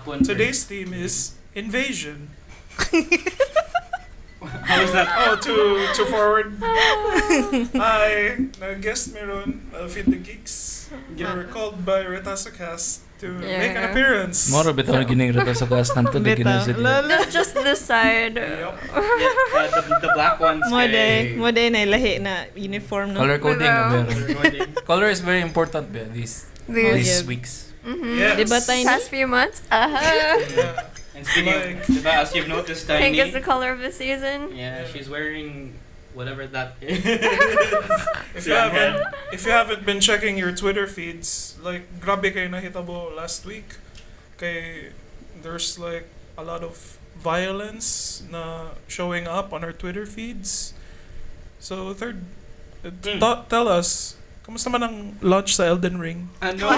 Today's theme is invasion. How is that? Oh, to forward. Hi, nag-guest meron, Feed the Geeks. We're called by RetasoCast to make an appearance. Moro bitaw na gining RetasoCast nanto de ginasa. Just this side. Yup. The black ones. Mo day na lahi na uniform no. Color coding na Color meron. coding. Color is very important ba these These weeks. Yes. Diba Tiny? past few months. Yeah. And speaking Like- of, diba, as you've noticed, Tiny. Pink is the color of the season. Yeah, she's wearing whatever that is. If you haven't been checking your Twitter feeds, like grabe kayo nahitabo last week. Kay there's like a lot of violence na showing up on our Twitter feeds. So tell us, kamusta man ang launch sa Elden Ring? No,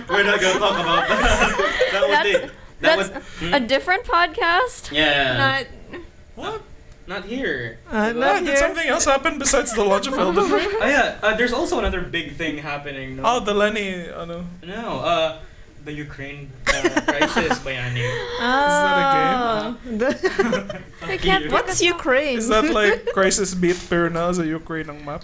we're not gonna talk about that. That's a different podcast. Yeah. What? Not here. What? Did something else happen besides the launch of Elden Ring? Oh yeah, there's also another big thing happening. No? Oh, the Lenny, ano? No, the Ukraine crisis, bayani. Is that a game? I can't. What's Ukraine? Is that like Crisis Beat pero na sa Ukraine ang map?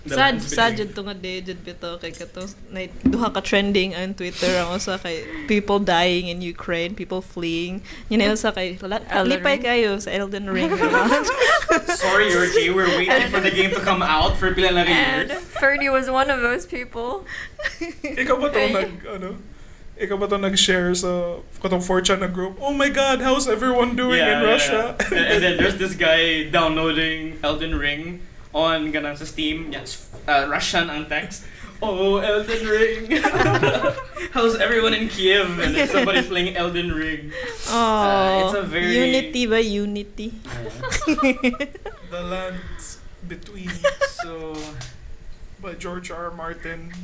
Sad jud to nga day jud bito kay kato. Na duha ka trending on Twitter ang usa kay people dying in Ukraine, people fleeing. Yun ay usa kay lipay kayo sa Elden Ring. Sorry, Yorkie, we're waiting for the game to come out for pila na And years. Ferdy was one of those people. Ikaw ba to nag-share sa katong 4chan na group? Oh my God, how's everyone doing in Russia? And then there's this guy downloading Elden Ring on ganang sa Steam. Yes, Russian ang text. Oh, Elden Ring. How's everyone in Kiev? And then somebody's playing Elden Ring. Oh, it's a very unity ba unity? The Lands Between. So By George R. Martin.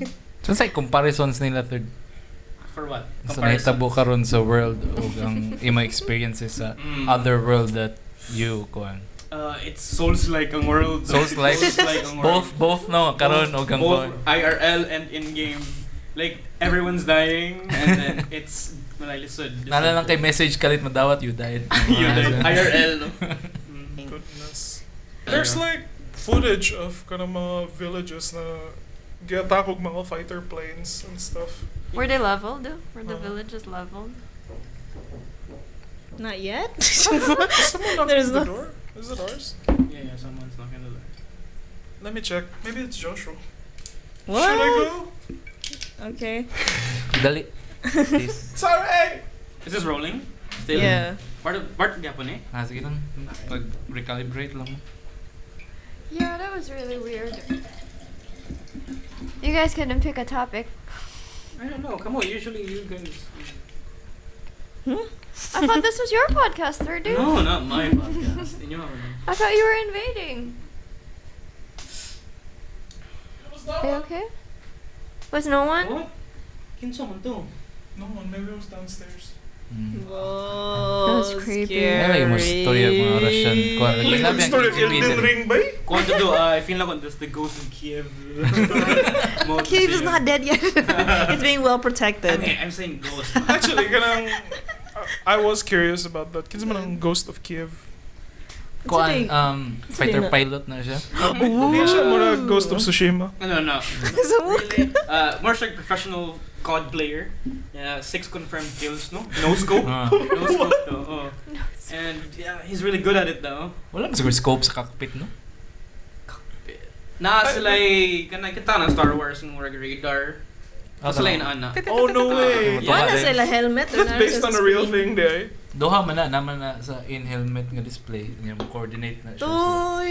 So say comparisons nila third. for what? So nahitabo karon sa world ug ang imo experiences sa other world that you kuan. It's Souls-like ang world. Souls-like ang world. both no karon ug ang both IRL and in-game. Like everyone's dying and then it's lisod. Nala lang kay message kalit madawat you died. You died. IRL no. Goodness. There's like footage of kanang mga villages na giatakog mga fighter planes and stuff. Were they leveled? Were the villages leveled? Not yet. Someone knocked There's on the no- door? Is it ours? Yeah, someone's knocking the door. Let me check. Maybe it's Joshua. What? Should I go? Okay. Dali. Please. Sorry! Is this rolling? Still? Yeah. Part gyapon eh. Sige lang. Pag recalibrate lang. Yeah, that was really weird. You guys couldn't pick a topic. I don't know. Come on, usually you guys. I thought this was your podcast, third dude. No, not my podcast. Inyo ako. I thought you were invading. Are you okay? Was no one? What? Kinsa man to? No one, maybe it was downstairs. Whoa, That's creepy. Wala yung mga story ang mga Russian kuan. Lagi Like labi the ang story of Elden Wikipedia. Ring ba? Kung to do, I feel like this the ghost in Kiev. Kiev is not dead yet. It's being well protected. Okay, I'm saying ghost. Actually, kanang I was curious about that. Kinsa man ang Ghost of Kiev? Kuan fighter na- pilot na siya. Hindi siya mura Ghost of Tsushima. No. Really? More like professional COD player. 6 confirmed kills, no? No scope. No scope though. Oh. And yeah, he's really good at it though. Wala man siguro scope sa cockpit no. Na sila kanang kita na Star Wars ng radar. Sila ana. Oh, no way! Yeah. Wala sila helmet. That's based on a real thing, day. Doha man na naman na sa in helmet nga display niya mo coordinate na siya.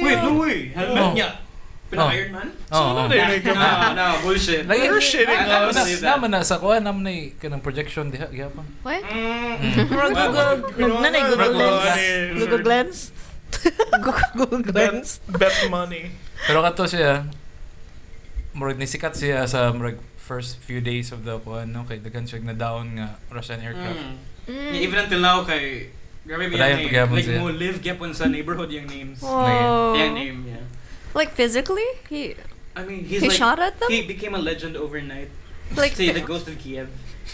Wait, no way. Helmet Oh. niya. Iron Man? Oh. No, bullshit. Lagi You're shitting I don't us. believe that. naman na sa kuan naman na kanang projection diha gyapon. What? Murag Google. Nanay Google Lens. Google Lens. Google Lens. Bet money. Pero kato siya murag nisikat siya sa murag first few days of the kuan no kay daghan siya na down nga Russian aircraft. Yeah, even until now kay grabe Padayon yung pagyapon like siya. mo live gyapon sa neighborhood yung names. Whoa. Yung name, yeah. Like physically? He I mean, he's He like shot at them? he became a legend overnight. like Say the ghost of Kiev.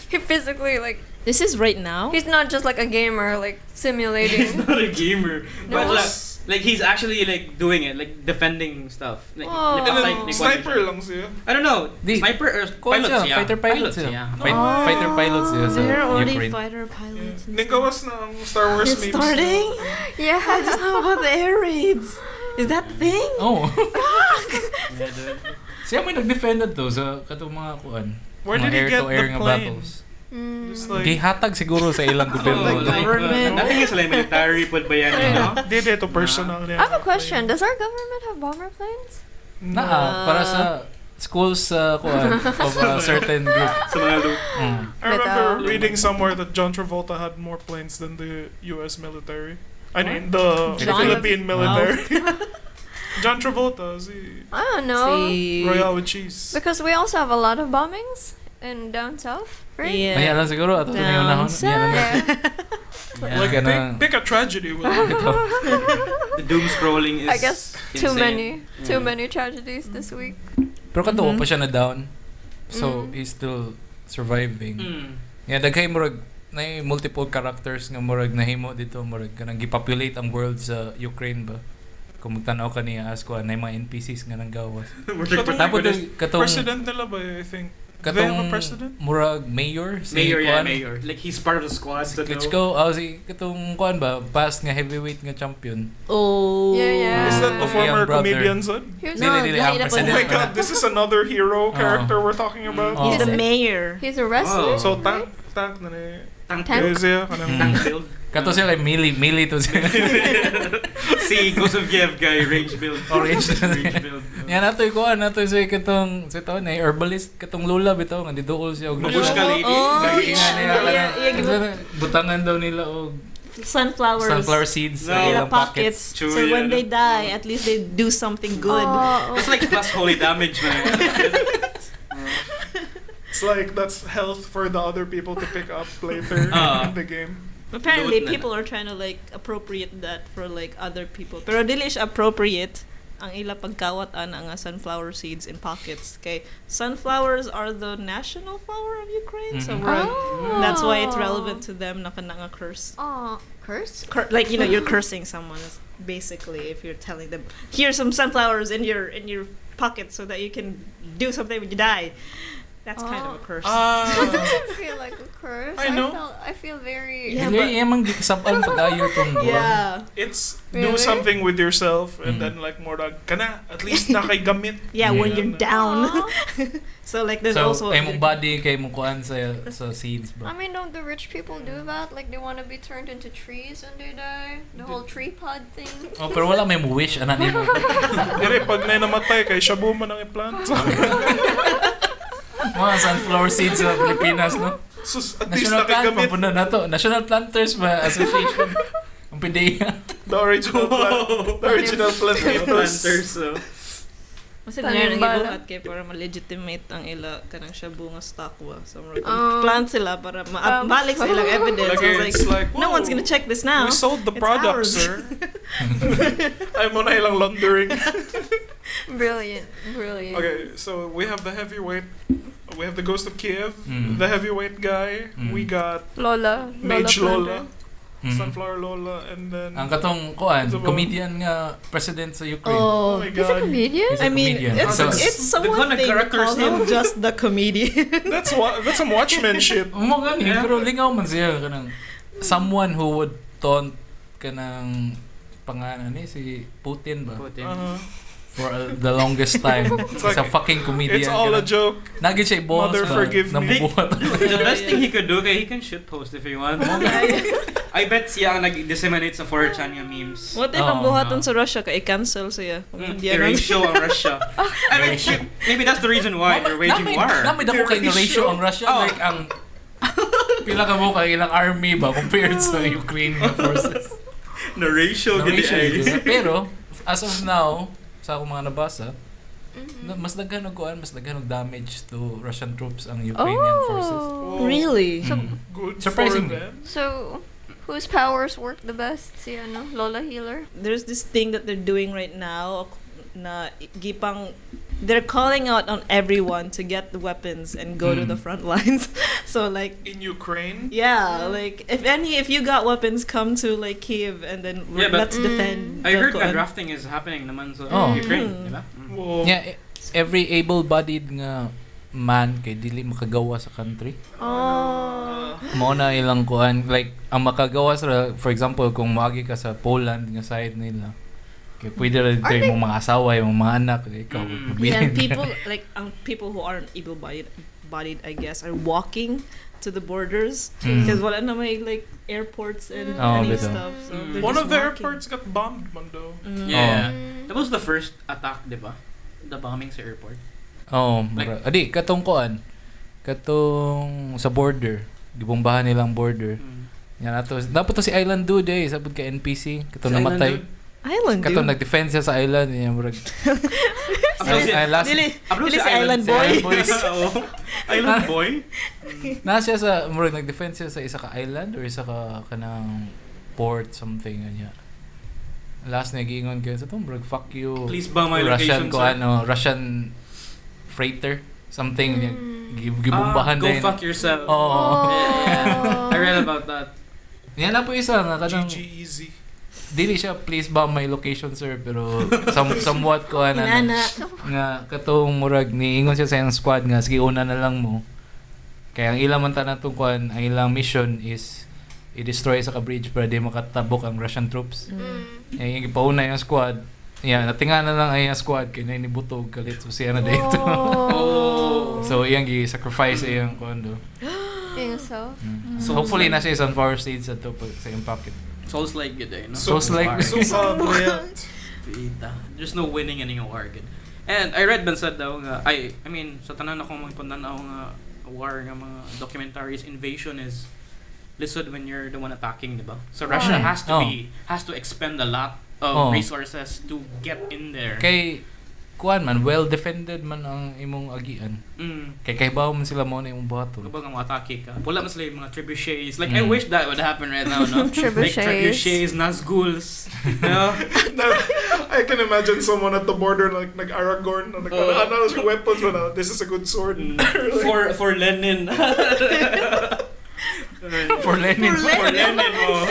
He physically like This is right now? he's not just like a gamer like He's simulating. not a gamer, but No. like he's actually like doing it, like defending stuff. Like, Oh. And like, then sniper lang siya. I don't know. Di- Sniper or Kuwan pilots, siya, yeah. fighter pilots siya. yeah. Fighter pilots siya sa There are already Ukraine. fighter pilots. and Ninggawas na ang Star Wars It's memes. starting? Yeah. I just know about the air raids. Is that thing? Oh. Yeah, dude. Siya may nag-defended to sa katong mga kuan. Where did he get the plane? Mm. Just like, Gihatag siguro sa ilang Oh, gobyerno. like, government. nothing is like military put ba yan, no? di dito personal niya. I have a question. Does our government have bomber planes? Naa, para sa schools sa kuan of a certain group. Sa mga loop. I remember Bitaw. reading somewhere that John Travolta had more planes than the U.S. military. I mean, the John- Philippine military. John Travolta, I don't know. See. Royale with cheese. Because we also have a lot of bombings in down south, right? Yeah. Kaya lang siguro ato na yung nahon. Yan na. Yeah. Like, Kaya na- pick a tragedy with it. The doom scrolling is I guess too insane. too Yeah. many tragedies this week. Pero katuwa Mhm. pa siya na down. So, Mm. he's still surviving. Mm. Yeah, daghay murag na multiple characters nga murag nahimo dito murag kanang gipopulate ang world sa Ukraine ba. Kung magtanaw ka niya as kuan na mga NPCs nga nang gawas. Tapos katong President nila ba, I think. They have a katong president? murag mayor si Mayor, yeah, kuan, mayor. Like he's part of the squad. Si So Klitschko, si katong kuan ba past nga heavyweight nga champion. Oh. Yeah, yeah. Is that the Young former brother. comedian son? Here's Dili, No, dili, lahi ang na po Oh president my na. god, this is another hero character we're talking about. Oh. He's the Is it? mayor. He's a wrestler. Oh. So tank na ni tank Tank? build. siya kanang Tank build. Kato siya like melee to siya. Si Ghost of Kiev guy, range build. Range range build. Yan natoy kuan natoy sa katong sa taon na herbalist katong lula bitaw nga diduol siya og Mabush ka lady. Oh, Lagi yeah. na nila. butangan daw nila og Sunflowers. seeds No. sa In ilang the pockets. True, So when yeah. they die, at least they do something good. Oh, That's like plus holy damage, man. it's like that's health for the other people to pick up later in the game. Apparently, Load na people are trying to like appropriate that for like other people. Pero dili siya appropriate ang ila pagkawat ana nga sunflower seeds in pockets. Okay, sunflowers are the national flower of Ukraine, so Mhm. we're, that's why it's relevant to them na kanang curse. Oh, curse? Like you're cursing someone basically if you're telling them here's some sunflowers in your pocket so that you can do something when you die. That's kind of a curse. That doesn't feel like a curse. I know. I feel very. Yeah, Dili but- yamang sabal pagayo tong Yeah. It's Really? do something with yourself and Mm. then like more kana at least na kay gamit. Yeah, when Yeah. you're down. Aw. So like there's So also kay mong body kay mong kuan sa seeds I ba. mean, don't the rich people do that? Like they want to be turned into trees when they die. The whole tree pod thing. Oh, pero wala may mo wish ana nimo. Dire pag nay namatay kay shabu man ang i-plant. Mga sunflower seeds sa Pilipinas no. Sus, at least National plant nakagamit pampunan na to. National Planters ba Association. Ang PDEA. the original plant. The original plant. Planters, so. Kasi Tanim nila bala. nagibuhat kay para ma-legitimate ang ila kanang shabu nga stockwa. So Um, plant sila para balik sa ilang evidence. Like, So, it's like, no one's gonna check this now. We sold the It's product, ours. sir. Ay mo na ilang laundering. Brilliant, brilliant. Okay, so we have the heavyweight. We have the Ghost of Kiev, Mm. the heavyweight guy. Mm. We got Lola. Mage Lola, Mhm. Sunflower Lola, and then Ang katong kuan, Ito ba? comedian nga president sa Ukraine. oh Oh, my He's a god, comedian? He's a I mean, comedian. it's So, it's the somewhat kind of thing to characters call him na- just the comedian. that's some Watchmen shit. Mo gani, Yeah. pero lingaw man siya kanang someone who would taunt kanang pangalan ni si Putin ba for the longest time. He's like, a fucking comedian. It's all a kanang- joke. Nagi siya balls Mother, ba, forgive me. namubuhat. The best thing he could do, kaya he can shitpost if he wants. I bet siya ang nag-disseminate sa 4chan yung memes. What if ang Oh, buhaton no. sa Russia ka i-cancel siya? Comedian. Erasure ang Russia. I mean, maybe that's the reason why they're waging war. Namay dako kay ratio ang Russia Oh. like ang pila ka mo kay ilang army ba compared sa Ukrainian forces. The ratio, Na ratio, gani diba? Pero as of now, sa akong mga nabasa, Mhm. mas daghan og kuan, mas daghan og damage to Russian troops ang Ukrainian forces. Oh. Really? Mm. Good Surprisingly. for them. So, whose powers work the best? Si ano, Lola Healer? There's this thing that they're doing right now na gipang they're calling out on everyone to get the weapons and go to the front lines. So like In Ukraine? yeah, like if you got weapons, come to like Kiev and then Yeah, but- let's defend. I heard the nga kuan. drafting is happening naman sa Oh. Ukraine, di ba? Whoa. Yeah, every able-bodied nga man kay dili makagawa sa country. Oh. Mao na ilang kuan like ang makagawa sa for example kung moagi ka sa Poland nga side nila. Kay pwede rin Are yung mga asawa, yung mga anak, ikaw. Mm. Yeah, and mabilin ka. people like people who aren't able-bodied, I guess, are walking to the borders because wala na may like airports and Oh, any bitaw. stuff. So Mm. they're One just of the walking. airports got bombed, Mundo. Yeah. Mm. That was the first attack, di ba? The bombing sa airport. Oh, Like- adi katong kuan. Katong sa border, gibombahan nilang border. Yan ato. Dapat to si Island Dude sabod ka NPC, katong Sa namatay. Island Dude? Island Katong dude. nag-defense siya sa island niya murag. Last Upload Dili sa si Island Boy. Boys. Oo. Island Boy? na siya sa murag nag-defense siya sa isa ka island or isa ka kanang port something anya. Last nagiingon kayo sa to murag fuck you. Please ba my Russian location, ko sir? Russian freighter something gibombahan Go din. fuck yourself. Oo. Yeah. I read about that. Yan na po isa nga kanang GG easy. dili siya please bomb my location sir pero somewhat ko Inana. nga katong murag niingon siya sa iyang squad nga sige una na lang mo kaya ang ilang man tanatong kuan ang ilang mission is i-destroy sa ka-bridge para di makatabok ang Russian troops ay yung ipauna yung squad natinga na lang ay yung squad kaya na inibutog kalit so siya na dito Oh. so iyang gi-sacrifice iyang kuan do So. so hopefully na siya isang power stage sa to sa iyang pocket. Souls like good, eh, no? Souls like- So brilliant. There's no winning anymore. Good. And I read man said daw nga, I mean, sa tanan akong magpundan ako nga war nga mga documentaries, invasion is lisod when you're the one attacking, di ba? So Russia has to expend a lot of resources to get in there. Kay kuan man well defended man ang imong agian. Kay kahibaw man sila mo na imong bato. Kapag ang atake ka, wala man sila yung mga trebuchets. Like, I wish that would happen right now, no? Like trebuchets, Nazguls, you know? I can imagine someone at the border like nag-Aragorn, nag-ano siya weapons, but this is a good sword. For Lenin. For Lenin. For Lenin, oh.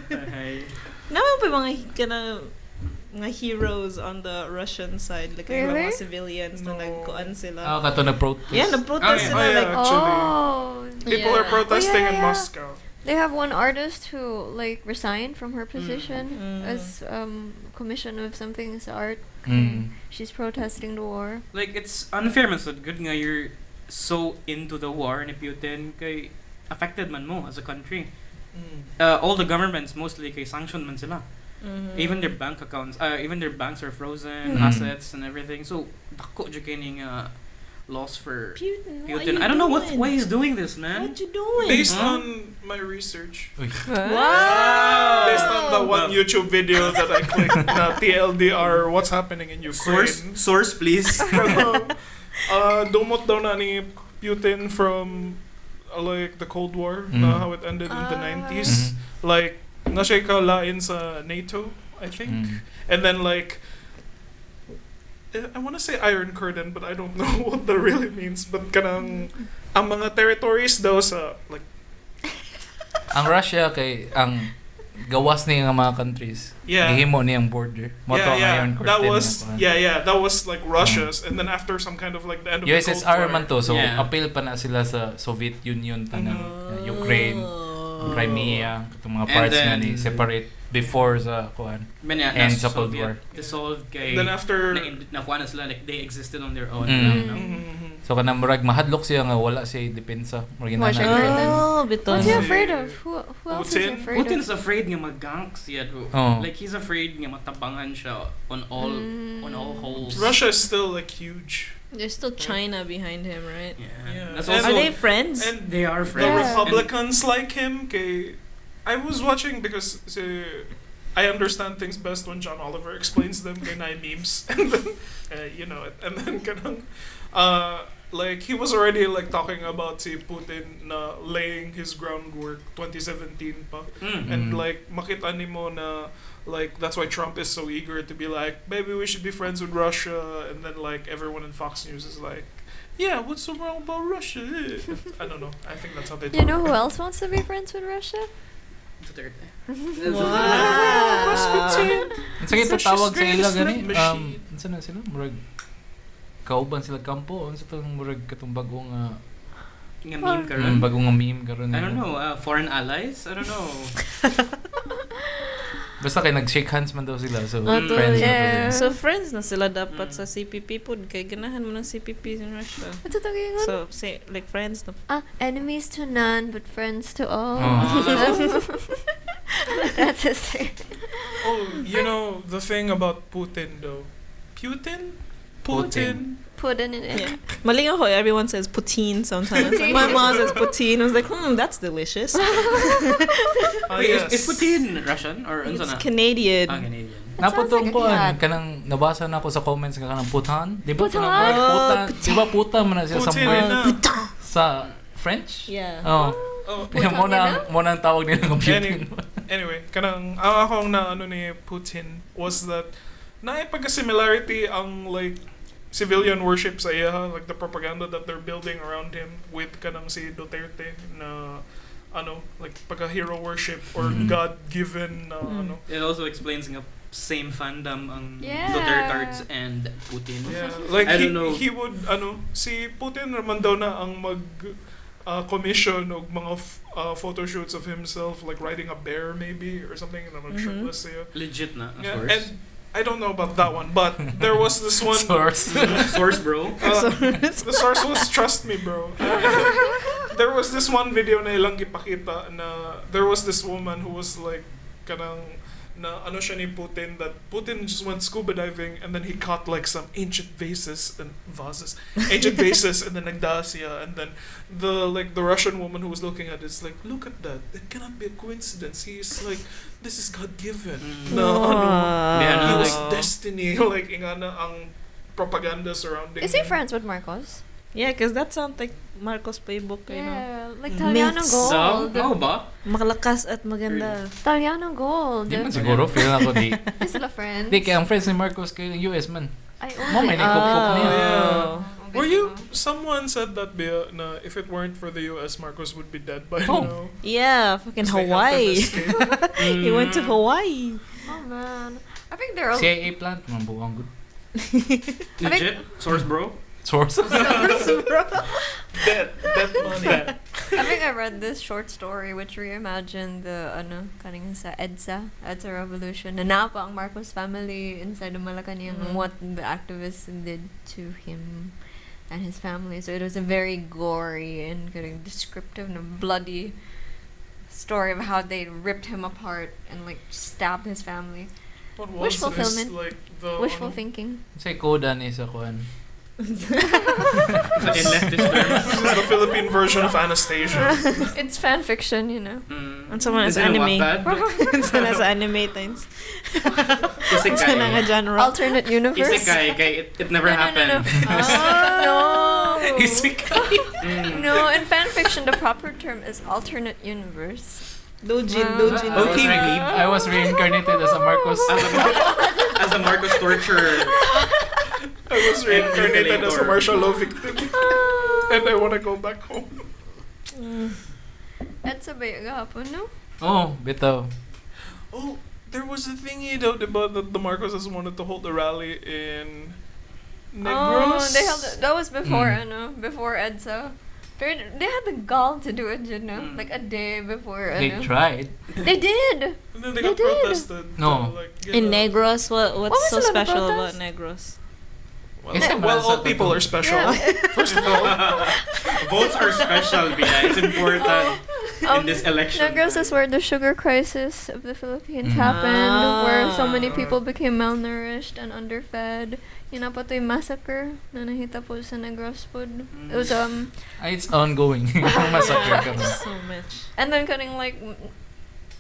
Okay. Naman pa mga mga heroes on the Russian side, like yung Really? mga civilians na nagkuan sila. Kato nag-protest. Yeah, nag-protest sila yeah, like actually. Oh. People are protesting in yeah. Moscow. They have one artist who like resigned from her position Mm. as commission of something as art. Mm. She's protesting the war. Like, it's unfair man sad. Good nga you're so into the war ni Putin kay affected man mo as a country. All the governments mostly kay sanction man sila. Even their bank accounts, even their banks are frozen, assets and everything. So, dako jud kay ning loss for Putin, what Putin. are you I don't know doing? why he's doing this, man. What you doing? Based Huh? on my research. Wow! Based on the one Wow. YouTube video that I clicked, na TLDR, what's happening in Ukraine. Source, please. Dumot daw na ni Putin from like the Cold War, na how it ended in the 90s. Like, na siya kalain sa NATO, I think. And then like, I want to say Iron Curtain, but I don't know what that really means. But kanang, ang mga territories daw sa, like, Ang Russia kay ang gawas niya nga mga countries. Yeah. Gihimo niyang border. Moto ang Iron Curtain. that was, nga kuan. that was like Russia's. And then after some kind of like the end of the Cold USSR War. man to, so Yeah. appeal pa na sila sa Soviet Union tanang Ukraine, Crimea, itong mga And parts then- nga ni separate before sa kuan. Manya, And nas sa Cold Soviet War. dissolved kay Then after, nakuha na sila like they existed on their own. No? So kanang murag mahadlok siya nga wala siya depensa. Murag Why siya inana. Curtain? Oh, bito. What's he Kasi- afraid of? Who else is he Putin? afraid Putin's of? afraid nga mag-gank siya. Oh. Like he's afraid nga matabangan siya on all holes. Russia is still like huge. There's still China behind him, right? Yeah. Yeah. That's And- Are also they friends? And they are the friends. Republicans like him. Kay, I was watching because I understand things best when John Oliver explains them. Kay na memes, and then you know it. And then kanang, like he was already like talking about si Putin na laying his groundwork 2017 pa. And like makita nimo na like that's why Trump is so eager to be like, maybe we should be friends with Russia, and then like everyone in Fox News is like, yeah, what's so wrong about Russia? I don't know. I think that's how they talk. You know who else wants to be friends with Russia? Duterte. Wow. Unsa kay tawag sa ila gani? Machine. Unsa na sila? Murag kauban sila kampo. Unsa tong murag katong bagong Nga meme karon. bagong nga meme karon. I don't know, foreign allies? I don't know. Basta kay nag-shake hands man daw sila. So Ato, friends na yeah. to. So friends na sila dapat sa CPP pod kay ganahan mo ng CPP in Russia. Ito tagay So say like friends na. enemies to none, but friends to all. Oh. That's his thing. Oh, you know the thing about Putin though. Putin. Put in it. Yeah. Malingaw ko, everyone says poutine sometimes. My mom says poutine. I was like, that's delicious. Wait, Yes. is Putin Russian or unsa It's na? Canadian. Canadian. That sounds Naputong like a ko cat. kanang nabasa na ako sa comments nga kanang putan. Di ba? Putan? Putan. Di ba putan man na siya sa Putin na. sa French? Yeah. Oh. Oh, Kaya mo na ang tawag nila ng Putin. Anyway, kanang ang akong na ano ni Putin was that naipagka-similarity ang like civilian worship sa iya, like the propaganda that they're building around him with kanang si Duterte na ano, like pagka-hero worship or God-given na ano. It also explains nga same fandom ang Yeah. Dutertards and Putin. Yeah, like I he, don't know. he would ano, si Putin naman daw na ang mag commission og mga photo shoots of himself like riding a bear maybe or something na mag-shirtless siya. Legit na, of Yeah, course. and I don't know about that one, but there was this one Source. Source, bro. the source was trust me, bro. There was this one video na ilang gipakita na there was this woman who was like kanang na ano siya ni Putin that Putin just went scuba diving and then he caught like some ancient vases and then nagda siya and then the Russian woman who was looking at it is like, look at that, it cannot be a coincidence, he's like, this is God given na ano, Yeah, he no, was like- destiny, like ingana ang propaganda surrounding Is he him. friends with Marcos? Yeah, because that sounds like Marcos playbook, you know. Yeah, like Taliano Myths. Gold. So, ba? Makalakas at maganda. Taliano Gold. Di man siguro, feel ako di. Is sila friends? Di, kaya ang friends ni Marcos kay US man. Ay, Mo may nagkupkup niya. Yeah. Were you? Someone said that Bea, na if it weren't for the U.S., Marcos would be dead by Oh. now. Yeah, fucking Because they helped him Hawaii. escape. He went to Hawaii. Oh man, I think they're all. CIA plant, man buwang good. Legit? Source, bro? Source. Dead money. I think I read this short story which reimagined the kaning sa EDSA revolution. Na napa ang Marcos family inside the Malacanang what the activists did to him and his family. So it was a very gory and kind of descriptive and bloody story of how they ripped him apart and like stabbed his family. What Wish was this? fulfillment. Like the Wishful thinking. Say koda ni sa kuan. In leftist terms. This is the Philippine version of Anastasia. It's fan fiction, you know. And someone Is has it a anime. Wattpad? So nasa anime times. Isekai. Sa nga genre. Alternate universe. Isekai, kay it never happened. No. Isekai. No, in fan fiction, the proper term is alternate universe. Dojin. I was reincarnated as a Marcos. As a Marcos torturer. I was reincarnated as a Mutilator. martial law victim, and I want to go back home. That's a bit gahapon, no? Oh, bitaw. Oh, there was a thingy though about that the Marcoses wanted to hold a rally in Negros. Oh, they held it. That was before, Mm. before EDSA. They had the gall to do it, you know? Mm. Like a day before, They tried. They did! And then they They got did. protested. No. Like, get In out. Negros, what's What was so the special protest? about Negros? Well, It's a well, all massacre. people are special. Yeah. First of all, Votes are special, Bia. It's important in this election. Negros is where the sugar crisis of the Philippines Mm. happened, where so many Ah. people became malnourished and underfed. Yun na po ito yung massacre na nahita po sa Negros food. It was, It's ongoing. Yung massacre ka na. So much. and then kaning like,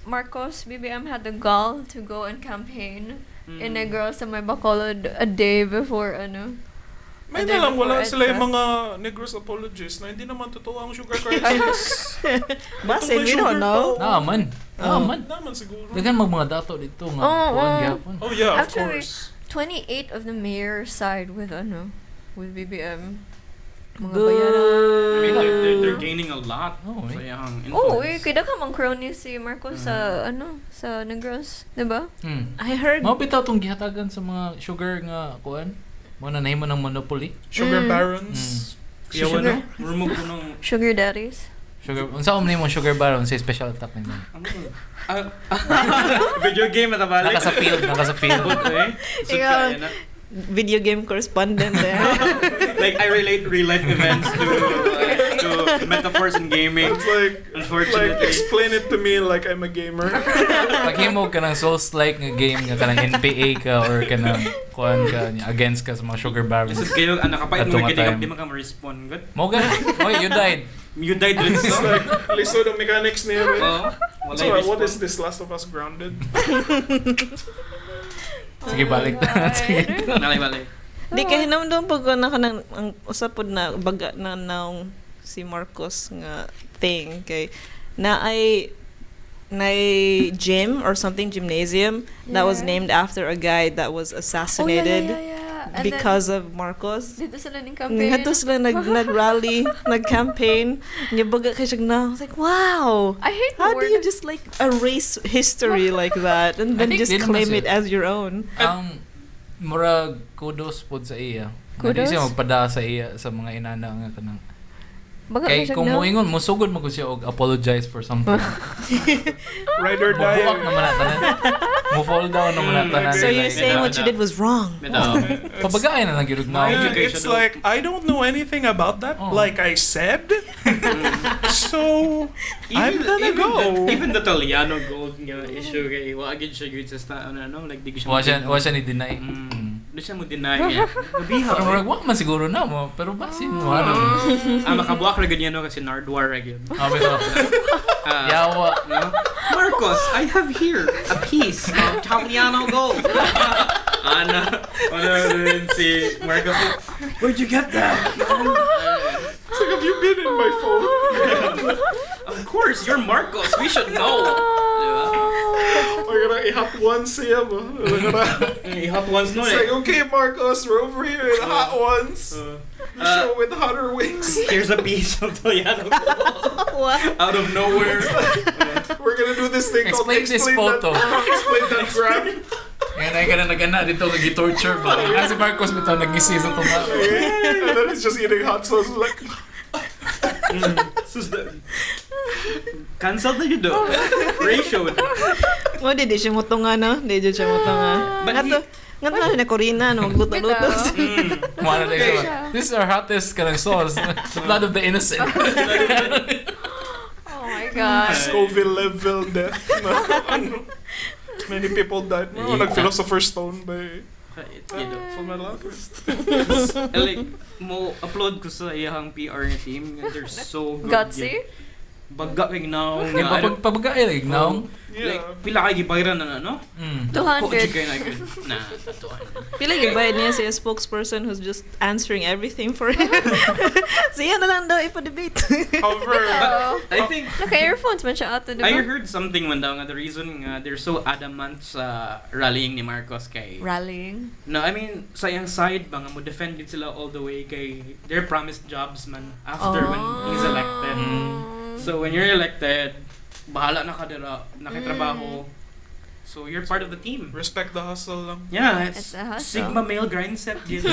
Marcos, BBM had the gall to go and campaign in Negros sa may Bacolod a day before, May day nalang wala before sila yung EDSA. mga Negros apologists na hindi naman totoo ang sugar crisis. Basin, we don't know. Naman. Naman siguro. Dagan mga dato dito nga. Oo, kuwan oo. gyapon. Oh yeah, of Actually, course. 28 of the mayor side with with BBM. Mga Boo. I mean, bayaran. they're gaining a lot. Oh, So, eh. yung Oh, influence. kaya ka mang crony si Marcos sa sa Negros, 'di ba? I heard Mao bitaw tong gihatagan sa mga sugar nga kuan. Mo na nahimo ng monopoly. Sugar Mm. barons. Kaya Sugar. remove ko ng... Sugar daddies. Sugar. Unsa man nimo sugar baron sa special attack nimo? Video game at abalik. Naka sa field. Okay. So, Ikaw. kaya na. video game correspondent there. Like, I relate real life events to metaphors in gaming. It's like Unfortunately. explain it to me like I'm a gamer. Paghimo ka ng Souls-like nga game nga kanang NPA ka or kanang kuan ka against ka sa mga sugar barons. Isip kayo, nakapait Atong mo time. di mo ka ma-respond. Good? Mo gan. Oy, you died. You died rin It's so. like lisod ang mechanics niya. Oo. Wala So yung what respawn. is this Last of Us Grounded? Sige, balik na. Sige. Nalay-balay. Di kay hinamdum pag na kanang ang usapod na baga na naong si Marcos nga thing kay na ay gym or something gymnasium that was Yeah. named after a guy that was assassinated And because of Marcos. then, dito sila ng campaign. Nga to sila nag-rally, nag-campaign. Nga baga kay siya na, I was like, wow! I hate the How do word. you just like erase history like that and I then think just di naman claim siya- it as your own? Murag kudos pod sa iya. Kudos? Hindi siya magpada sa iya sa mga inana nga kanang. Baga Kay siya kung na. moingon mo sugod mo ko siya og apologize for something. Ride or die. Mabuwak naman na tanan. Mo fall down naman na tanan. So you're Like, saying what you ina- did was wrong. Pabagay na lang gyud now. Yeah, education it's though. like I don't know anything about that. Oh. Like I said, so I'm gonna go. Even the Italiano gold nga issue kay wagid siya gyud sa like di ko siya. Wa siya ni deny. Di siya mo deny niya. Gabiha. Pero murag wa man siguro na mo, pero basin mo ano. Makabuak ra ganyan no kasi Nardwar ra gyud. Sabi ko, yawa. No? Marcos, I have here a piece of Italiano gold. Ana rin si Marcos. Where'd you get that? It's like, have you been in my phone? Of course, you're Marcos. We should know. Diba? We're gonna i-hot ones siya ba? Hot ones no It's like, okay, Marcos, we're over here in hot ones. The show with hotter wings. Here's a piece of Italiano gold What? out of nowhere. We're gonna do this thing called Explain this photo. Explain that grab. Ngayon ay ka na nagana dito nag-torture ba? Nga si Marcos bitaw nag-isi sa tunga. And then it's just eating hot sauce like Cancel na yun do. Ratio. Mo di siya mo tunga no? Di siya mo tunga. But Nga to na siya na Corina no magluto-luto. Kumana na siya. This is our hottest kanang sauce. The blood of the innocent. Oh my God. Scoville level death. Ano? Many people died. No, nag-Philosopher's Stone by Full Metal Alchemist. Like, mo upload ko sa iyang PR na team. They're so good. Gutsy? Baga kay now. Pabagay like now. Like, Yeah. pila kay gibayran na no? 200. Kay na good. Na, tatuan. Pila yung bayad niya siya spokesperson who's just answering everything for him. Siya na lang daw ipa-debate. However, I think Naka-earphones man siya ato, di ba? I heard something man daw nga the reason nga they're so adamant sa rallying ni Marcos kay Rallying. No, I mean sa iyang side ba nga mo defend yun sila all the way kay they're promised jobs man after when he's elected. So when you're elected, bahala na ka dira, nakitrabaho. So you're part of the team. respect the hustle lang. Yeah, It's it's a hustle. Sigma male grind set yun.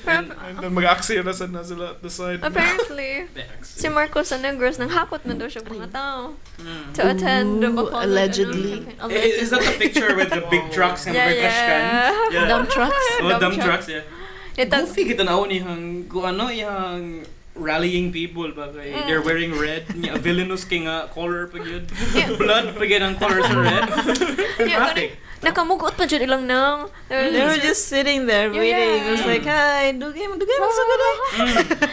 And then mag-aksaya na sila at the side. Apparently, si Marcos sa Negros, nang hakot na daw siya mga tao to attend the Ooh, allegedly. Is that the picture with the big trucks nga Yeah, mga trash can? yeah. Dump trucks. Oh, Dump dump trucks. trucks, yeah. Ito, Goofy kita na ihang kung ano ihang rallying people ba kay they're wearing red niya villainous kay nga color pag yun blood pag yun ang color sa red yeah, dramatic Nakamugot pa dyan ilang nang. They were just sitting there waiting. It was like, hi, dugay mo sa gano'n.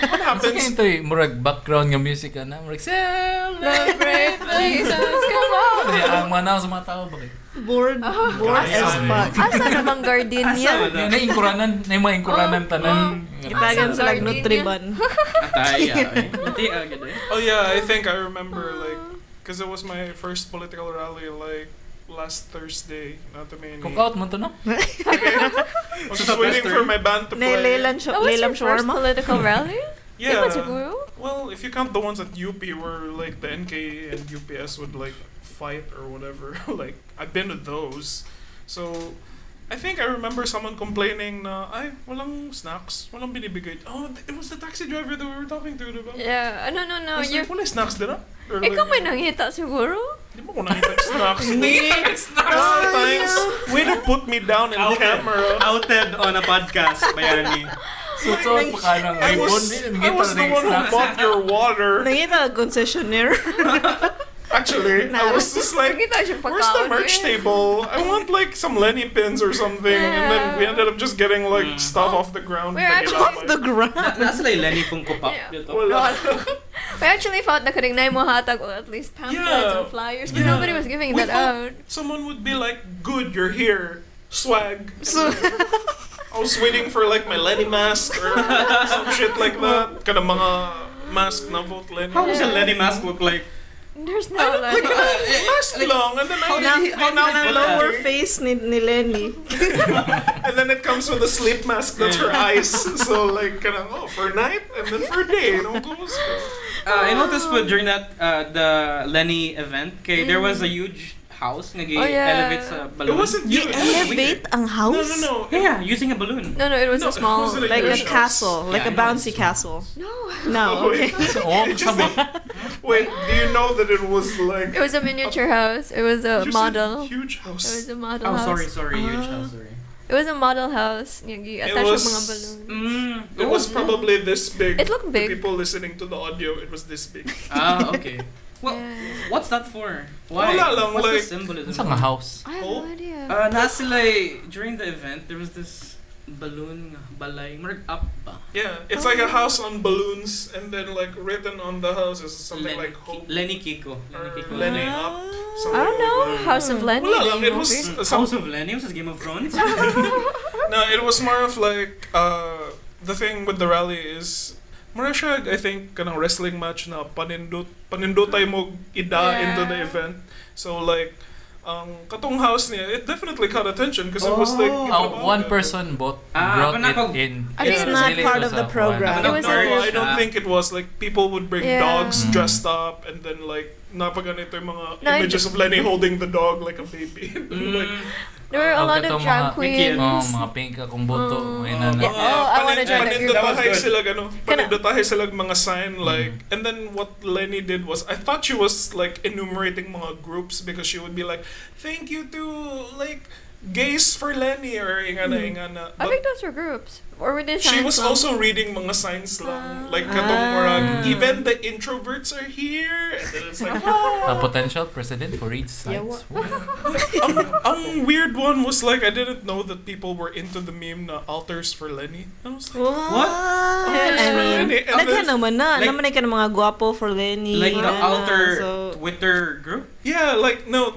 What Kasi happens? ito murag background nga music na, murag celebrate Jesus, come on! Kaya ang manaw sa mga tao, bakit? Bored as fuck. Asa namang gardenia? Na ingkuranan, na yung mga ingkuranan tanan. Itagan sila Gardenia. Nutriban. Atay, Hindi agad eh. Oh yeah, I think I remember like, because it was my first political rally like last Thursday. Not to me. Cook out mo to, no? I was just waiting for my band to play. Nailelan That was your Lelam first shawarma. political rally? Yeah. Iba siguro? Well, if you count the ones at UP where like the NK and UPS would like fight or whatever, like I've been to those. So I think I remember someone complaining na ay walang snacks, walang binibigay. Oh, it was the taxi driver that we were talking to, diba? Yeah. No. I was like, wala snacks din ah? Or Ikaw may like, nangita siguro? di mo ko nakita snacks. Thanks. Way to put me down in camera. Outed on a podcast, Bayani. Sutsot pa ka ng I ibon. was the one who bought your water. Nangita concessionaire. Actually, I was just like, Nakita siya where's the merch table? I want like some Lenny pins or something. And then we ended up just getting like stuff off the ground. We're Like, actually off The ground. Nasa lang Lenny Funko Pop Yeah. dito. Wala. We actually thought na karing na mo hatag or at least pamphlets Yeah. and flyers, but Yeah. nobody was giving We that thought out. someone would be like, good, you're here. Swag. I was waiting for like my Lenny mask or some shit like that. Kind of mga mask na vote Lenny. How does a Lenny mask look like? There's no Like, mask lang. And then Ang lower face ni Lenny. And then it comes with a sleep mask that's her eyes. So like, kind of, for night and then for day. You know, goes. I noticed during that the Lenny event, there was a huge house nga Oh, yeah. elevate sa It balloon. wasn't You huge. elevate ang house? No. Yeah, using a balloon. No, it was No, a small. it wasn't Like a huge castle, like Yeah, a I know, bouncy it's castle. No, No, okay. Oh, It just wait, do you know that it was like it was a miniature house. It was a you said model. huge It house? was a model Oh, house. sorry, huge house, sorry. It was a model house. Attached was- mga balloons. It was probably this big. It looked big. To people listening to the audio, it was this big. Okay. Well, Yeah. what's that for? Why? Wala lang, What's like- the symbolism? Sa nga house. I have Oh. no idea. During the event, there was this balloon balay, marag up ba? Yeah, it's like a house on balloons, and then like written on the house is something like hope. Lenny Kiko. Or Kiko. Lenny up. I Something don't know. like that. House of Lenny. Wala lang, the it was movie. some, House of Lenny was this Game of Thrones. no, it was more of like the thing with the rally is mura siya, I think kanang wrestling match na panindutay mo ida Yeah. into the event. So like katong house niya, it definitely caught attention because it was like One person brought Ah, it in. I think It's it's not related part to of the sa program. It one. was No, a- I don't think it was like people would bring Yeah. dogs Mm. dressed up and then like napaganito yung mga No, I images of Lenny holding the dog like a baby. Like, There were a Oh, lot katong of drag mga- queens. mga pink akong boto. May nana. Yeah. Oh, I wanna join that group. That was Panindutahay good. sila gano. Panindutahay sila mga sign like and then what Lenny did was I thought she was like enumerating mga groups because she would be like thank you to like gays for Lenny or ingana. I think those were groups. Or were they She signs was lang? also reading mga signs lang. Like katong murag, even the introverts are here. And then it's like, A potential president for each side. ang weird one was like, I didn't know that people were into the meme na altars for Lenny. I was like, What? altars I for mean, Lenny. And naghan then, naman na. like- Naman ka ng mga guwapo for Lenny. Like the na, alter so- Twitter group. yeah, like, no,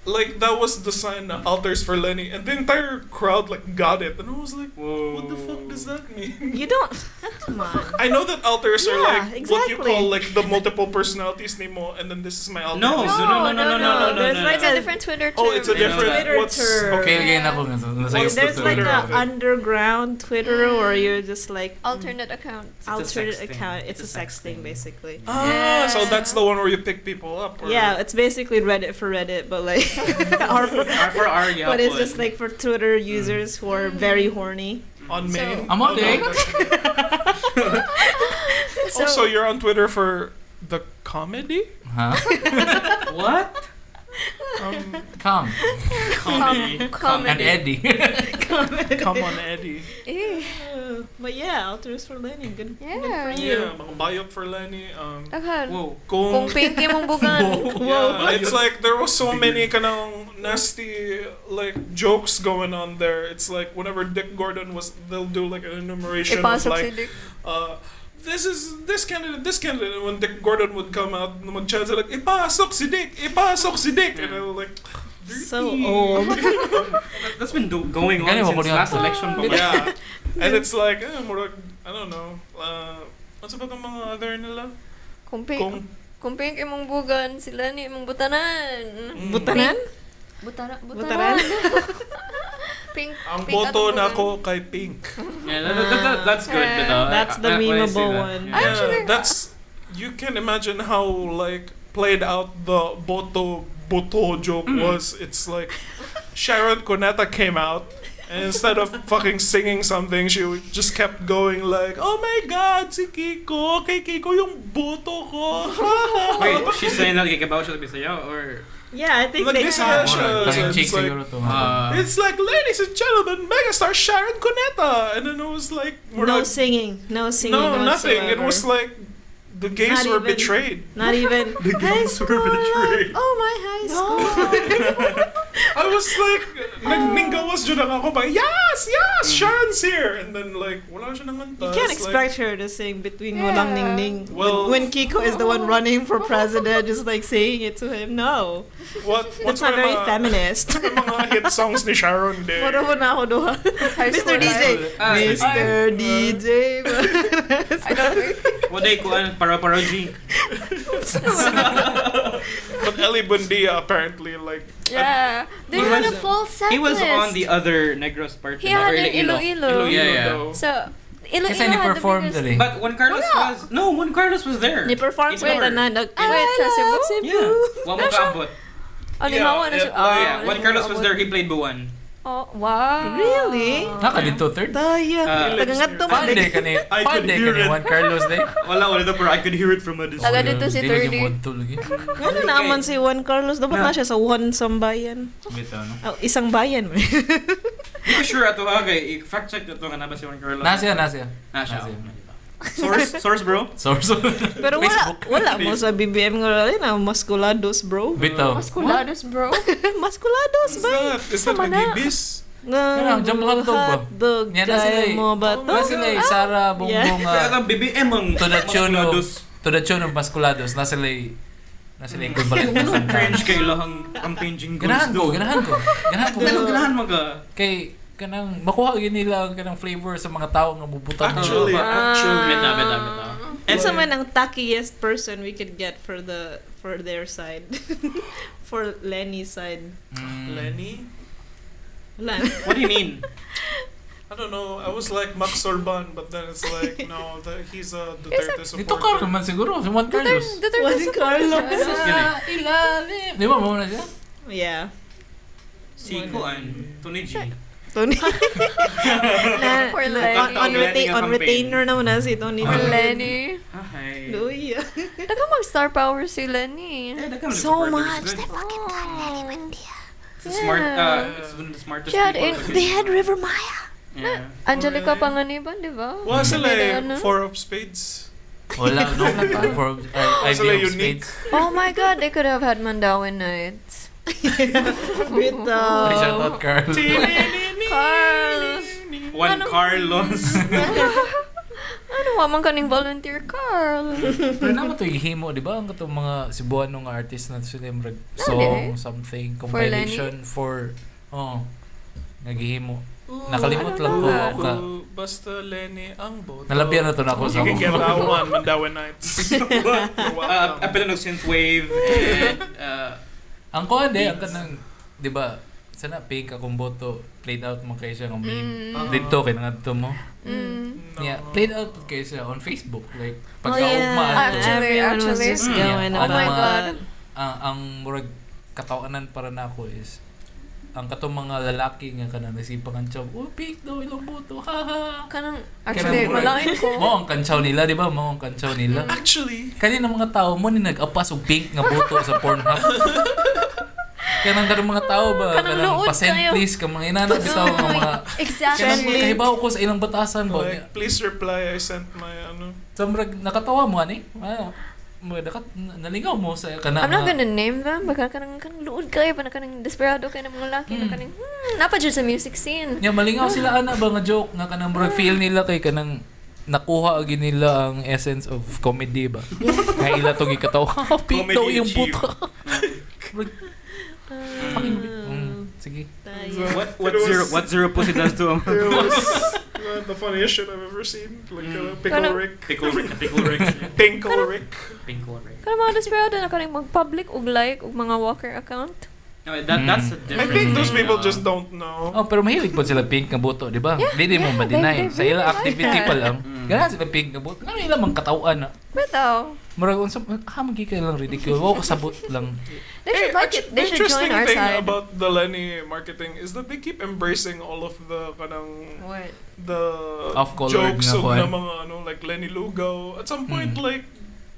like that was the sign na altars for Lenny. And the entire crowd like got it. And I was like, Whoa. what the fuck does that mean? You don't... Come on. I know that altars are Yeah, like what you exactly. call like the multiple personalities nimo, and then this is my altar. No, This is- no. There's like It's a a- different Twitter term. Oh, it's a Yeah. different. Twitter What's term. Okay, again ako nga. What's the There's like Twitter a of it? underground Twitter where you're just like... Alternate account. a alternate sex thing. account. It's a sex thing, basically. Ah, so Yeah. that's the one where you pick people up. Or Yeah, it's basically Reddit for Reddit, but like... or for, For our but it's just like for Twitter users who are very horny. on So- main. I'm on main. Also, you're on Twitter for the comedy. Huh? What? Come. Comedy. Comedy. And Eddie. Come on, Eddie. Eh, But yeah, alters for Lenny. Good, good for Yeah. you. Yeah, mga bayop for Lenny. Daghan. Whoa. Kung Kung pinky mong bugan. yeah, it's like there was so many kanang nasty like jokes going on there. It's like whenever Dick Gordon they'll do like an enumeration of Ipasok si like Dick. this candidate, and when Dick Gordon would come out, mag-chant like, ipasok si Dick, and I was like, dirty. So old. That's been going on Ganun, since wako last niya. election pa. Yeah, and it's like, murag, I don't know, what's about the mga other nila? Kung pink imong bugan, sila ni imong butanan. Butanan? Butanan. Pink. Ang pink boto atong na bugan. ko kay Pink. Yeah, that's good. That's the memeable one. Yeah, that's, you can imagine how like played out the boto joke was. It's like Sharon Cuneta came out, and instead of fucking singing something, she just kept going like, "Oh my God, si Kiko, kay Kiko yung boto ko." Wait, she's saying that kikabaw siya Bisaya or Yeah, I think Like they this have. Tongue-in-cheek it's like, siguro to. it's like, ladies and gentlemen, megastar Sharon Cuneta, and then it was like, No like, singing. No singing no, nothing. It whatsoever. was like the gays Not were even- betrayed. Not even The high gays were school. betrayed. Oh, my high school. I was like, nagningawas dyan lang ako, ba, yes, Sharon's here, and then like, wala siya nang You can't expect her to sing between Yeah. Walang Ning Ning. Well- When Kiko is the one running for president, just like saying it to him. No. What's That's not very feminist. mga hit songs ni Sharon din. Wala mo na ako doha. High Mr. school DJ. life. Mr. DJ. I don't know. Waday ko para G. But Ellie Bundia apparently like, Yeah. They He had a was- full set He was list. on the other Negros part. He no? had Or an Iloilo. Iloilo. Yeah. though. So, Iloilo Kasi had the ni-perform biggest... dali. But when Carlos was there. Ni-perform It's ko over. yung tanan. Wait, sa Cebu? Yeah. Wa mo kaabot. Oh, ni Hawa na siya. Yeah, Yeah, when Carlos was there, he played Buwan. Oh, wow. Really? Naka dito third. Daya. Tagangat to Fan man. day ka ni. I Fan could day hear ka ni it. Juan Carlos day. Wala pero I could hear it from a distance. Taga dito si Dili 30. yung modto lagi. Ano naman si Juan Carlos? Dapat na siya sa Juan Sambayan. Bito, no? Oh, isang bayan. Hindi ko sure ato ha, kay fact check ito nga na ba si Juan Carlos. Nasya. Nasya. Source bro? Source. Pero wala mo sa BBM nga rin na maskulados, bro. Bitaw. Maskulados, bro. Maskulados is ba? that Sama na. kagibis? Ano, dyan mga hotdog ba? Hotdog. Yan na sila Kaya mo ba to? Na sila Sara Bongbong Kaya ang BBM ang to the tune of Maskulados. Maskulados. Na sila equivalent na Ang sa cringe kay lahang campaign jingles. Ganahan ko. Ganahan mo ka. Kay kanang makuha gyud nila ang kanang flavor sa mga tao nga mubutang. Actually. Beta. And sa man ang tackiest person we could get for their side. For Lenny's side. Lenny? Wala. What do you mean? I don't know. I was like Max Orban, but then it's like, no, he's a Duterte Dito ka supporter. naman siguro si Juan Carlos. Juan Carlos. Sa ilalim. Di ba mo na siya? Yeah. Si Kuan, Tony G. Tony. For Lenny. On retainer naman na si Tony. For Lenny. Hi. Luya. Daga mag-star power si Lenny. So much. It's smart. It's one of the smartest She had people. They had River Maya. Yeah. Angelica Panganiban, di ba? Wala sila eh, Ano? Four of Spades. Wala no. For Sila Ivy of unique. Spades. Oh my God, they could have had Mandawan nights. Shout out Carl. Carl! Juan Carlos. Ano wa man kaning volunteer, Carl? Pero naman ito ihimo, di ba? Ang katong mga Cebuanong artist na sila yung Nade. song, something, compilation for naghihimo. Nakalimot lang ko. Basta Lenny ang boto. Nalabihan na to na ako sa You can get that one, Mandawan Nights. Apela ng synthwave and Ang kuha di, ang kanang, di ba, sana pink akong boto, played out mo kayo siya ng meme. Dito, kinangadto mo. Yeah, played out kayo siya on Facebook. Like, pagkaugmaan to. Actually. Going Oh my about. God. Ang murag katawanan para na ako is, ang katong mga lalaki nga kanang nasipang ang job, oh, pink daw, ilang boto, haha. Actually, malain ko. Mo ang kantsaw nila, di ba? Mo ang kantsaw nila. Actually, Kanina mga tao mo ni nag-apas og pink nga boto sa Pornhub. Kanang ganung mga tao ba? Kanang Kanang luod pasend kayo. please ka mga inana bitaw nga mga kanang Exactly. kahibaw ko sa ilang batasan ba. like, please reply, I sent my, ano. So murag nakatawa mo ani. nalingaw mo sa kana. I'm not gonna name them. Baka kanang luod kayo pa na kanang desperado kayo ng mga laki na kanang napa dyan sa music scene. Nya malingaw sila ana ba nga joke nga kanang murag feel nila kay kanang nakuha agi nila ang essence of comedy ba. Kaya ila tong ikataw. Pito Comedy yung achieved. puta. Fucking sige. What zero pussy does to him? It was the funniest shit I've ever seen. Like Pickle Rick. Pickle Rick. Pinkle Rick. Kanang mga desperado na kanang mag-public og like og mga walker account. No, that's a I different think those thing, people just don't know. Oh, pero mahilig po sila pink nga buto, di ba? Hindi mo ma-deny. Sa ila activity pa lang. Ganun sila pink nga buto. Ano ila mang katawan na? Bitaw. Murag unsa magika lang ridicule. Wow, kasabot lang. They should like it. They The should join interesting our thing side. about the Lenny marketing is that they keep embracing all of the What? the Off-colored jokes nga of kuwan. na mga like Lenny Lugo. At some point, like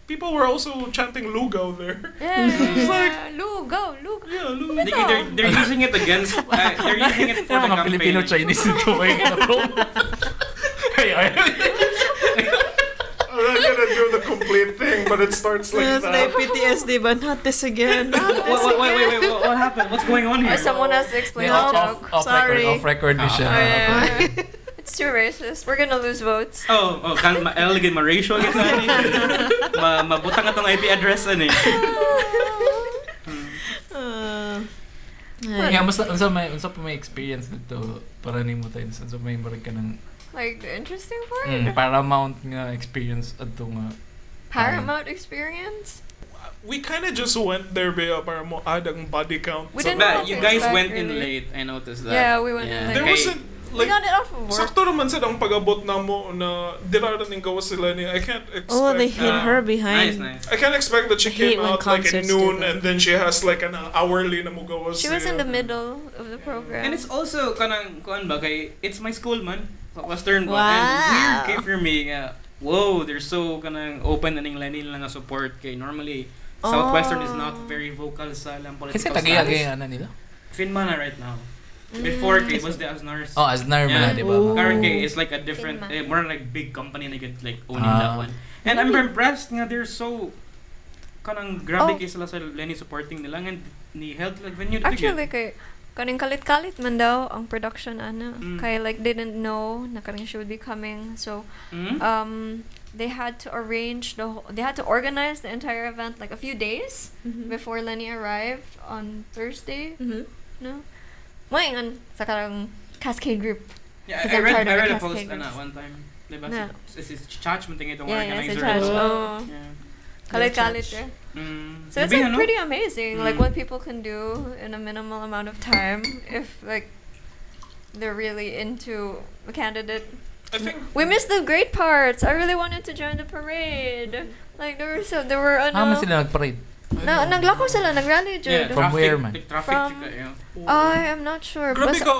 people were also chanting Lugo there. Yeah. It's like Lugo. yeah, Lugo. They're using it against. They're using it for the Mga campaign. Filipino Chinese nito may kanapro. Ay. I'm not gonna do the complete thing, but it starts like Yes, that. PTSD ba? Not this again. Wait, what happened? What's going on here? Or someone has to explain the joke. Sorry. Off record ni siya. It's too racist. We're gonna lose votes. Kan elegant ma ratio kita ni. Mabutang atong IP address ani. Nga mas unsa pa may experience dito para nimo tayo unsa may murag ka ng Like the interesting part. Paramount nga experience adto nga Paramount experience. We kind of just went there para mo add ang body count. We sa- didn't know But you to guys expect, went in really. late. I noticed that. Yeah, we went in late. There Okay. wasn't We like got it off of work. sakto naman sa ang pag-abot na mo na dira ning gawas sila ni. I can't expect. Oh, they hid her Nice, behind. nice. I can't expect that she I hate came when out like at concerts do noon that. and then she has like an hourly na mo gawas. She was in siya. the middle of the program. And it's also kanang kuan ba kay it's my school man. Sa Western ba. Wow. And weird kay for me nga. Whoa, they're so kanang open na ning Lenny lang nga support kay normally Southwestern is not very vocal sa lang political kasi stance. tagiya ana nila. Finman na right now. Before kay was the Asnars. Oh, Asnar man Yeah. di ba? Ooh. Current kay is like a different Finman. more like big company na get like owning that one. And I'm impressed nga they're so kanang grabe kay sila sa Lenny supporting nila and ni health like venue Actually, kay kaning kalit-kalit man daw ang production ana. Kay like didn't know na kaning she would be coming. So they had to they had to organize the entire event like a few days before Lenny arrived on Thursday. No. Moingan sa karang Cascade group. Yeah, Because I I'm read part of the a post Cascade ana group. one time. Diba? Yeah. Si Chach man tingin itong Yeah, organizer. si Chach. Oh. Yeah. Kalit-kalit eh. So it's Gabi, like ano? pretty amazing, like what people can do in a minimal amount of time if like they're really into a candidate. I think We missed the great parts. I really wanted to join the parade. Like there were Ama sila nagparade. naglako sila, nagrally Yeah, jud. From traffic, where, man? big traffic From- chika, yeah. I am not sure. grabe Basta ka.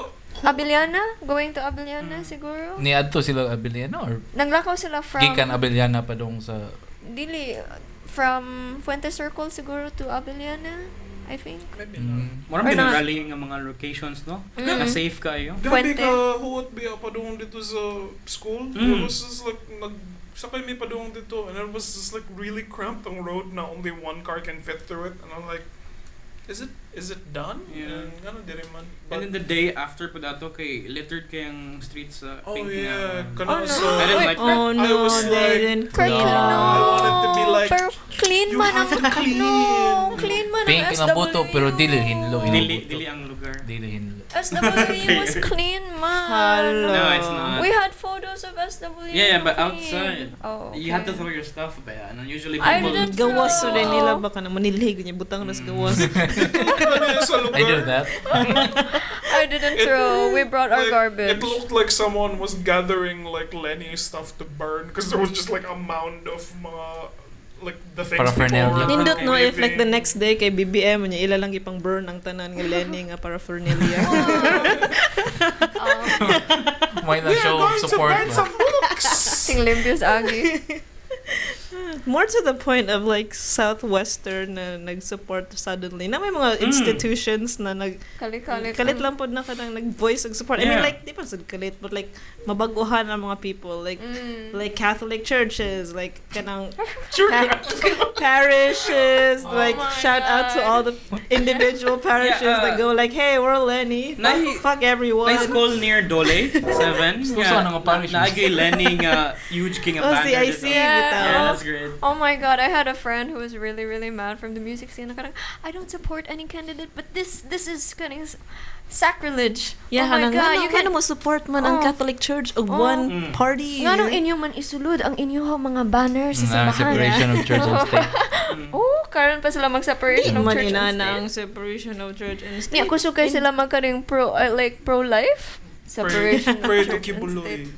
Abiliana? Going to Abiliana siguro? Ni adto sila Abiliana or Naglakaw sila from gikan Abiliana pa dong sa dili from Fuente Circle siguro to Abiliana, I think. Maybe Marami Or din not. rallying ng mga locations, no? Mm. Na safe kayo. Grabe Fuente. ka, huwag biya pa doon dito sa school. It was just like, sakay may pa doon dito, and it was just like really cramped ang road na only one car can fit through it. And I'm like, is it done? Yeah. And gano'n din man. And then the day after po dato kay littered kayang streets sa Oh pink yeah, na. gano'n. no. So, I didn't like that. Oh I no, was they like, didn't Cry clean ka it. no. I wanted to be like, Pero clean you man have ang to clean. No, clean man ang pink SW. nga buto pero dili hinlo. Dili ang lugar. Dili hinlo. SW was clean man. Hello. No, it's not. We had photos of SW. Yeah, but clean. outside. Oh, okay. You have to throw your stuff ba yan? And usually I people didn't Gawas throw. so din nila baka na manilhig niya butang nas gawas. sa lugar. I do that. I didn't throw. We brought our Like, garbage. It looked like someone was gathering like Lenny stuff to burn because there was just like a mound of mga like the things Paraphernalia. people were Nindot no if like the waving. next day kay BBM niya ila lang ipang burn ang tanan nga Lenny nga paraphernalia. May na show of support burn ba? some books. Ting Limpios Agi. More to the point of like Southwestern na nag-support suddenly. Na may mga institutions na kalit lang po na kanang nag-voice og support. I mean, like, di pa sad kalit, but like, mabaguhan ang mga people. Like Catholic churches, like, kanang parishes, like, shout out to all the individual parishes that go like, hey, we're Lenny. Fuck everyone. Nice school near Dole, 7. Naagay Lenny nga huge king of banner. I see. Yeah, that's great. Oh my god, I had a friend who was really, really mad from the music scene. I don't support any candidate, but this is kind of sacrilege. Yeah, oh my god, you can mo support man ang Catholic Church o one party. Nga nung inyo man isulod ang inyo mga banners sa simbahan. Separation of church and state. Karon pa sila mag-separation of church and state. Ang separation of church and state. Niya, kusog kayo sila magkaring pro-life. Separation of Pray to church and Kibuloy. state.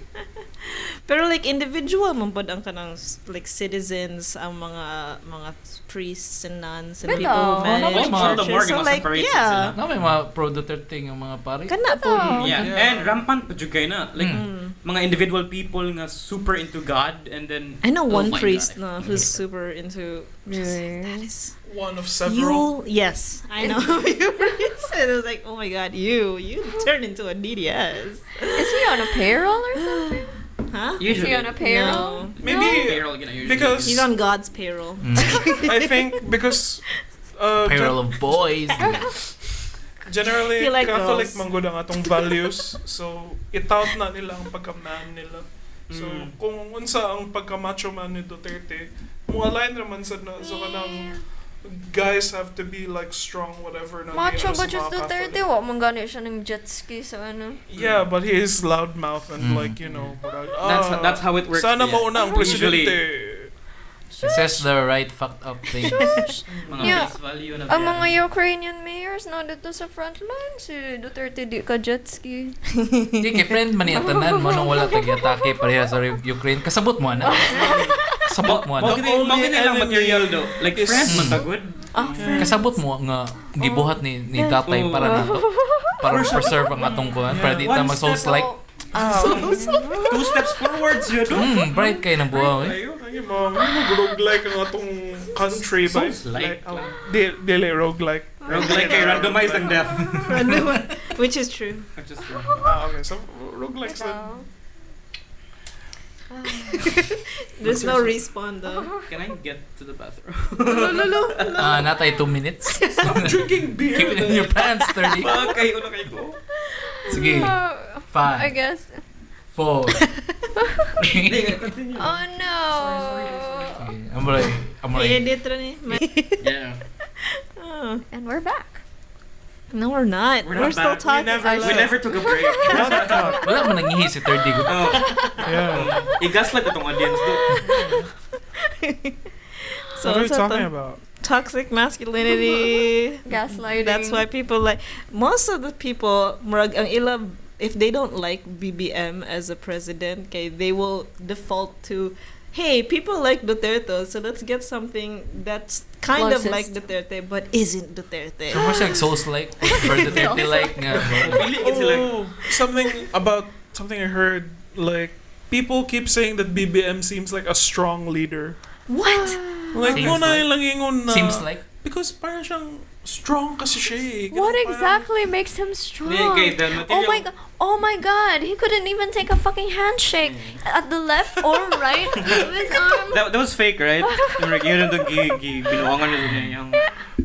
Pero like individual man pod ang kanang like citizens ang mga priests and nuns and Beto. people who manage churches. So like yeah. Na may mga pro Duterte yung mga pare. Kana po. Yeah, and rampant pa jud kay na. Like mga individual people nga super into God and then I know one my priest God. who's super into Really? that is One of several. yes, I know. And I was like, oh my god, you turned into a needy ass. Is he on a payroll or something? Huh? Is he on a payroll? No. Maybe Payroll gina usually. because He's on God's payroll. I think because Payroll of boys. generally You like Catholic girls. manggod ang atong values, so itout na nila ang pagkamnan nila. So kung unsa ang pagkamacho man ni Duterte, mo align naman sa kanang guys have to be like strong whatever na Macho di ano ba sa just mga Duterte? Catholic. Wa man gani siya ng jet ski sa ano. Yeah, but he is loudmouth and like, you know, That's how it works. sana yeah. mauna ang Usually, presidente. It says the right fucked up things. mga Yeah. face value na Ang biyan. mga Ukrainian mayors na dito sa front line, si Duterte di ka jet ski. Di kay friend man niya tanan mo nung wala tagi-atake pareha sa Ukraine. Kasabot mo ana. Sabot mo ana. Mao gani lang material do. Like is- friend man tagod. Kasabot mo nga gibuhat ni tatay para nato. Para preserve ang atong kuan para di ta mag souls like. 2 steps forwards yun do. Bright kay nang buhaw eh. Ayo, ang mga roguelike ang atong country ba? Souls-like lang. Dili roguelike. Roguelike kay randomized ang death. Which is true. Which is Okay, so roguelike din. There's no respawn though. Can I get to the bathroom? Natay 2 minutes. Stop drinking beer. Keep it in your pants, 30. Fuck, kayo na kayo ko. Sige. I 5, guess. 4. Continue. Oh no. Amoy. I-edit rin eh. Yeah. Oh. And we're back. No, we're not. We're We're not still back. talking. We never took a break. Wala man nangihi si 30. Oh, Yeah. i-gaslight itong audience do. So What are we what's that talking the- about? Toxic masculinity. Gaslighting. That's why people like most of the people murag ang ila if they don't like BBM as a president, okay, they will default to hey, people like Duterte, so let's get something that's kind of Closest. like Duterte but isn't Duterte. So much like souls like for the 30 like nga. Pili gid sila. Something I heard, like people keep saying that BBM seems like a strong leader. What? Like Seems muna like. lang ingon na Seems like. because parang siyang strong kasi siya eh. What Ganun parang- exactly makes him strong? Okay, the material. Oh my god, he couldn't even take a fucking handshake at the left or right of his arm. That was fake, right? Yung yun yung binuangan nila yung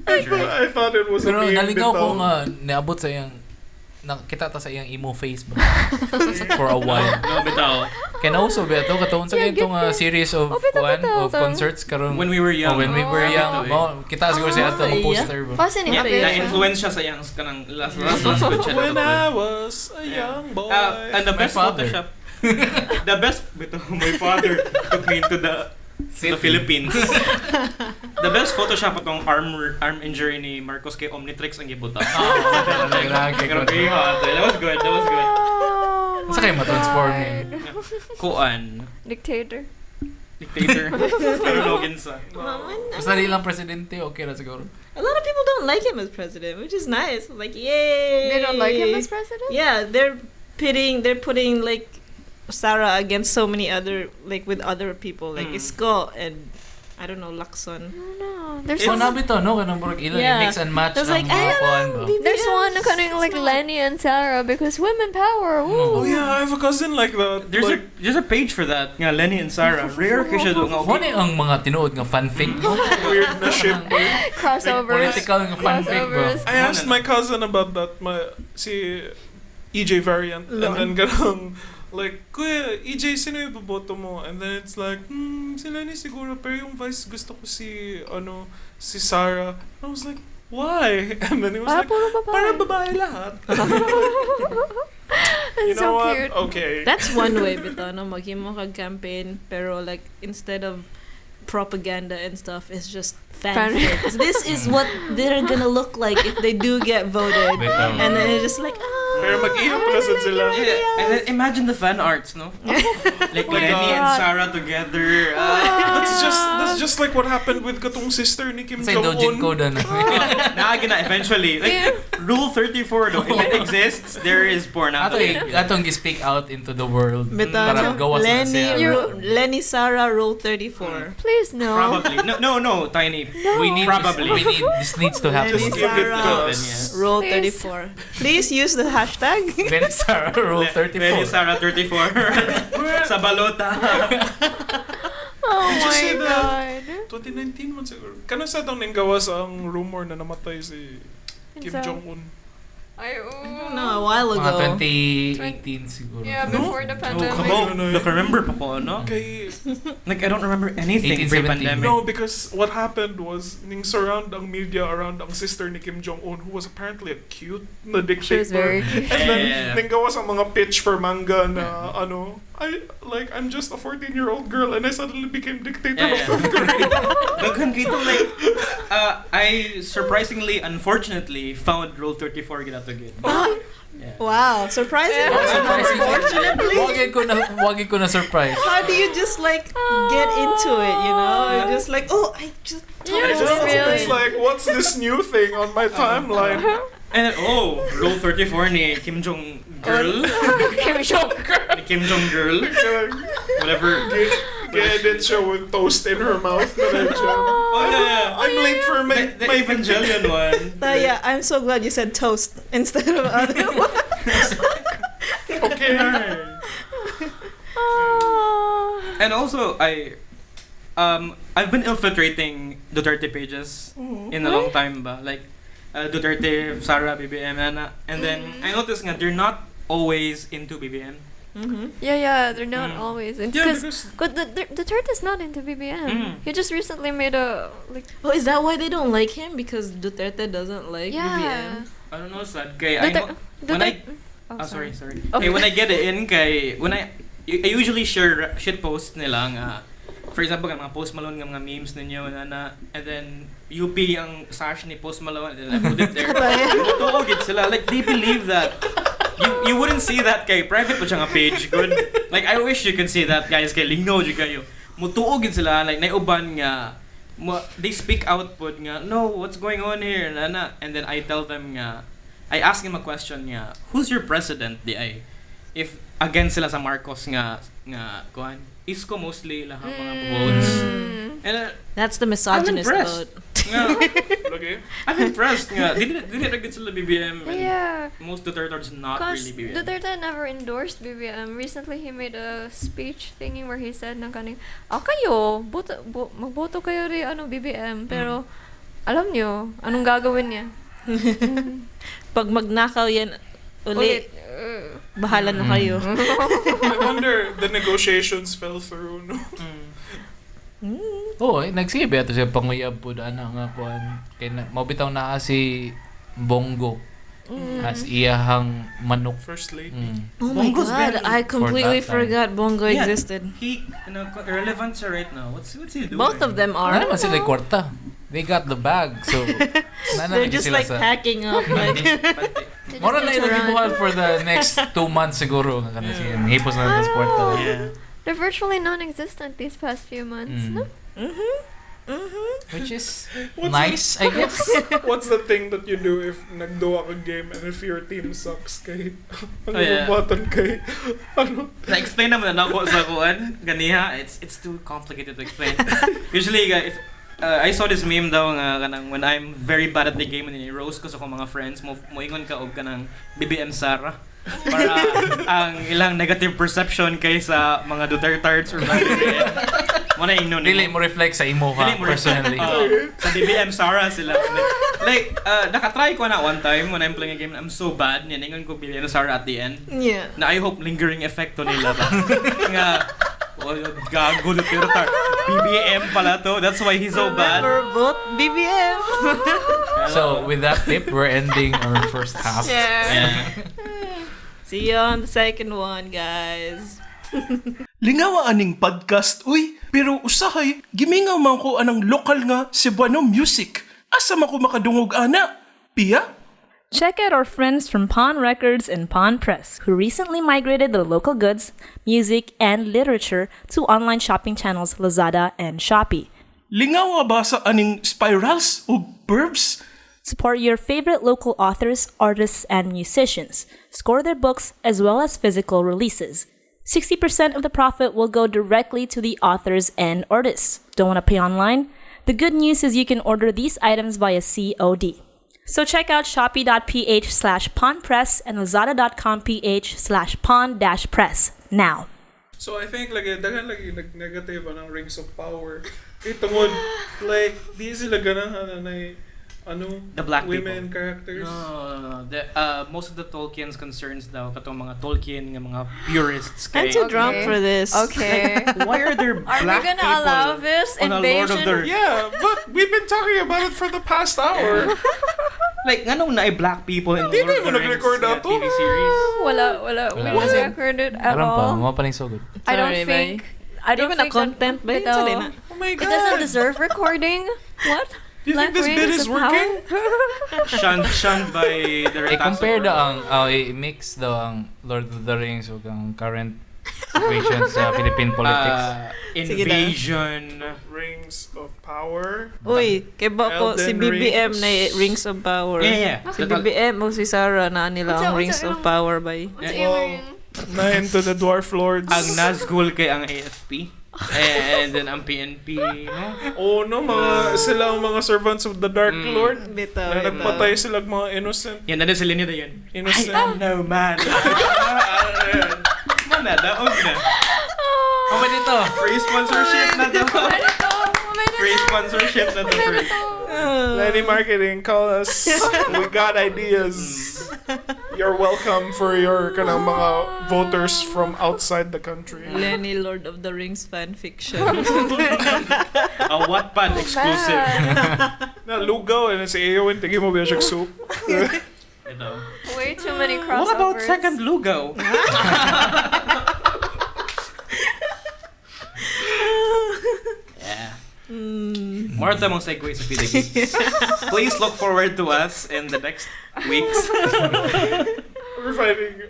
I thought it was Pero a meme naligaw bitaw. ko nga naabot sa iyang nakita ta sa iyang emo face ba for a while. No, bitaw. Kaya nauso ba ito katuon sa Yeah, itong series of bitaw. concerts karon When we were young. when we were young. Kita siguro siya ito yeah. poster ba. Pasin Yeah, niya na-influence siya sa yung kanang last good siya. When I was a young boy. And the My best father. Photoshop. The best, my father took me into the Philippines. The best Photoshop atong arm injury ni Marcos kay Omnitrix ang gibuta. Grabe. That was good. That was good. Sa kayo ma-transform yun? Kuan. Dictator. Dictator. Pero login sa. Basta di lang presidente, okay na siguro. A lot of people don't like him as president, which is nice. Like, yay! They don't like him as president? Yeah, they're putting like Sarah against so many other, like with other people, like Isko and I don't know, Lacson. No. There's So one. nabito no kanang murag ilang Yeah. mix and match There's ang like, mga kuan ba. There's one kind of like Lenny and Sarah because women power. Oh Woo. yeah, I have a cousin like that. There's a page for that. Nga Lenny and Sarah. Rare kay siya do nga. Mo ni ang mga tinuod nga fanfic no? Weird na ship. Crossovers. Political nga fanfic ba. Crossovers. I asked my cousin about that. Si EJ variant, and then ganun like, Kuya, EJ, sino yung boboto mo? And then it's like, si Lenny siguro, pero yung vice gusto ko si Sarah. I was like, why? And then he was like, Puro babae. para babae lahat. You It's know so what? cute. Okay. That's one way bito no maghimo kag campaign pero like instead of propaganda and stuff, it's just fanfics. This is what they're gonna look like if they do get voted. Bitaw. And then it's just like, Pero mag-iyak na sila. Yeah, and then imagine the fan arts, no? Like my Lenny and God. Sarah together. That's just like what happened with katong sister ni Kim Sa dojin Jong-un. code na. Naagin na eventually. Like Rule 34 though, if it exists, there is porn out. Atong gi-speak out into the world. bito Para gawas na siya. Lenny Sarah Rule 34. Please no. Probably. No, Tiny. This needs to happen. Lenny Just give it to Sarah us. Rule Please. 34. Please use the hashtag. Very Sarah Rule 34. Lenny Sarah 34. Sa balota. Oh Did you my see god. 2019 man siguro. Kano sa itong ninggawas ang rumor na namatay si Kim So- Jong-un? Ay, No, a while Mga ago. 2018 siguro. Yeah, before the Oh, pandemic. come on. Like, remember pa ko, no? Kay, Like, I don't remember anything 1817. pre-pandemic. no, because what happened was, ning surround ang media around ang sister ni Kim Jong-un, who was apparently a cute na She was very dictator. cute. And then, Yeah. ninggawas ang mga pitch for manga na, I'm just a 14-year-old girl and I suddenly became dictator Yeah, of North Korea. Daghan kito, like, I surprisingly, unfortunately, found Rule 34 ginatugid. Yeah. Wow, surprising. Unfortunately. Wagin ko na surprise. How do you just like get into it, you know? You're just like, oh, I just Yeah, It's just really. It's like, what's this new thing on my timeline? And then, Rule 34 ni Kim Jong girl. Kim Jong Ni Kim Jong girl. Whatever. Get siya with toast in her mouth. Oh, yeah. I'm late for my The Evangelion one. Yeah, I'm so glad you said toast instead of other one. Okay. Oh. And also, I've been infiltrating Duterte pages in a long time ba. Like, Duterte, Sara, BBM, Ana. And then, I noticed nga, they're not always into BBM. Yeah, they're not always. Yeah, Because because the turret is not into BBM. He just recently made a like. Oh, is that why they don't like him? Because Duterte doesn't like Yeah. BBM? I don't know, sad. Kay, I know, when I, sorry. Okay. Kay, when I get it in, kay, I usually share shit posts nila nga, for example, mga Post Malone nga mga memes ninyo, and then UP ang sash ni Post Malone, and then I put it there. Tuogid sila. Like, they believe that. You wouldn't see that kay private pa siya nga page. Good. Like, I wish you could see that, guys. Kay lingaw dyan kayo. Mutuogid sila. Like, naiuban nga. They speak out po nga, no, what's going on here? And then I tell them nga, I ask him a question nga, who's your president? If against sila sa Marcos nga kuan, Isko mostly lang ang mga votes. And That's the I'm misogynist impressed. vote. okay. I'm impressed nga. Dili agad sila BBM. And Yeah. most Duterte's not Because really BBM. Duterte never endorsed BBM. Recently, he made a speech thingy where he said na kaning, kayo, magboto kayo rin BBM, pero alam nyo, anong gagawin niya? Pag magnakaw yan ulit, bahala na kayo. I wonder the negotiations fell through, no? Nagsibe ato siya panguyab po nga kuan. Kay mabitaw na si Bongo as iyahang manok. First lady. Oh my Bongo's god, very- I completely for that time. forgot Bongo Yeah. existed. He irrelevant siya right now. What's he doing? Both of them Ano are. naman sila kwarta? They got the bag, so They're just like packing up. Like, Mora na ilang gibuhat for the next 2 months siguro. Kana siya hipos na sa kwarta. Yeah. They're virtually non-existent these past few months. No? Which is What's nice, I guess. What's the thing that you do if nagduwa ka game and if your team sucks kay Oh, yeah. button kay ano? Na-explain naman na ako sa kuan. Ganiha, it's too complicated to explain. Usually, if I saw this meme daw nga kanang when I'm very bad at the game and i-roast ko sa akong mga friends, moingon ka og kanang BBM Sara. Para ang ilang negative perception kay sa mga Dutertards or BBM. Mo na ingnon. Dili mo reflect sa imo ha, personally. Sa BBM Sara sila. Like, nakatry ko na one time when I'm playing a game, I'm so bad, ningon ko BBM Sara at the end. Yeah. Na I hope lingering effect to nila ba. Nga, gago Dutertard. BBM pala to, that's why he's so bad. Remember, vote BBM. So, with that tip, we're ending our first half. Yeah. See you on the second one, guys. Lingawa aning podcast, uy. Pero usahay, gimingaw man ko anang lokal nga Cebuano music. Asa man ko makadungog ana? Pia? Check out our friends from Pawn Records and Pawn Press, who recently migrated their local goods, music, and literature to online shopping channels Lazada and Shopee. Lingawa ba sa aning spirals o burbs? Support your favorite local authors, artists, and musicians. Score their books as well as physical releases. 60% of the profit will go directly to the authors and artists. Don't want to pay online? The good news is you can order these items via COD. So check out shopee.ph/pawnpress and lazada.com.ph/pawn-press now. So I think like daghan lagi nag-negative anang rings of power. Itungod like di sila ganahan na The black women people. characters. No. Most of the Tolkien's concerns daw, katong mga Tolkien, nga mga purists I'm kay... too drunk for this. Okay. Why are there Are we black gonna people allow this on a Lord of invasion? the... Yeah, but we've been talking about it for the past hour. Like, nganong na black people in Hindi Lord of mo the Rings nag-record na to. TV series? Wala. We Wala. didn't record it at Karon pa, all. mga paling so good. I don't Sorry, think. I don't Di ba na think content ba yun? Sorry na. Oh my It god. doesn't deserve recording. What? Do you think this bit is working? Shunned by the I-compare Retaso. daw ang, i-mix daw ang Lord of the Rings ug ang current situation sa Philippine politics. Sige na. Invasion. Rings of power. Uy, kay ba ko si Elden BBM Rings. na Rings of Power. Yeah. Si BBM o si Sarah na nila ang What's Rings that? of Power ba? What's Well, aiming? Nine to the Dwarf Lords. Ang Nazgul kay ang AFP. And then ang PNP, no? Oh no, sila ang mga servants of the Dark Lord. Bitaw, Na nagpatay sila mga innocent. Yan, nandun sila niya yan. Innocent. I am no man. Mana, daog na. Oh, ba dito? Free sponsorship na to. Free sponsorship na to. Free. Lenny Marketing, call us. We got ideas. You're welcome for your kanang mga voters from outside the country. Lenny Lord of the Rings fan fiction. A Wattpad exclusive. Na lugaw and si Eowyn tigi mo ba siya soup. Ito. Way too many crossovers. What about second Lugaw? Yeah. Martha mong segue sa Feed the Geeks. Please look forward to us in the next weeks.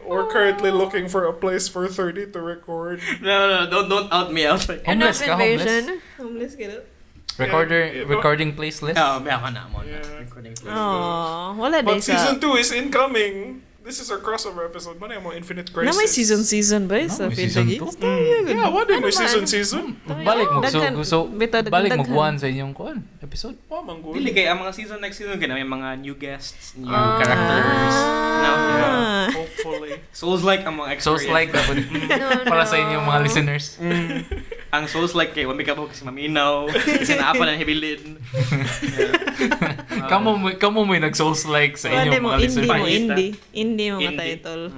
We're currently looking for a place for 30 to record. No, don't out me out. Homeless ka, homeless. invasion. Homeless ka na? Recording place list? May ako na mo. Yeah. Recording place. Aww, wala But din sa... season 2 is incoming. This is our crossover episode. Ano yung mga Infinite Crisis? Na may season ba sa may Feed the season Geeks? Yeah, what did we season? Balik mo Daghan- bitaw, balik mo daghan. kuan sa inyong kuan episode. Oh, manggol. Dili kay ang mga season next season kaya may mga new guests, new characters. No. Yeah, hopefully. Souls-like ang mga So experience. like para sa inyong mga listeners. Ang Souls-like kay wami ka po kasi maminaw, kasi naapa ng hibilin. Kamo mo yung nag-souls like sa Wala inyong mo, mga listeners. indie mo nga Indie. title.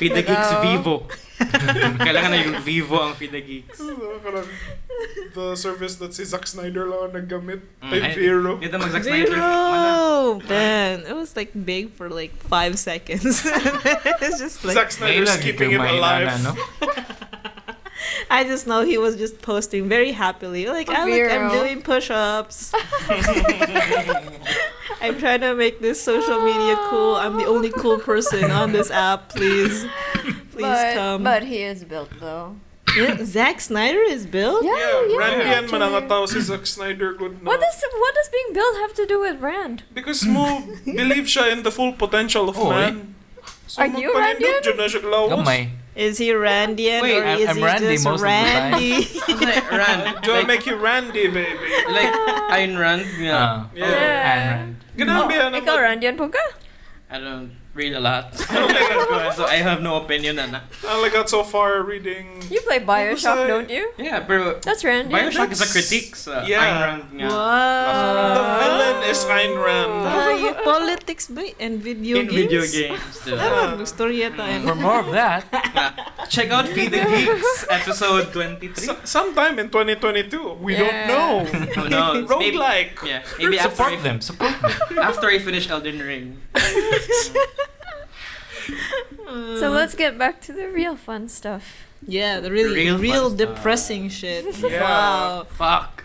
Feed the Geeks Vivo. Kailangan na yung Vivo ang Feed the Geeks. The service that si Zack Snyder lang ang naggamit. Ay, Kay Vero. Ito mag-Zack Snyder. Mana. Zero! Man, it was like big for like 5 seconds. It's just like... Zack Snyder's keeping it alive. No? I just know he was just posting very happily. Like, look, I'm Vero. doing push-ups. I'm trying to make this social media cool. I'm the only cool person on this app. Please come. But he is built though. Zack Snyder is billed? Yeah, Randian actually. manangataw si Zack Snyder good na. What does being billed have to do with Rand? Because mo believe siya in the full potential of Oh, man. So Are you magpanindot Randian? dyan na siya lawas. Gamay. Is he Randian Wait, or is I'm he Randy just most of the time. Randy? Like, Rand. Do I make you Randy, baby? Like, Ayn Rand? Yeah. Yeah. Ayn Rand. Ganun ba yan? Ikaw, Randian po ka? I don't read a lot. So I have no opinion on that. I only got so far reading. You play Bioshock, I- don't you? Yeah, pero That's Randian. Bioshock is a That's- critique sa yeah. Ayn Rand nga. The villain is Ayn Rand. Yung politics ba? And video In games? video games. Ah, gusto rin yata. For more of that, Check out Feed the Geeks, episode 23. Sometime in 2022. We don't Yeah. know. Who knows? Maybe, Roguelike. yeah, maybe support them. Support them. after I finish Elden Ring. So let's get back to the real fun stuff. Yeah, the really Real real, fun stuff. depressing shit. Yeah. Wow. Fuck.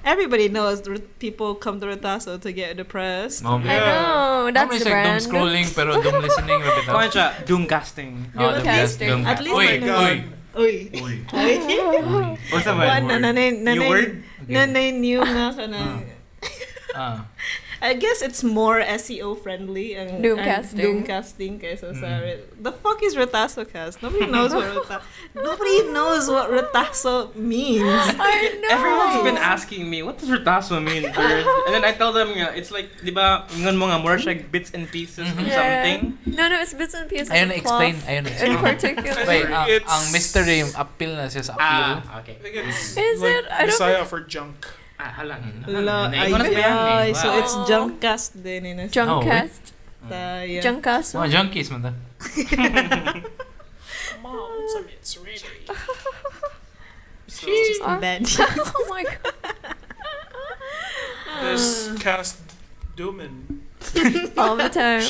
Everybody knows people come to Retaso to get depressed. No, I know, that's It's the like doom brand. scrolling pero doom listening. Rapid Kuhan siya, Doomcasting. Doomcasting. At least Uy, I know. uy. Uy. Uy. What's the One, word? nanay, New word? nanay new nga ka na. Ah. I guess it's more SEO friendly and Doomcasting. Doomcasting kaysa sa the fuck is RetasoCast? Nobody knows what Retaso means. I know. Everyone's been asking me, what does Retaso mean, bird? And then I tell them, nga, it's like, di ba, ingon mo nga, more siya like bits and pieces of something. No, it's bits and pieces Ayun of na-explain. cloth Ayun in na-explain. particular. Wait, It's- ang mystery, appeal na siya sa appeal. Okay. I think it's Is like it? I don't Messiah for junk. Hala. Ay, so Wow. it's Junkcast din in a Junkcast. Tayo. Junkcast. Mga junkies man ta. Mom, it's ready. She's bad. Oh my god. This cast Doomin. All the time.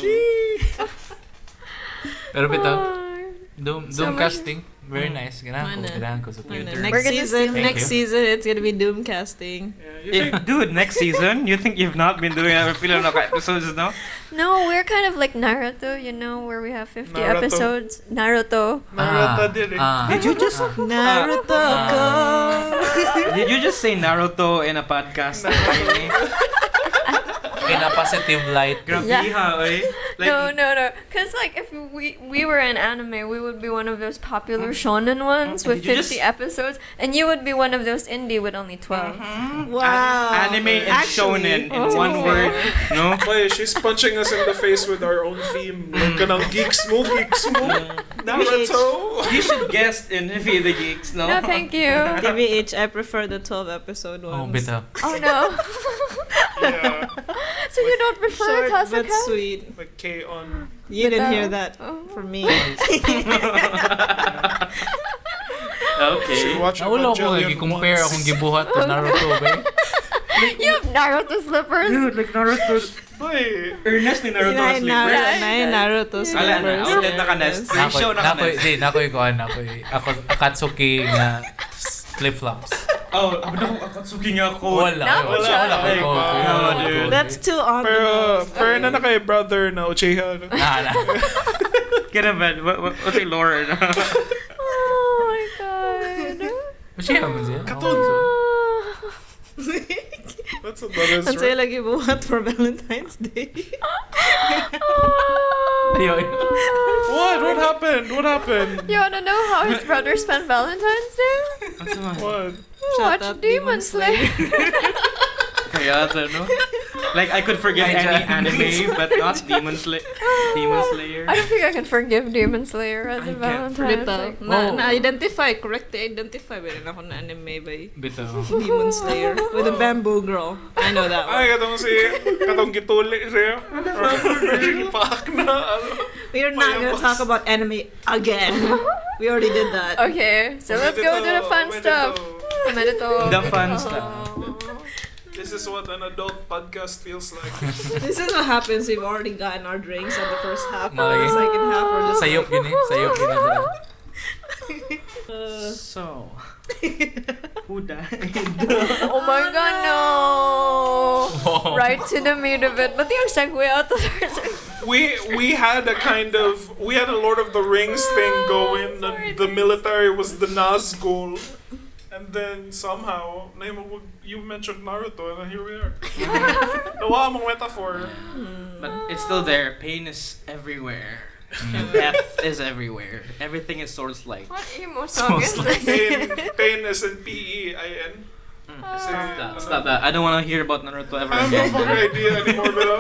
Pero bitaw, Oh. doom casting, very nice. Mana. Ganahan ko sa Twitter. Next We're gonna season, see- next Thank you. season, it's gonna be Doomcasting. Yeah, you think Dude, next season, you think you've not been doing a pila na episodes now? No, we're kind of like Naruto, you know, where we have 50 Naruto. episodes. Naruto. Naruto did it. Did you just Naruto ko! did you just say Naruto in a podcast? In a positive light. Grabe Yeah. ha, oy. Like, No. Because, like, if we were an anime, we would be one of those popular shonen ones with Did you 50 episodes, and you would be one of those indie with only 12. Wow. anime and Actually, shonen in one word. No? Wait, she's punching us in the face with our own theme. Like, kanang geeks mo. Naruto. You should guest in Feed the Geeks, no? No, thank you. TBH, I prefer the 12 episode Oh, ones. bitaw. Oh, no. Yeah. So you don't prefer Short but RetasoCast? sweet. Like K on. You didn't hear Bitaw. that Oh. from me. Okay. Should watch Naulo ko, Evangelion i-compare once. akong gibuhat to Naruto, ba? You have Naruto slippers. Dude, like Naruto. Boy, Earnest ni Naruto Yun ay sleepers. Naruto Ala na, slippers. outlet na ka na. Pre-show na ka na. Nakoy ako Akatsuki nga flip-flops. Oh, ano, Akatsuki nga ako. Wala. Ay, wow, dude. That's too on the pero nose. pero na kay brother na Uchiha. Na. Kaya ba, what's yung lore na? Oh my god. Masya mo siya. That's what that is, Ang saya right? lagi buhat for Valentine's Day. Ayun. What happened? What happened? You wanna know how his brother spent Valentine's Day? What? Shout Watch out Demon Slayer. Kaya no? Like, I could forgive any anime, but not Demon Slayer. I don't think I can forgive Demon Slayer as a I can't. Valentine's Bitaw. Day. Na-identify, correct identify ba rin ako na anime ba Bitaw. Demon Slayer with a bamboo girl. I know that one. Ay, katong gituli siya. Fuck na. We're not gonna talk about anime again. We already did that. Okay, so let's go to the fun stuff. Medito. The fun stuff. This is what an adult podcast feels like. This is what happens. We've already gotten our drinks at the first half. Malagi. The second half, we're just Sayop yun eh. Sayop yun eh. So, who died? Oh my god, no! Right to the meat of it. But yung segue out to the we had a Lord of the Rings thing going. The military was the Nazgul, and then somehow you mentioned Naruto, and here we are. Nawa mong metaphor. But it's still there. Pain is everywhere. Death is everywhere. Everything is Souls-like. What emo song is this? Pain is in PEIN. Stop that. I don't want to hear about Naruto ever I have no again. fucking idea anymore, bro.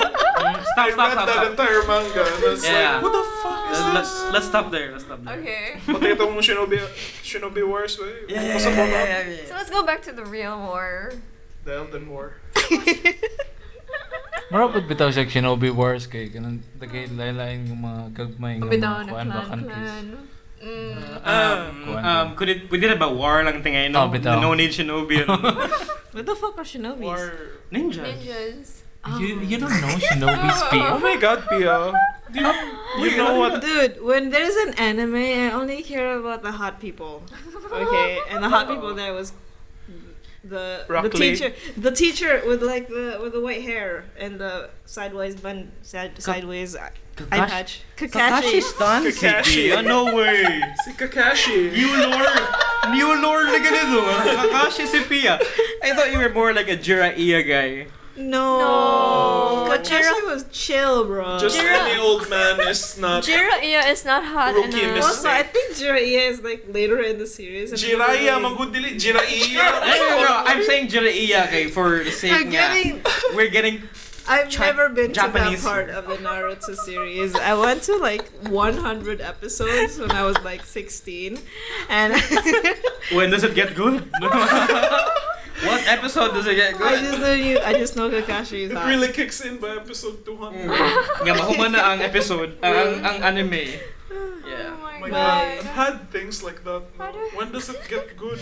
I read that entire manga, and it's like, what the fuck is this? Let's stop there. Okay. Pati itong Shinobi Wars, way. Yeah. So let's go back to the real war. The Elden War. Marapot bitaw siya Shinobi Wars kay kanang tagay laylain ng mga gagmay ng Bitaw mga na kuan ba clan. countries. We did about war lang tingay, no? Oh, bitaw. No need Shinobi. What the fuck are shinobis? War. Ninjas. You don't know Shinobi's Oh Pia? my god, Pia. You know what? Dude, when there's an anime, I only care about the hot people. Okay, and the hot people there was the Rock Lee. the teacher with like the white hair and the sideways sideways eye patch. Kakashi's done. Kakashi. No way. Si Kakashi. New lore na ganito. Kakashi si Pia. I thought you were more like a Jiraiya guy. No, But Kakashi was chill, bro. Just any old man is not. Jiraiya is not hot Rookie enough. Also, I think Jiraiya is like later in the series. and Jiraiya, really- magud dili. Jiraiya. No. I'm saying Jiraiya kay for the sake I'm nga. getting. We're getting I've never been Japanese. to that part of the Naruto series. I went to like 100 episodes when I was like 16, and when does it get good? What episode does it get good? I just know Kakashi is It hot. really kicks in by episode 200. Nga mahuman na ang episode, ang anime. Yeah. Oh my My god. god, I've had things like that. No. When does it get good?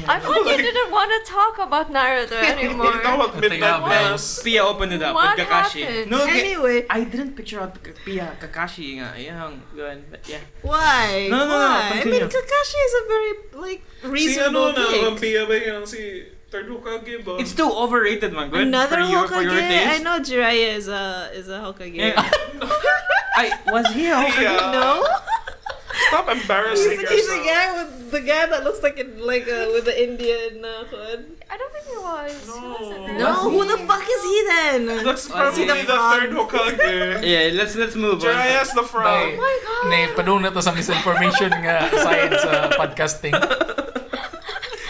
I thought you didn't want to talk about Naruto anymore. You know what? Midnight What? Mass. Pia opened it up What with Kakashi. happened? No, Anyway, I didn't picture out Pia Kakashi nga. Yung good, but yeah. why? No, Why? I mean, continue. Kakashi is a very like Si ano reasonable na, pick. Vampia ba yung si Third Hokage ba? It's too overrated, man. Good Another for your Hokage. taste. I know Jiraiya is a Hokage. Yeah. Was he a Hokage? Yeah. No. Stop embarrassing He's the yourself. guy with the guy that looks like with the Indian hood. I don't think he was. He No. wasn't really. No, who the fuck is he then? That's Oh, probably is he the the frog? third Hokage. Yeah, let's move on. Jiraiya's the frog. Bay, Oh my god. padung na to sa misinformation nga science podcasting.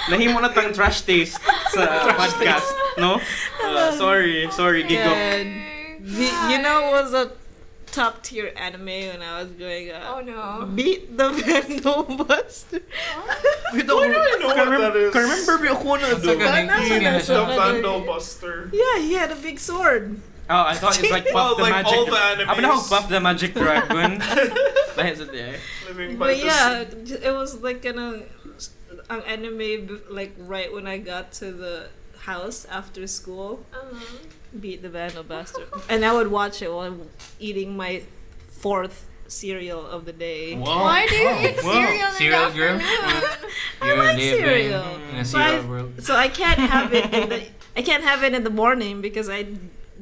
Nahimo na tang trash taste sa podcast, no? Sorry, Gigo. God. You know what was a top tier anime when I was growing Oh up? no. Beat the Vandal Buster. I don't know what that is. Remember mo ako na Sa ganing Ano sige na The siya. Vandal Buster. Yeah, he had a big sword. Oh, I thought it's like Buff Well, the like Magic. all the animes. Apa na ako Buff the Magic Dragon? Dahil sa diya. Living by But the yeah, it was like an anime like right when I got to the house after school. Beat the Vandal Buster. And I would watch it while I'm eating my 4th cereal of the day. Wow. Why do you eat Wow. cereal in Cereal the girl? afternoon? You're like living cereal. in a So cereal world. So I can't have it in the morning because I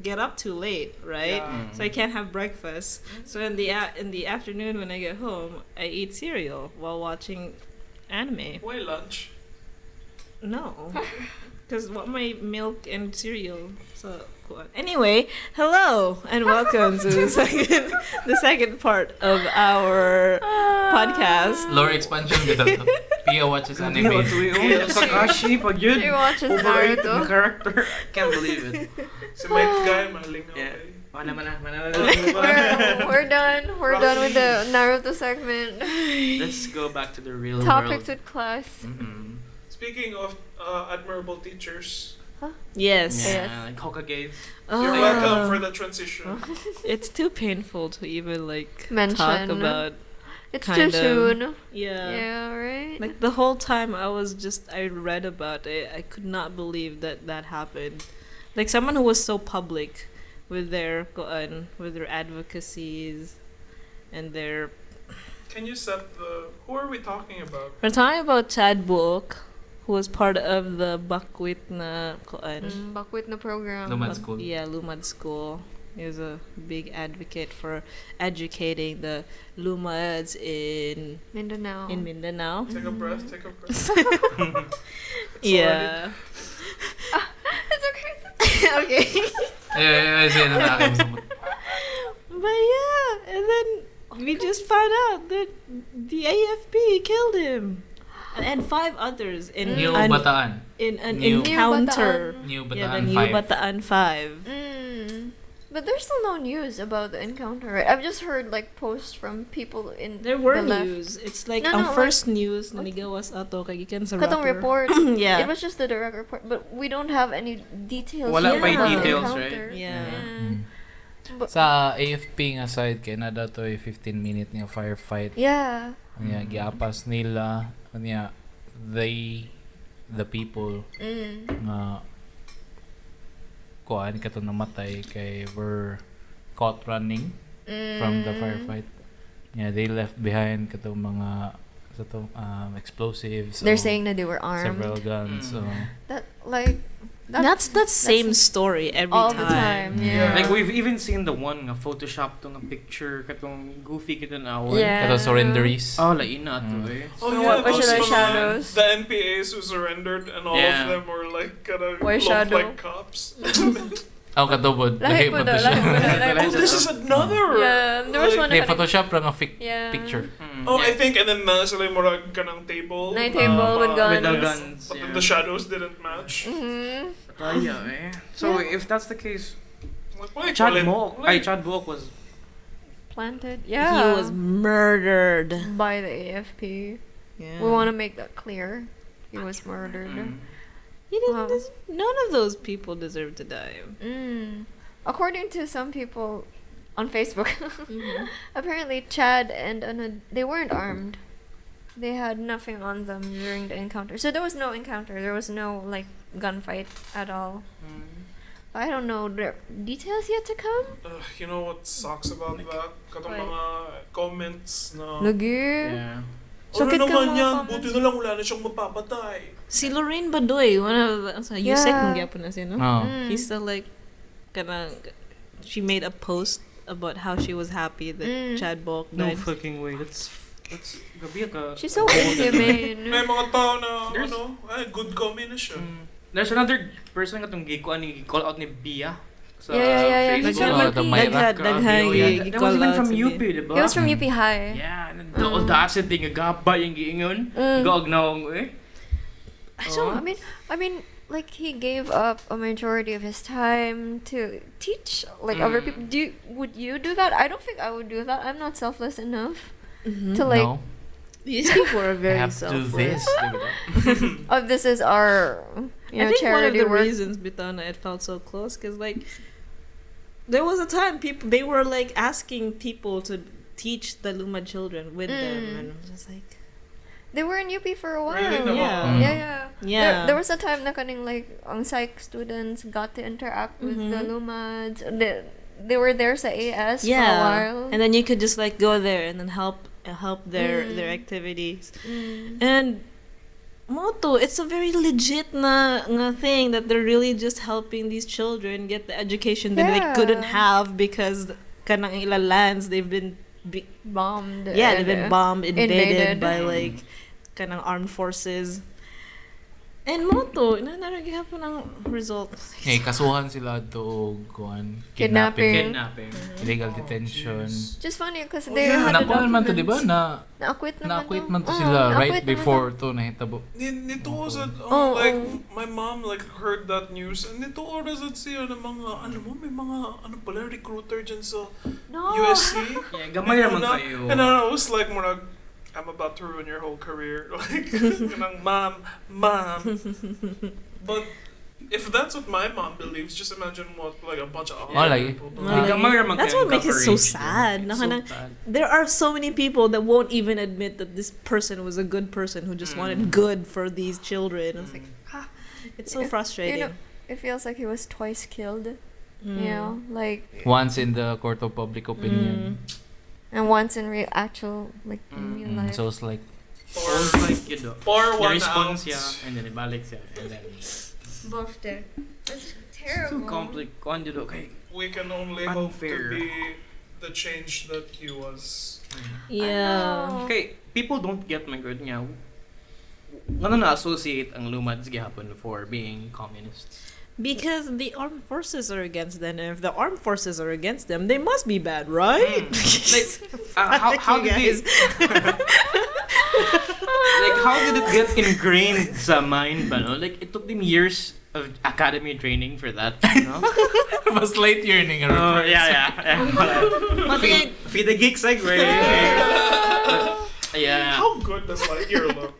get up too late, right? Yeah. So I can't have breakfast. So in the afternoon when I get home, I eat cereal while watching anime. Why lunch? No. Because what my milk and cereal. So anyway, hello and welcome to the second part of our podcast. Lore expansion bitaw to. Pia watches anime. Kakashi pag yun. He watches Overrated Naruto. na character. I can't believe it. Si Mike Guy, mahaling Yeah. okay. We're done. We're done with the Naruto segment. Let's go back to the real Topics world. with class. Mhm. Speaking of admirable teachers, Yes. Yeah, Yes. like Hokage. you're Oh. welcome for the transition. It's too painful to even like talk Mention. about. It's Kind too of. soon. Yeah. Yeah, right? Like the whole time I read about it, I could not believe that happened. Like someone who was so public with their advocacies and their. Can you set the... Who are we talking about? We're talking about Chad Book, who was part of the Bakwit na koan. Bakwit na program. Lumad school. Yeah, Lumad School. He was a big advocate for educating the Lumads in Mindanao. Mindanao. Take a breath. Yeah. It's okay. Okay. Say na akin sa But yeah, and then we just found out that the AFP killed him. And 5 others in New an Bataan. in an New encounter. New Yeah, the Bataan New 5. Bataan 5. But there's still no news about the encounter, right? I've just heard like posts from people in There were the left. news. It's like No, ang no, first news na nigawas ato kay gikan sa Katong rapper. report. Yeah. It was just the direct report, but we don't have any details. Wala yet pa about the details, encounter. right? Yeah. But, Sa AFP nga side kay na dato 15-minute nga firefight. yeah. Nya giapas nila nya the people nga kuan kato namatay kay were caught running from the firefight. Yeah, they left behind kato mga explosives. They're or saying that they were armed. several guns. So That like That's the same story every all time. the time. Yeah. Like we've even seen the one nga Photoshop to nga picture katong goofy kita na awon. Yeah. kato surrenderies. Oh, laina to eh. Oh So yeah, what should those our mga- shadows? The NPAs who surrendered and all Yeah. of them were like kinda Why looked shadow? like cops. Katubod. Lahi po Mo to daw, siya. lahi po daw, lahi Oh, po this daw. is another. Yeah, there was Like- one Hindi, na Photoshop lang ang Yeah. picture. Oh, I think, and then sila yung murag kanang table. Night table with guns. With the guns. But then Yeah. the shadows didn't match. Kaya eh. So if that's the case, Like, why Chad call it- Book, like- Chad Book was Planted. He Yeah. was murdered. by the AFP. Yeah. We want to make that clear. He was murdered. He didn't. Wow. None of those people deserve to die. According to some people on Facebook, apparently Chad and they weren't armed. They had nothing on them during the encounter. So there was no encounter. There was no like gunfight at all. I don't know. There details yet to come. You know what sucks about that? Katong What? mga comments na... Lagi. yeah. Sakit Ano ka naman mga yan? comments. Buti na lang wala na siyang mapapatay. Si Lorraine Badoy, one of the Yusek Yeah. nung gyapon na siya, no? Oh. He's still like, she made a post about how she was happy that Chad Bulk No died. fucking way. That's gabi ka. She's so inhumane. May mga tao na, There's- good comment na siya. There's another person nga tong gikuan ni call out ni Bia. Sa Yeah. He Facebook. said Oh, the Mayra. Daghang Oh, yeah. That was even from si UP, Bia. diba? He was from UP High. Yeah, the audacity nga gabay yung giingon. Gagnaong eh. So I mean, like he gave up a majority of his time to teach like other people. Would you do that? I don't think I would do that. I'm not selfless enough to like. No. These people are I very have to do selfless. this. Oh, this is our I think one of charity the work. reasons Bitana it felt so close because like there was a time they were like asking people to teach the Luma children with them and I'm just like They were in UP for a while. Really? Yeah. Yeah. Yeah. There was a time na kaning like ang psych students got to interact with the Lumads. They were there sa AS for a while. and then you could just like go there and then help their activities and Moto, it's a very legit na thing that they're really just helping these children get the education that they couldn't have because kanang ilang lands they've been bombed. they've been bombed, invaded invaded. by like kanang armed forces. And Moto, naragihapon ang result. Ngay kasuhan sila to kuan Kidnapping. Kidnapping. illegal detention. Just funny because Oh, they yeah. had the Nakuha man to, di ba? documents. Na Na-acquit naman na-acquit to. man to Oo, sila right na-acquit naman before to nahitabo. Nito ko sa, Oh, like, oh. my mom, like, heard that news, and nito oras at siya ng mga, alam mo, may mga, recruiter dyan sa No. USC. Yeah, gamay naman Na- kayo. And I was like, murag, I'm about to ruin your whole career. Like, kanang, mom. But, if that's what my mom believes, just imagine what, like, a bunch of other like- people Like, gamay naman That's kayo what makes it so coverage. sad. It's Na so kanang- bad. There are so many people that won't even admit that this person was a good person who just wanted good for these children. It's like, it's so frustrating. You know, it feels like he was twice killed. You know, like Once in the court of public opinion. and once in real actual like in real life. So it's like So it's like, you know, Pour one response out. siya, and then ibalik siya, and then Bofte. It's It's terrible. too complicated. Okay. We can only hope Unfair. to be the change that he was. Yeah. Okay, people don't get my good nga. Ano na-associate ang Lumads gihapon for being communists? Because the armed forces are against them, and if the armed forces are against them, they must be bad, right? Like, how You did guys. like, how did it get ingrained sa mind ba, no? Like, it took them years of academy training for that, you know? Mas late yearning. Oh, yeah. Feed the geek segue. Yeah. How good does Lightyear look?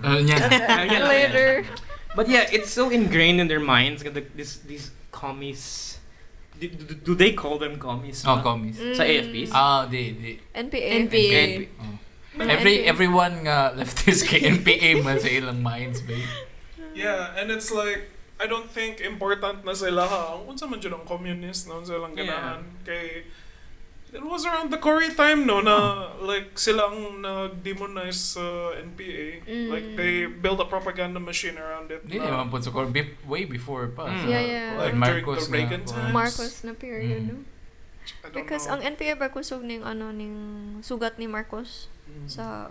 Yeah. Later. But yeah, it's so ingrained in their minds. These commies. Do they call them commies? Oh, commies. Sa AFPs? Ah, di. NPA. NPA. Oh. NPA. Everyone nga leftist kay NPA man sa ilang minds, babe. Yeah, and it's like, I don't think important na sila ha. Ang unsa man dyan ang communist na unsa lang ganahan. Kay, it was around the Cory time no na like sila ang nag-demonize sa NPA. Like they built a propaganda machine around it. Di na- naman po sa way before pa. Yeah. Like Like during Marcos the Reagan nga. times. Marcos na period, no? I don't Because know. ang NPA ba kusog ning sugat ni Marcos sa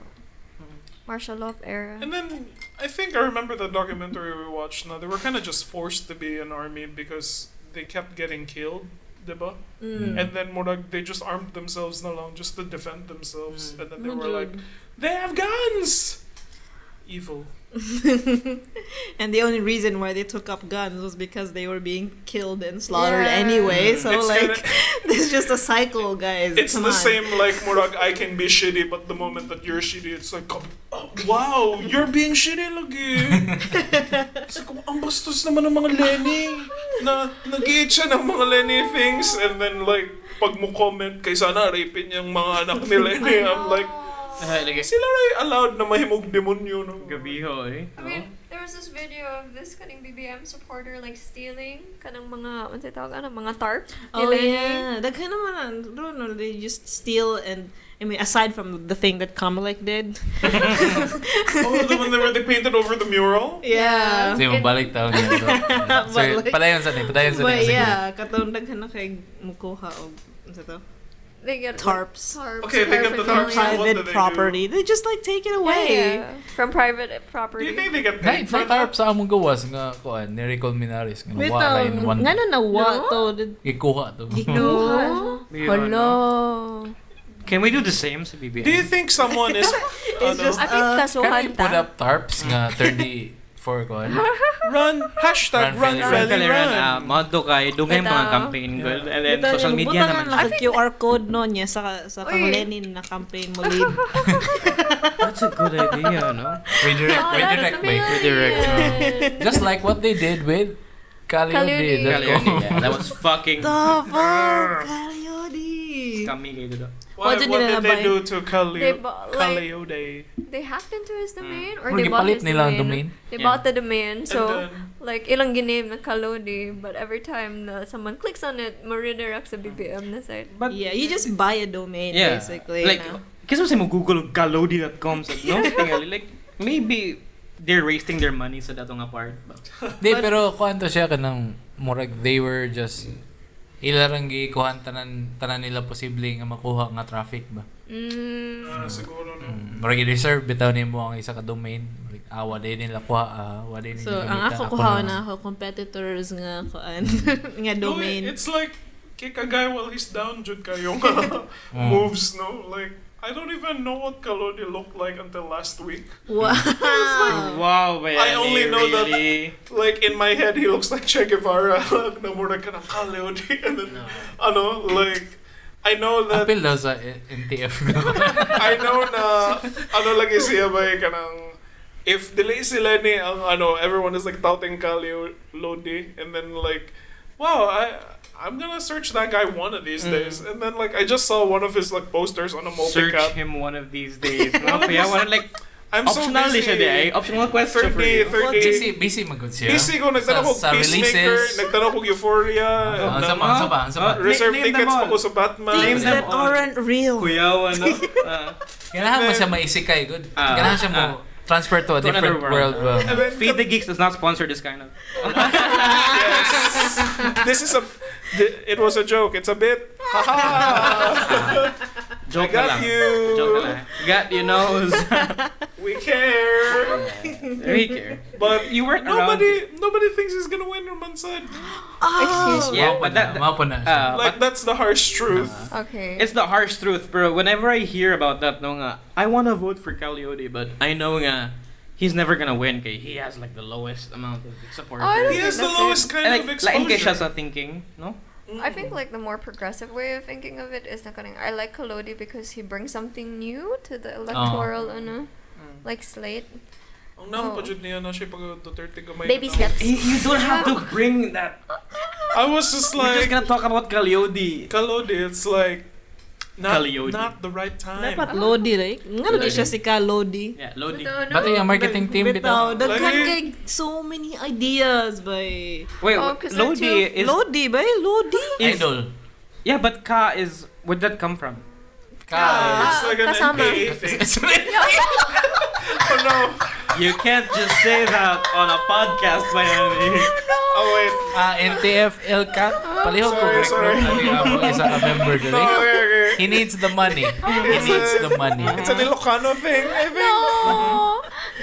martial law era. And then I think I remember the documentary we watched. Now they were kind of just forced to be an army because they kept getting killed, diba? And then murag they just armed themselves na lang just to defend themselves. And then they were like, they have guns. Evil. And the only reason why they took up guns was because they were being killed and slaughtered Yeah. anyway. So It's like, kinda- this is just a cycle, guys. It's Come the on. same like murag I can be shitty, but the moment that you're shitty, it's like, oh, wow, you're being shitty lagi. It's like, ang bastos naman ng mga Lenny na nag-eat siya ng mga Lenny things, and then like pag mo comment kay sana rapin yung mga anak ni Lenny, I'm like, sila rin allowed na mahimog demonyo no? Gabiho eh. I mean, there was this video of this kaning BBM supporter like stealing kanang mga ano tawag mga tarp. Oh nila ni- yeah, that kind of I don't know. They just steal, and I mean, aside from the thing that Kamalek did, Oh, the one where they painted over the mural? yeah. Kasi mabalik taon niya. So, But like- padayon sa But yeah, katong daghan na kay mukuha og ano to? They get Tarps. Okay, they get the tarps. paraphernalia. What do Private they property. They just like take it away. Yeah. From private Do property. you think they get Nay, paid for tarp that? sa among gawas nga kuan ni Recol Minares nga Wait, wala in one. nga na what No? to? Did- Ikuha to. No. Hello. Can we do the same sa BBM? Do you think someone is It's just I think Can kasuhan we put ta. up tarps nga 34 kuan? run hashtag Run, run Feli, Feli run? Modo kay dugay mga Ito. campaign good. And then Butan- social media butan naman lang siya. ka QR code no niya sa Uy. kang Lenin na campaign mo lead. That's a good idea, no? Redirect ba? Redirect. Just like what they did with Kaliudi. Yeah, that was fucking The fuck, Kalyodi. scummy kayo doon. What did did nila they buy? do to They bought, like, Kaleode? they hacked into his domain or Or they bought gipalit his nila ang domain. domain. They Yeah. bought the domain. So And then- like ilang giname na Kalodi, but every time na someone clicks on it, ma-redirect sa BBM na site. But Yeah, you just buy a domain yeah, basically. like na. kasi mo Google galodi.com sa no tingali like maybe they're wasting their money sa datong apart. Di, pero kuhan to siya kanang murag they were just ilarang gikuhan tanan nila posible nga makuha nga traffic ba. Siguro no. Murag i-reserve bitaw nimo ang isa ka domain. Murag awa din nila kuha, wa din So, ang ako kuha na ako competitors nga kuan nga No, domain. it's like kick a guy while he's down jud kayong moves no like I don't even know what Kalodi looked like until last week. Wow. Wow, man. I only know that really? like in my head he looks like Che Guevara na mura ka ng Kaleode and then ano like I know that apil daw sa NTF. I know na ano lagi siya ba kanang if delay sila ni ang ano everyone is like touting Kaleode and then like wow I'm gonna search that guy one of these days and then like I just saw one of his like posters on a Search multicap. him one of these days. No, kaya wanna like I'm so optional busy. siya di ay. Optional question for you. 30 busy magud siya. Busy ko nagtanong ko sa Peacemaker, releases. nagtanong ko Euphoria, Ang na- sama. reserve Name them tickets all. pa ko sa Batman. Things them that all. aren't real. Kuyawan no. Ganahan mo siya maisikay good. Ah. Ganahan siya mo transfer to a To another different world ba? And then Feed the Geeks does not sponsor this kind of. yes. This is it was a joke. It's a bit. Haha. Joke I got na lang. you. Joke na lang. Got you nose. We care. We care. But You weren't nobody thinks he's gonna win on one side. Excuse me. Yeah, Mao but pa na, mao pa na. Like that's the harsh truth. Okay. it's the harsh truth, bro. Whenever I hear about that, no nga, I wanna vote for Coyote, but I know nga, he's never gonna win kay he has like the lowest amount of support. Oh, I don't He has think the that's lowest it. kind And of like, lain kay siya exposure. sa thinking, no? I think like the more progressive way of thinking of it is na kanang I like Kalodi because he brings something new to the electoral like slate. Ang nang pa jud niya na siya pag Duterte gamay. Baby na. steps. You don't have to bring that. I was just We're just like gonna talk about Coyote. Kalodi, it's like Kaliyodi. not the right time. Dapat Lodi, like. Nga na siya si Ka Lodi. Yeah, Lodi. Ba't yung marketing team Bitaw, bitaw? daghan Lagi. kay so many ideas by Wait, Oh, 'cause Lodi they're is Lodi ba? Lodi. Idol. yeah, but Ka is where'd that come from? It's like an kasama. NPA thing. Oh no. You can't just say that on a podcast, Miami. Oh wait. NTFL ka? Palihog ko Sorry. Ako isa ka member doon No, okay. He needs the money. He needs the money. It's an Ilocano thing, I think.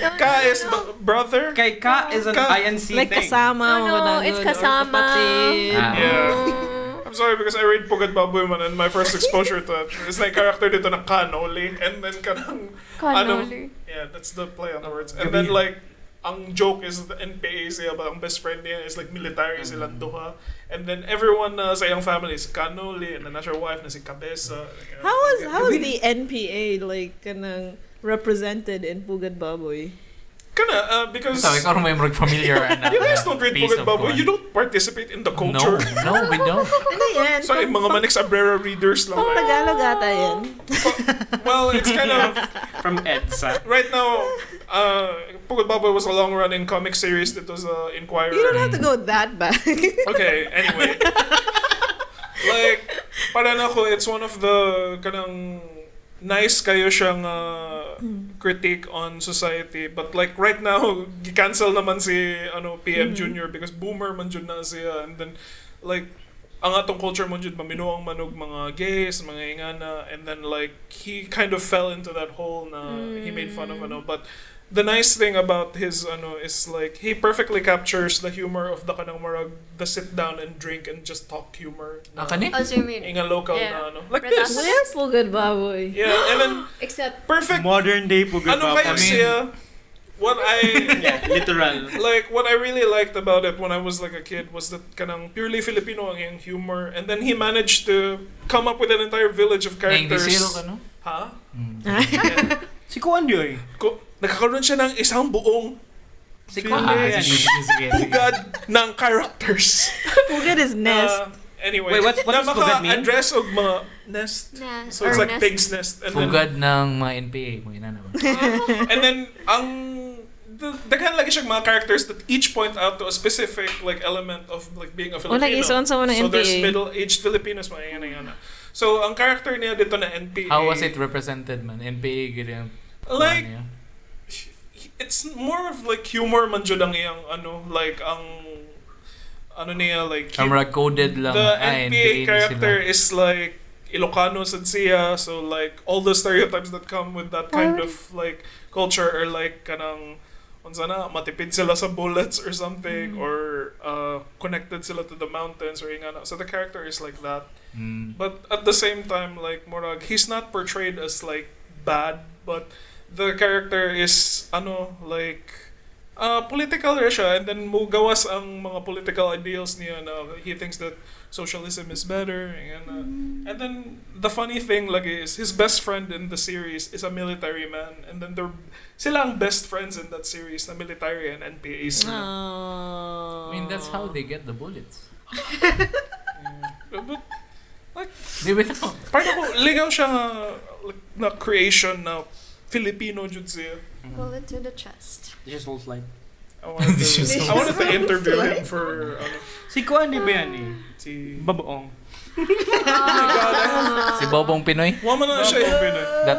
No. Ka is brother. Kay Ka is an Ka- INC Like thing. kasama Oh, mo no, na it's nun, or kasama. kapatid. Yeah. I'm sorry because I read Pugad Baboy man and my first exposure to it is like character dito na Kanoli and then kanang Kanoli. yeah, that's the play on the words. And then like ang joke is the NPA siya but ang best friend niya is like military silang duha. And then everyone sa iyang family is Kanoli and then nasa wife na si Cabeza. How is the NPA like kanang represented in Pugad Baboy? Kana because So, ikaw may mga familiar na you guys don't read piece Pugad of Baboy. corn. You don't participate in the No, culture. no, we don't. Ano yan? Sorry, mga Manix Abrera readers lang. Pang Tagalog ata yan. Well, it's kind of From EDSA. right now, Pugad Baboy was a long-running comic series that was Inquirer. You don't have to go that back. Okay, anyway. Like, para na ko, it's one of the kanang nice kayo siyang critique on society. But like right now, gi-cancel naman si PM Jr. because boomer man jud na siya. And then like ang atong culture man jud maminuang manog mga gays, mga ingana, and then like he kind of fell into that hole na he made fun of but the nice thing about his is like he perfectly captures the humor of the kanang marag the sit down and drink and just talk humor na Kani? Oh, so you mean inga local Yeah. na like this. Where Pugad Baboy? Yeah, and then except perfect. Modern day Pugad Ano kayo I mean- siya? What I Yeah, literal. like, what I really liked about it when I was like a kid was that kanang purely Filipino ang iyang humor, and then he managed to come up with an entire village of Ngayon, characters. zero ka, no? Ha? Si Kuan Dioy. Nagkakaroon siya ng isang buong Si Kuan Kuan Dioy. Dioy. pugad ng characters. Pugad is nest. Anyway, Wait, what na does pugad mean? maka-address og mga nest. Nah, So it's or like nest. pig's nest. And then, Pugad ng mga NPA. Mga ina naman. and then daghan lagi siyang mga characters that each point out to a specific like element of like being a Filipino. nag-isuon sa mga So there's NPA. middle-aged Filipinos, mga yan. So ang character niya dito na NPA. How was it represented, man? NPA, ganyan. Like, Ano yan? it's more of like humor man jud ang iyang like ang niya like Camera coded lang. the NPA NPA na character sila. is like Ilocano sad siya, so like all the stereotypes that come with that kind of like culture are like kanang unsa na matipid sila sa bullets or something or connected sila to the mountains or ingana. So the character is like that. But at the same time like morag he's not portrayed as like bad, but the character is like political ra siya, and then mo gawas ang mga political ideals niya na he thinks that socialism is better and then the funny thing lagi is his best friend in the series is a military man, and then sila ang best friends in that series na military and NPAs sila. Oh. I mean, that's how they get the bullets. But like Di ba ito? parang ko ligaw siya nga, like, na creation na Filipino jud siya. bullet to the chest. Just looks like. I wanted to interview him for Si Kuan di ba yan eh? si Babaong. Si Bobong Pinoy. Wala man na siya.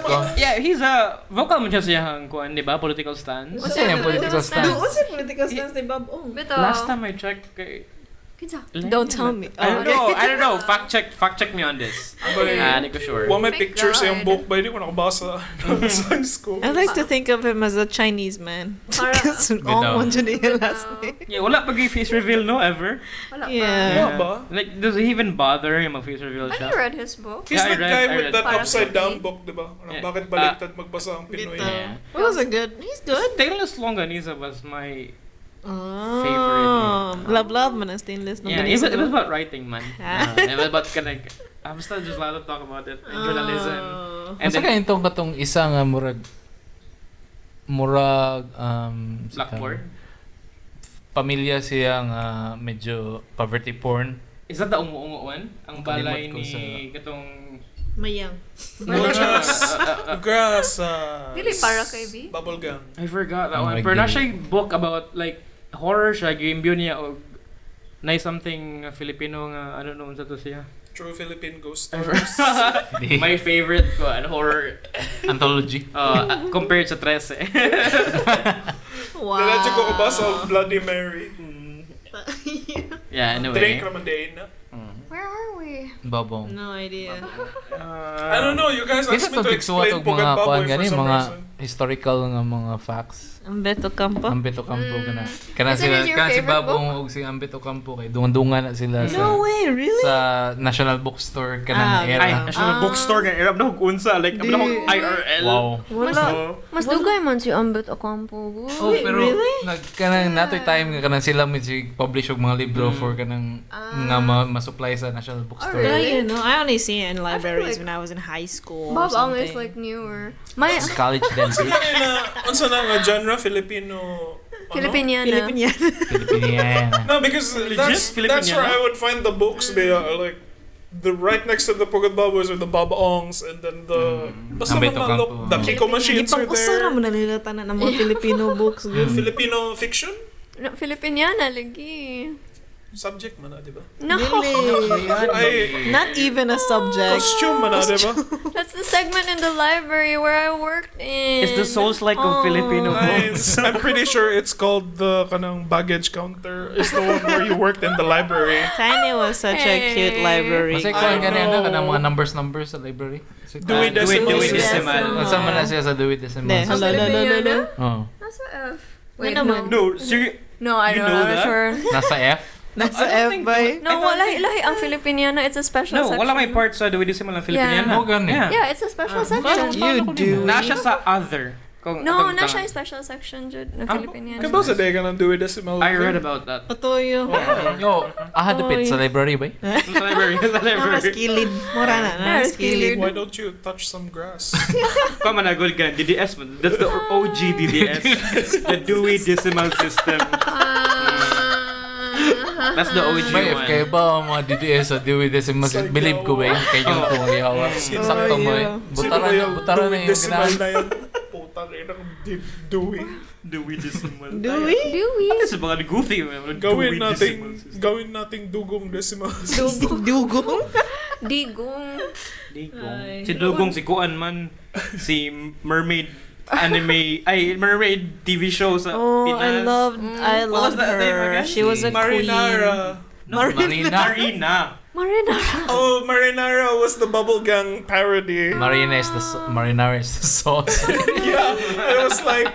.com. Yeah, he's a vocal man siya siyang kuan, di ba? Political stance. What's yung political stance? What's your political stance ni Bob Ong? Bito. Last time I checked kay Don't tell me. I don't know. Fact check me on this. Hindi ko sure. Wala may Thank picture sa God. yung book ba? Hindi ko nakabasa. Sa school. I like to think of him as a Chinese man. Para- Because Ong won yung last name. Yeah, wala pag face reveal no ever. Wala pa. Yeah. Wala ba? Like does he even bother yung mag-face reveal Have siya? you read his book? He's Yeah, I the read- guy I with read. that Para upside sa down akin. book, di ba? Yeah. Bakit baliktad magbasa ang Pinoy? Bito. Yeah. What was a good? He's good. Stainless Longanisa was my Oh, favorite. love man ang stainless. yeah. It was about writing man. It was about kind of I'm still just allowed to talk about it in journalism. And sa kayo itong katong isa nga murag Blackboard. pamilya siya nga medyo poverty porn. Is that the ungo one? Ang balay Kalimot ko ni sa- katong Mayang. Grass. Dili para kay B? Bubblegum. I forgot that Oh one. my Pero na God. siya yung book about like horror siya game view niya o na something Filipino nga I don't know unsa to siya. True Philippine ghost I stories. forgot. My favorite ko an horror Anthology. compared sa 13. Wow. Diretso ko kabasa ang Bloody Mary. Yeah, Drink anyway. naman din na. Where are we? Bobong. No idea. I don't know, you guys Kasi asked me to itong explain mga Pugat kuan Baboy gani for some mga reason. historical nga mga facts. Ang Beto Campo? Ambito Campo kana. Kana Is it sila your kana si favorite Babong ug si Ambito Campo kay dungan-dungan na sila No way, really? sa National Bookstore kanang Ah, era. Ay, national bookstore nga erap na unsa like Di- abla ko IRL. Wow. Wala. Mas dugay man si Ambit Ocampo. Oh, pero really? kanang natoy time nga kanang sila may publish og mga libro for kanang nga ma-supply sa National Bookstore. really? You know, I only see it in libraries like when I was in high school. Bob or Ong something. is like newer. My It's college then. Unsa na nga genre Filipino? Filipiniana. Filipinian. Filipinian. No, because that's Filipiniana? where I would find the books. They are like the right next to the Pugat Baboys are the Bob Ongs, and then the basta Ambito mga look, Campo. the Kiko machines are Ipang-usara mo there. na nila tanan ng mga Filipino books. Good. Filipino fiction No, Filipiniana lagi. subject man na, di ba? No. Ay, Not even a subject. costume man na, di ba? That's the segment in the library where I worked in. It's the Souls like of Filipino books. I'm pretty sure it's called the kanang baggage counter. It's the one where you worked in the library. Tiny was such a cute library. Kasi kuan I gani know. kanang mga numbers sa library. So, Dewey Decimal Dewey System. Decimal. Unsa man na siya sa Dewey Decimal Ne, System? Filipiniana? Oh. Nasa F. Wait, Wait, naman. no. No, No, I You don't know know. I'm that? sure. Nasa F. Nasa I don't F think by. No, lahi ang Filipiniana. It's a special No, section. wala may part sa Dewey Decimal ng Filipiniana. Oh, gani. Yeah, it's a special section. You do. Na siya sa other. Kung No, kung- na siya yung special section, Jude, na Filipiniana. Kaya sa day ka ng Dewey Decimal. I read about that. Patuyo. Yo, ahadupit sa library ba? Sa library, sa Mga library. skilled. Mura na. Yeah, Skilled. Why don't you touch some grass? Come on, good ka. DDS man. That's the OG DDS. The Dewey Decimal System. That's the OG Ba, if one. kayo ba ang mga DDS sa Dewey Decimal System, believe ko ba yun? Kayo po ang ihawa. Sakto mo eh. Butara na yung Decimal ginahan. na yun. Putang inang Dewey. Dewey Decimal. Dewey? Dewey. Ano sa mga goofy? Gawin Dewey nating Decimal System. gawin nating dugong decimal. Dugong? Digong. Ay. Si Dugong, si Kuan man. Si Mermaid anime, Mermaid TV show sa Oh, Pinas. I What was loved that name her. again? She was a queen. Marinara. No, Marina. Marinara. Oh, Marinara was the bubblegum parody. Marinara is the sauce. Yeah, it was like,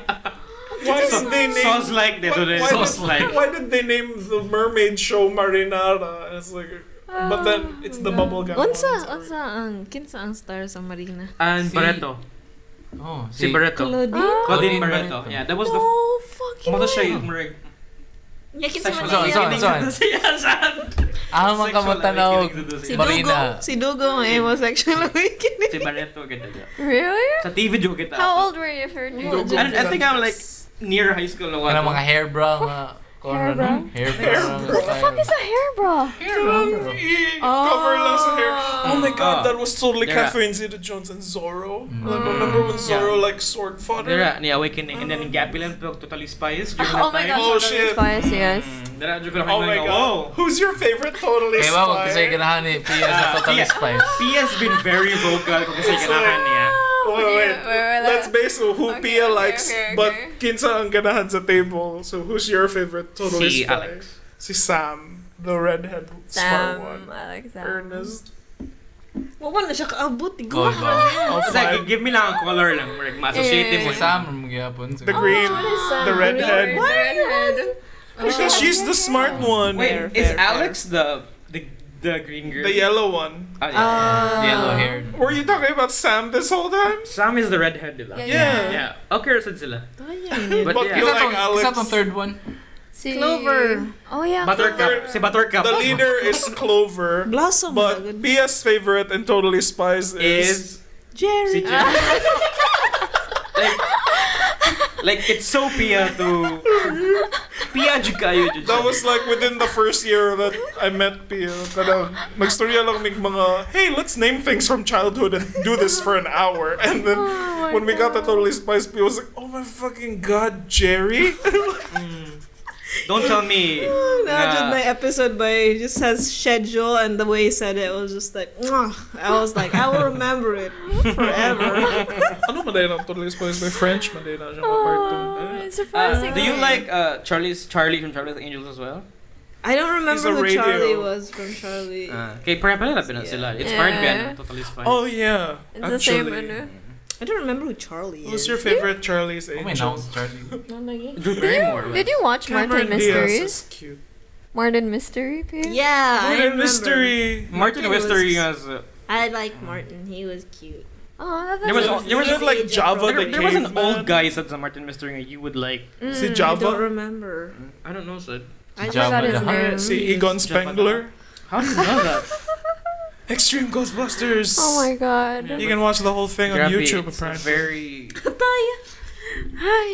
why did they name? Sauce like they do why, Sauce like. why did they name the mermaid show Marinara? It's like, but then it's the bubblegum. Unsa one, sorry. ang kinsa ang star sa Marina? And Si- Barreto. Oh, Si Barreto. Claudine? Claudine Claudine Barreto. Barreto. Yeah, that was the... Oh, fucking Kumata siya way. yung marag... Yeah, kinsa man Saan, niya. saan? Ah, mga kamatanog. Si Marina. Dugo. Si Dugo ang homosexual awakening. Si Barreto, kita dyan. Really? Sa TV jo kita. How old were you if you're Dugo. I think I'm like near high school na Kanang mga hair bra nga Hair bra? Hair bra. What the fuck is a hair bra? Cover lang sa hair. Oh my god, that was totally Yeah. Catherine Zeta-Jones and Zorro. Like, remember when Zorro like sword fought her? Dira, ni Awakening, and then in Gapilan, Totally Spies during Oh that my time. god, Oh, Totally shit. Spies, yes. Dira, dyan ko na Oh my kayo, god. Who's your favorite Totally Kaya wag Spy? kasi ganahan ni Pia sa Totally Spies. Pia has been very vocal kung kasi kanahan niya. Wait. Let's base on who Okay, Pia okay, likes, okay, but okay. kinsa ang ganahan sa table. So who's your favorite Totally Si Spy? Alex. Si Sam, the redhead smart one. I like Sam. Ernest. Wawan na siya kaabot. Oh, Iguha ba? Oh, Basta, fine. give me lang ang color lang. Like, ma-associate Si mo. Sam ang magyapon. The green, the redhead. The redhead. Because she's the smart one. Wait, is Alex the green girl? The yellow one. Ah, yeah. Yellow haired. Were you talking about Sam this whole time? Sam is the redhead, diba? Yeah. Yeah. Okay, sad sila. But But yeah. you Isa like tong Alex. third one. Si Clover. Oh yeah. Buttercup. Si Buttercup. The leader is Clover. Blossom. But Pia's favorite in Totally Spies is... Si Jerry. Jerry. like, it's so Pia to... Pia jud kayo jud. That was like within the first year that I met Pia. Kada magstorya lang mig mga, hey, let's name things from childhood and do this for an hour. And then when we got to Totally Spies, Pia was like, oh my fucking god, Jerry? Don't tell me Imagine na... my episode by just has schedule and the way he said it was just like, mwah. I was like, I will remember it forever. Ano maday na Totally Spies by French? Maday na siya cartoon. It's surprising. do you like Charlie from Charlie's Angels as well? I don't remember He's a who radio. Charlie was from Charlie. Okay, pala na sila. It's part Yeah. ba Totally Spies? Oh yeah, It's the same actually. ano. I don't remember who Charlie Who's is. your favorite Charlie's Oh my now, Angels? Charlie. Drew Barrymore. Did you watch Cameron Martin Diaz Mysteries? is cute. Martin Mystery, Pia? Yeah, I Martin remember. Mystery. Martin was- Mystery has... I like Martin. He was cute. Oh, that's There was nice. there was You like Java the there was an Caveman? old guy said Martin Mystery that you would like. Si I don't Java. remember. I don't know, Sid. I Java forgot his the name. Hutt. Si Egon Spengler. How do you know that? Extreme Ghostbusters. Oh my god. You can watch the whole thing on Grabe, YouTube it's apparently. very Hi.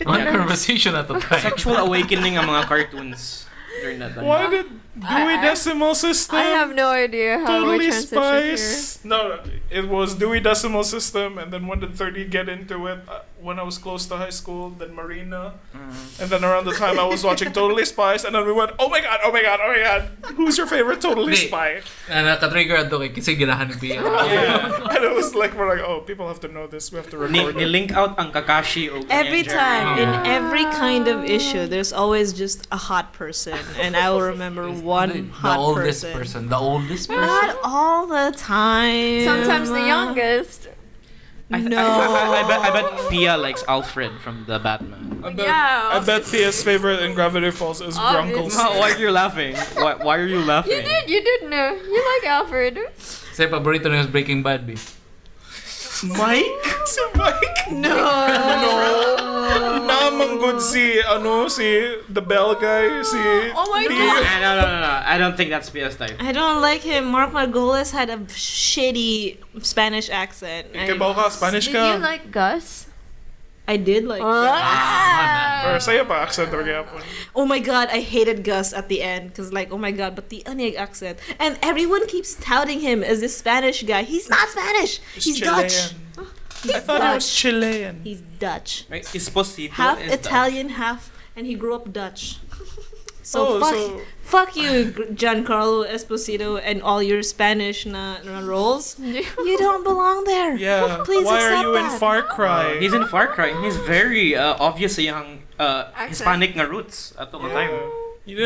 Ang conversation na to tayo. sexual awakening ang mga cartoons during that time. Why did Dewey Decimal System I have no idea how we Totally transitioned here. Spice? No, it was Dewey Decimal System, and then when did 30 get into it? When I was close to high school, then Marina, and then around the time I was watching Totally Spice, and then we went, oh my god, oh my god, oh my god, who's your favorite Totally Hindi. Spy? Naka-trigger ato kay kasi ganahan ni Pia. Yeah, and it was like we're like, oh, people have to know this, we have to record it. Ni-link out ang Kakashi o Every Jerry. time, in every kind of issue, there's always just a hot person, and I will remember one The hot oldest person. person. The oldest person? Not all the time. Sometimes the youngest. I bet Pia likes Alfred from the Batman. I bet Pia's favorite in Gravity Falls is Grunkles. Obviously. Why are you laughing? Why are you laughing? You did know. You like Alfred. Kasi paborito niya is Breaking Bad, B. Mike? Si Mike? No. Namang good si the bell guy, si Oh my Pia. God. No. I don't think that's Pia's type. I don't like him. Mark Margolis had a shitty Spanish accent. Ikaw ka, Spanish Did you ka? like Gus? I did like. Or sa'yo pa accent or gyapon? Oh my god, I hated Gus at the end because like, oh my god, but the Aniag accent, and everyone keeps touting him as this Spanish guy. He's not Spanish. He's Dutch. I thought he was Chilean. He's Dutch. Right? Esposito Half is Italian, half, and he grew up Dutch. So Oh, fuck you, Giancarlo Esposito, and all your Spanish na roles. You don't belong there. Yeah. Please Why are accept you in that. Far Cry? He's in Far Cry. He's very obviously young Hispanic nga roots at the time. You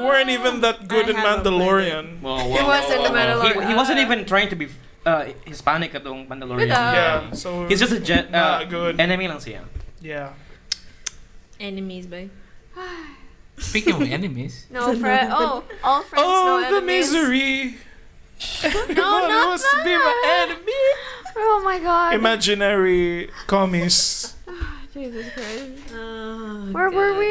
weren't even that good in I haven't Mandalorian. He was in the Mandalorian. He wasn't even trying to be Hispanic at the Mandalorian. Yeah. So He's just a not good. enemy lang siya. Yeah. Enemies, boy. Speaking of enemies, No friend. Oh, all friends, no Oh, the enemies. misery. No, not wants to be my that. enemy. Oh my god. Imaginary commies. Jesus Christ. Oh, Where were God. we?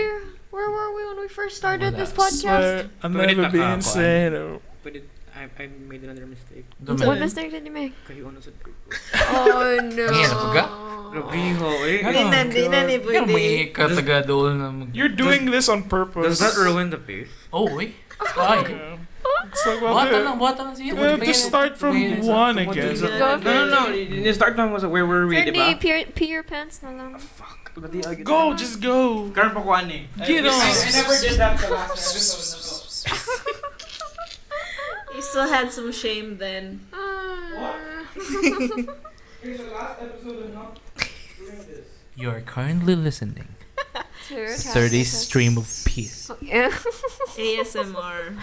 Where were we when we first started Wala. this podcast? Swear, I'll Pwede never be nakakuan. insane. But I made another mistake. What mistake did you make? Kayo ano sa Oh no. Ang hirap ka? Grabiho, eh. Di na ni Kaya may pwede. katagadool na You're doing this on purpose. Does that ruin the pace? Oh, eh. Ay. Yeah. It's like, Buhatan lang siya. we have to start from one again. No. You start from where were we, diba? Pee your pants na lang. Go, just go. Karon pa ko ani. Get on. I never did that the last episode. You still had some shame then. Here's the last episode and not doing this. You are currently listening. Sure, 30 stream of peace. Yeah. ASMR.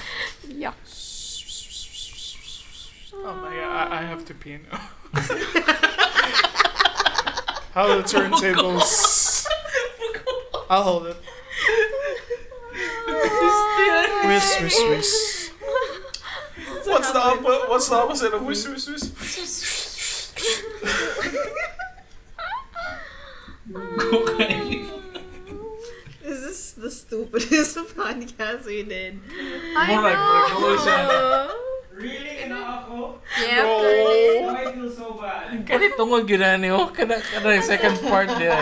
Yeah. Oh my god, I have to pee now. How the turntables. I'll hold it. Whis. What's the opposite of whis? This is the stupidest podcast we did. I know. Really ina ako? Yeah, No. Curtis. I feel so bad. Kani tungod yun na niyo. Kada second part niya.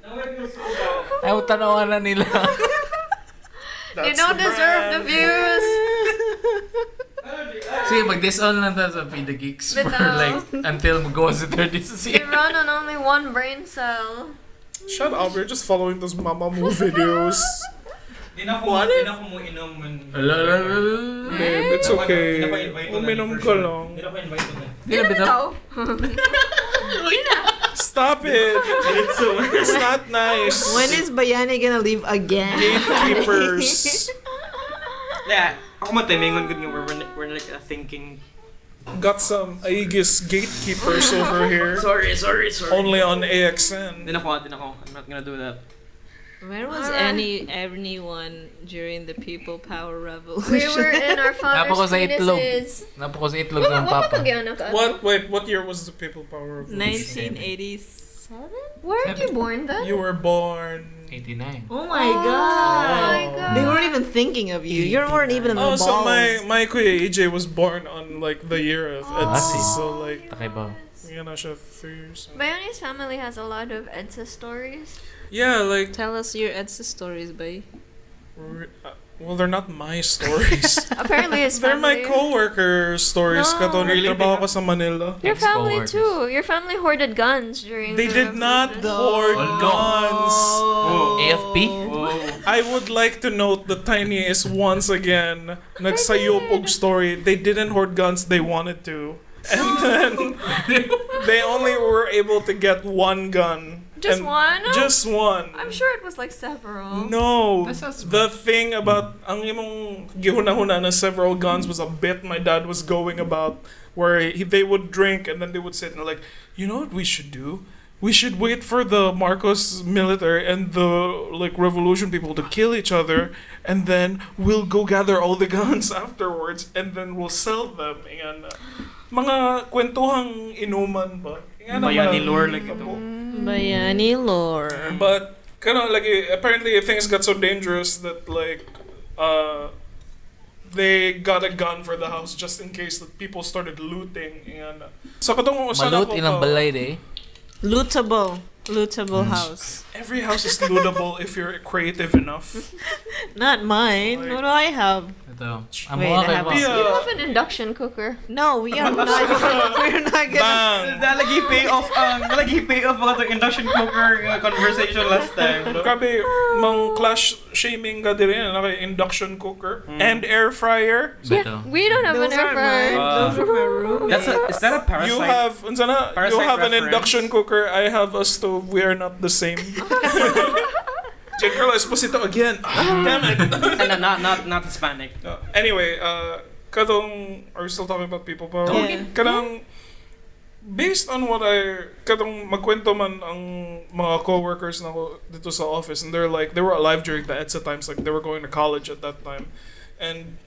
Now I feel so bad. Ayaw tanawan na nila. You don't deserve the views. Sige, mag-disown lang tayo sa Feed the Geeks for Bitaw. like until mag-go sa 30 sa You siya. run on only one brain cell. Shut up, we're just following those Mamamoo videos. Di na ko mo inom. Babe, it's okay. Uminom ka lang. Di na ko invite mo. Di na bitaw. Stop it! It's not nice. When is Bayani gonna leave again? Gatekeepers Yeah, ako matimingon good nga we're like thinking. got some Aegis gatekeepers over here. Sorry. Only on AXN. Di na ko. I'm not gonna do that. Where was anyone during the People Power Revolution? We were in our Napa ko father's sa itlog. penises. Napa ko sa itlog ng What papa. pa kagyan ka? What year was the People Power Revolution? 1987? Where are you born then? You were born. 89. Oh my god! my God. They weren't even thinking of you. You weren't even in the Oh, balls. so my kuya AJ was born on like the year of EDSA. So like, Takay ba? yan na siya 3 years. Bayani's family has a lot of EDSA stories. Yeah, like, Tell us your EDSA stories, bay. well, they're not my stories. Apparently his They're my family. co-worker stories. No. Kato, Really? nagtrabaho ko sa Manila. Your family Ex-coworkers. too. Your family hoarded guns during They the did not revolution. hoard Oh, no. guns. AFP? I would like to note the tiniest once again nagsayupog story. They didn't hoard guns, they wanted to. And then they only were able to get one gun. Just And one? Just one. I'm sure it was like several. No, That's the thing about ang imong gihuna-huna na several guns was a bit my dad was going about where they would drink and then they would sit and like, you know what we should do? We should wait for the Marcos military and the like revolution people to kill each other and then we'll go gather all the guns afterwards and then we'll sell them. Yan. Mga kwentuhang inuman ba? Yan ang Bayani mga- lore like ito. Bayani lore. But like apparently things got so dangerous that like they got a gun for the house just in case that people started looting and sa katong usan Malut ako ilang ka, balay de. Lootable house. every house is lootable if you're creative enough. Not mine. What do I have? Ito. Wait, I have Yeah. You have an induction cooker. No, we are not. We're not gonna. Bang! Nalagi pay off mga itong induction cooker conversation last time. Grabe, mang clash shaming ka din yan. Naka induction cooker and air fryer. Beto. We don't have an Those air are fryer. mine. Those are my roommates. Is that a parasite? You have you Parasite have an reference. induction cooker. I have a stove. We are not the same. Giancarlo Esposito again. Damn it. And not Hispanic. Anyway, kadong are we still talking about people power? Yeah. Kadang based on what kadong magkwento man ang mga coworkers na ko dito sa office and they were alive during the EDSA times, like they were going to college at that time. And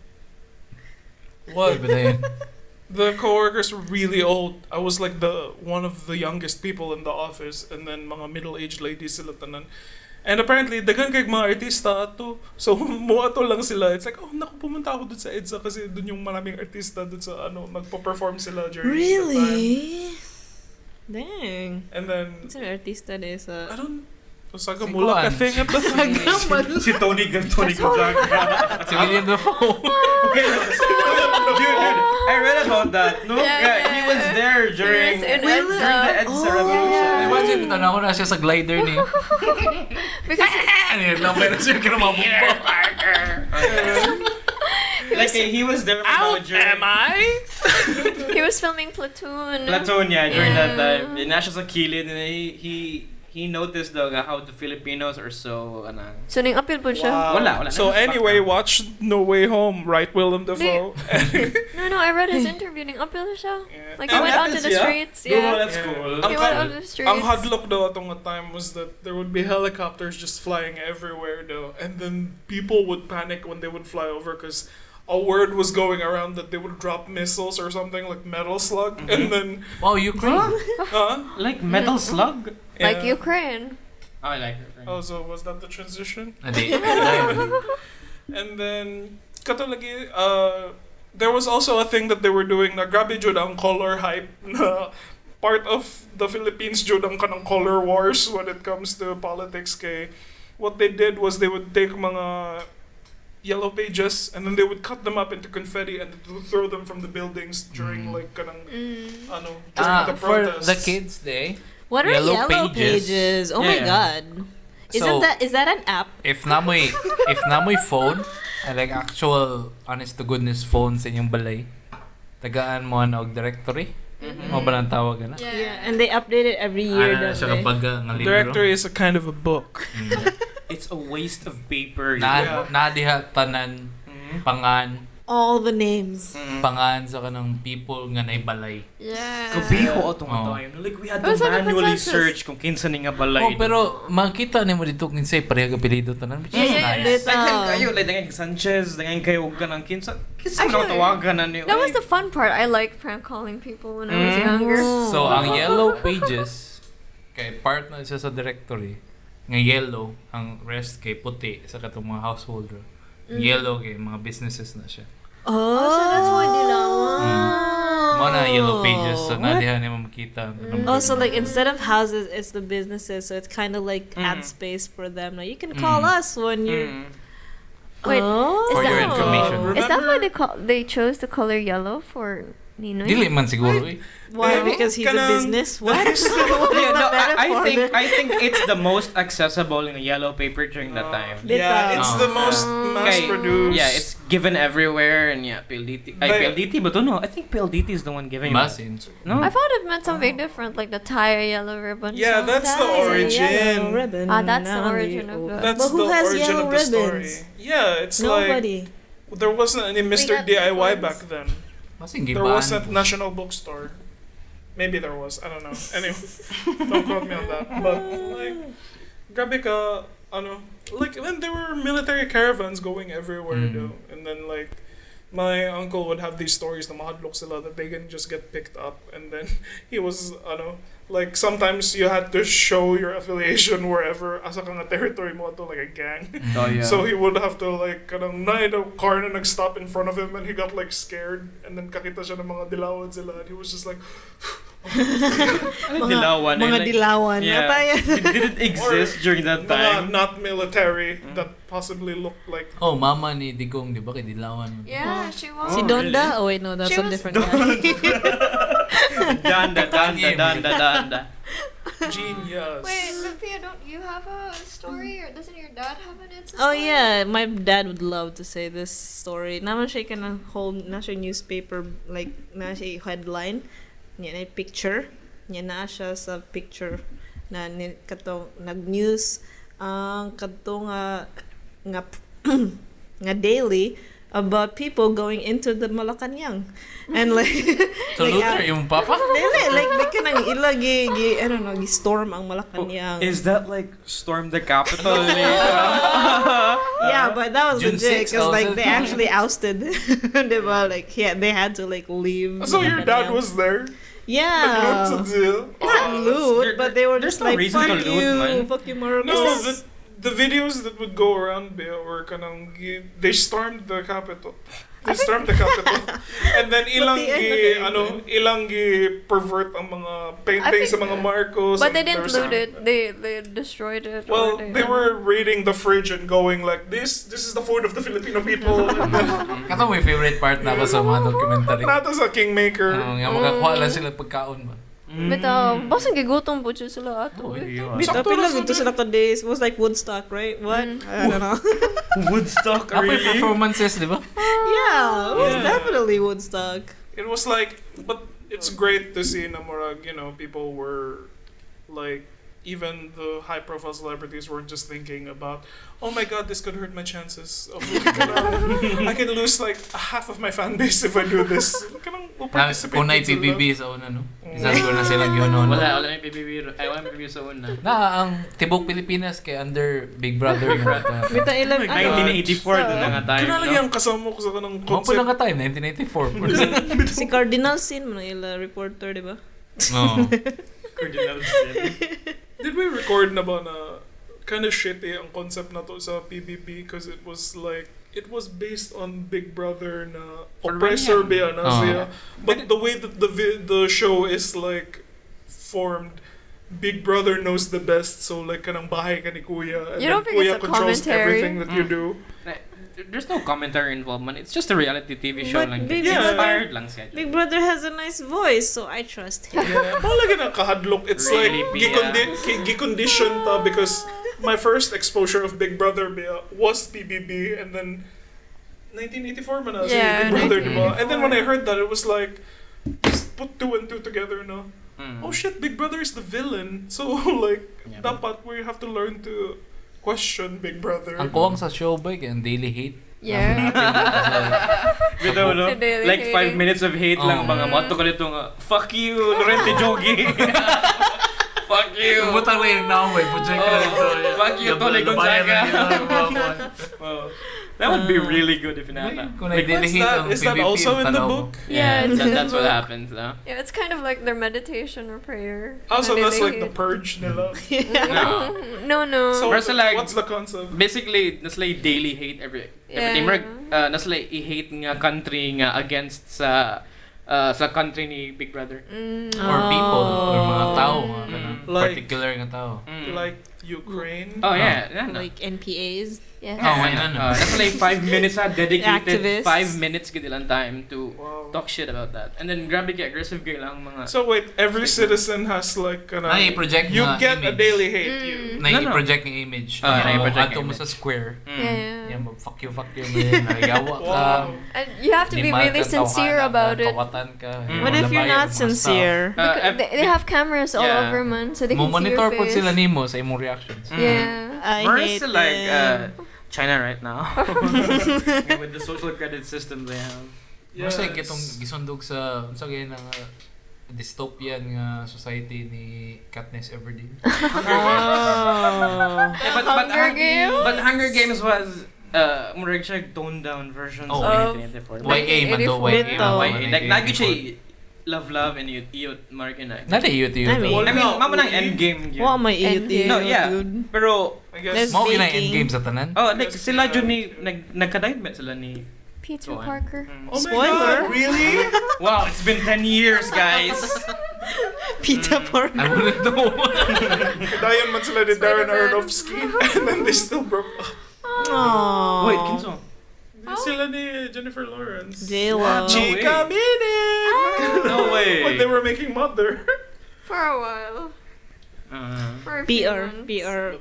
what the coworkers were really old. I was like one of the youngest people in the office and then mga middle-aged ladies sila tanan. And apparently, dagan kay mga artista ato. So, muato lang sila. It's like, oh, naku, pumunta ako dun sa EDSA kasi dun yung maraming artista dun sa, nagpo-perform sila during the time. Really? Dang. And then It's an artista de I sa... don't. Osaka Si Mula Kuan. ka thing at the time. Si Tony Gonzaga. Si William Dafoe. Dude, I read about that. No, he was there during in during the EDSA revolution. Imagine, tanaw na siya sa glider niya. Because Ano yun lang, meron siya kinamabumba. Like he was there during I? he was filming Platoon. Platoon, yeah, during that Yeah. time. Nasa sa kilid, and he noticed daw how the Filipinos are so So ning appeal po siya. Wala. So anyway, watch No Way Home, right, Willem Dafoe? No, I read his interview. Ning appeal siya. Yeah. Like he went out to the streets. Oh, Yeah. that's cool. He went out to the streets. Ang hadlok daw atong time was that there would be helicopters just flying everywhere though, and then people would panic when they would fly over because a word was going around that they would drop missiles or something like metal slug, and then Wow, Ukraine. Like metal slug. Like yeah. Ukraine. Oh, I like it. Oh, so was that the transition? Hindi. And then katulagi, there was also a thing that they were doing na grabe jud ang color hype na part of the Philippines jud ang kanang color wars when it comes to politics kay what they did was they would take mga yellow pages and then they would cut them up into confetti and throw them from the buildings during like kanang during the For protests. the kids day, What are Yellow yellow Pages. pages? Oh my Yeah. god. So- Is that an app? if namoy phone, like actual honest to goodness phone sa inyong balay, tagaan mo na og directory. Mo ba lang tawag na? Yeah, and they update it every year. Ana don't siya they? kapag nga libro. Directory is a kind of a book. It's a waste of paper. Na diha tanan pangan All the names. pangan sa kanang people nga naibalay. Yeah. Kabiho atong Oh. time. Like we had It was to like a manually consensus. search kung kinsa ni nga balay. Oh, pero makita nimo dito kinsay pareha apelyido tanan. Which is Yeah, nice. Daghan kayo, like daghan kay Sanchez, daghan kayo ka ng kinsa. Kinsa mo Actually, tawagan na ni. That was the fun part. I liked prank calling people when I was younger. So ang yellow pages kay part na siya sa directory nga yellow, ang rest kay puti sa katong mga householder. Yellow kay mga businesses na siya. Oh, So that's why dilawan. Mo na yellow pages so What? nadiha nimo makita. Oh, so like instead of houses, it's the businesses. So it's kind of like ad space for them. Now you can call us when you're. Wait, Oh. For your that- information. Is that why they chose the color yellow for Ninoy? Dili man siguro eh. Why? Eh, Because he's a kanang- business. What? Yeah, no, I metaphor think there? I think it's the most accessible in yellow paper during that time. Yeah, it's the Oh. most mass-produced. Yeah, it's given everywhere and yeah, PLDT. PLDT, but no, I think PLDT is the one giving it. Masin. No. I thought it meant something different, like the tire yellow ribbon. Yeah, song. that's the That is a origin. yellow ribbon. That's the Now origin you- of the- That's But who the has origin yellow of the ribbons? story. Yeah, it's like Nobody. there wasn't any Mr. got DIY ones. back then. Masin There gibaan. wasn't National Bookstore. Maybe there was. I don't know. Anyway, don't quote me on that. But like, grabe ka, like when there were military caravans going everywhere, though, and then like. My uncle would have these stories na mahadlok sila that they can just get picked up, and then he was like sometimes you had to show your affiliation wherever asa ka nga territory mo to, like a gang. Oh yeah. So he would have to like kanang na the car na nag-stop in front of him and he got like scared and then kakita siya ng mga dilawan sila and he was just like dilawan. Mga dilawan. Yeah. Nataya. Did it exist during that mga time? not military that possibly looked like Oh, mama ni Digong, di ba kay Dilawan? Yeah, she was. Si Donda? Oh wait, no, that's She a was- different guy. Danda. genius. Wait, Sophia, don't you have a story, or doesn't your dad have an It's a Oh story? yeah, my dad would love to say this story. Naman siya ka ng whole, na siya newspaper, like, na siya headline, niya na picture, niya na siya sa picture, na katong, nag-news, ang katong nga, nga daily, about people going into the Malacanang. And like, So, Luther, yung papa? Dili, like, kanang ila, I don't know, storm ang Malacanang. Is that like storm the capital? Yeah, but that was June legit 6 because like also. they actually ousted. Diba? Like they had to like leave. So your dad was there? yeah. Nag-loot sa deal? It's not loot, but they were There's just no like reason to fuck loot, you, man. fuck you, Morocco. No, the videos that would go around were kanang they stormed the Capitol. They stormed the Capitol. And then ilang pervert ang mga paintings sa mga Marcos. But they and didn't there's loot it. They destroyed it. Well, or they were raiding the fridge and going like, this is the food of the Filipino people. And then, Kato may favorite part na ako sa mga documentary. nato sa Kingmaker. Yung makakuha lang sila pagkaon ba. Bitaw, basang gigutom po siya sila ato. Bitaw, Sakto pila na gito sila ka days. It was like Woodstock, right? What? I don't know. Woodstock, Apoy really? performances, di ba? Yeah, it was definitely Woodstock. It was like, but it's great to see na murag, people were like, even the high-profile celebrities weren't just thinking about, oh my god, this could hurt my chances of I can lose like half of my fan base if I do this. We'll participate. Kung na PBB sa una, no? Isa siguro na silang yun, no? Wala may PBB. I want PBB sa una. Na ang tibok Pilipinas kay under Big Brother yung rata. Bitaw, ilang, 1984 doon na nga tayo. Kailangan yung kasama ko sa kanang Mga po concept. lang ka time, 1984. si Cardinal Sin, mo ila reporter, di ba? No. Cardinal Sin. Did we record na ba na kind of shitty ang concept na to sa PBB because it was based on Big Brother na oppressor ba na siya. But the way that the show is like formed, Big Brother knows the best, so like kanang bahay ka ni Kuya and You then don't think Kuya it's a controls commentary? everything that you do. There's no commentary involvement. It's just a reality TV show But lang. Big Inspired lang siya. Big Brother has a nice voice, so I trust him. Yeah, malagi na kahadlok. It's Really, like Pia? gicondition ta because my first exposure of Big Brother was PBB and then 1984 man na si Big Brother, di ba? And then when I heard that, it was like, just put two and two together, no? Oh shit, Big Brother is the villain. So like, dapat we have to learn to question Big Brother. Ang kuwang sa show ba, ang daily hate. Yeah. Bitaw, no? The daily Like 5 hating. minutes of hate lang. Mga motto ko nito nga, fuck you, Lorente Jogi. Fuck you. Butang lang yung naaway, project na ito. Fuck you, Tole Gonzaga. That would be really good if inata. Kung Like, daily what's hate that? ang Is that PBB, also in the tanaw. book? Yeah, it's in the That's what book. happens, no? Yeah, it's kind of like their meditation or prayer. Also, na that's like the hate. purge nila. No. No. So Whereas like- what's the concept? Basically, nasa like daily hate everything. Nasa like i-hate nga country nga against sa country ni Big Brother. Or people, or mga tao, mga ganun. Like- Particular nga tao. Like Ukraine? Oh yeah, no. Like NPAs. Yes. Oh, ayun na. That's like 5 minutes dedicated Activists. 5 minutes gid ilang time to Wow. talk shit about that. And then grabe kay aggressive kay lang mga So wait, every citizen has like Nai-project you na get a image. daily hate. You. Nai-project ng image. nai-project Ato mo image. sa square. Yeah. Yan, fuck you, man. Nagayawa ka. Wow. And you have to be Limal really ka, sincere tawhanan about ka, it. Kawatan ka. What if you're labayan not ng mga sincere? They have cameras all Yeah. over, man, so they staff. can see Mo-monitor your po face. sila nimo sa imong reactions. Yeah. I Whereas hate like them. China right now with the social credit system they have. Yes. Kasi itong gisundog sa gaya ng dystopian nga society ni Katniss Everdeen. Oh. Hunger Games? But Hunger Games was murag siya toned down version Oh, sa of 1984. YA man to, YA. Bito. Like nagi siya love and iyot mark na. Nada yun I mean, I mean, mamo nang endgame yun. Wa may Endgame. iyot No, yeah. dude. Pero I guess Mao na Baking. endgame sa tanan. oh, like sila jud ni nagka-dive sila ni Peter Go on. Parker. Oh my Spoiler. god, really? Wow, it's been 10 years, guys. Peter Parker. I wouldn't know. Dayan man sila ni Darren Aronofsky and then they still broke up. Aww. Wait, kinso? Sila ni Jennifer Lawrence. J-Lo. Chica minute! No way. When they were making Mother. For a while. For a few months.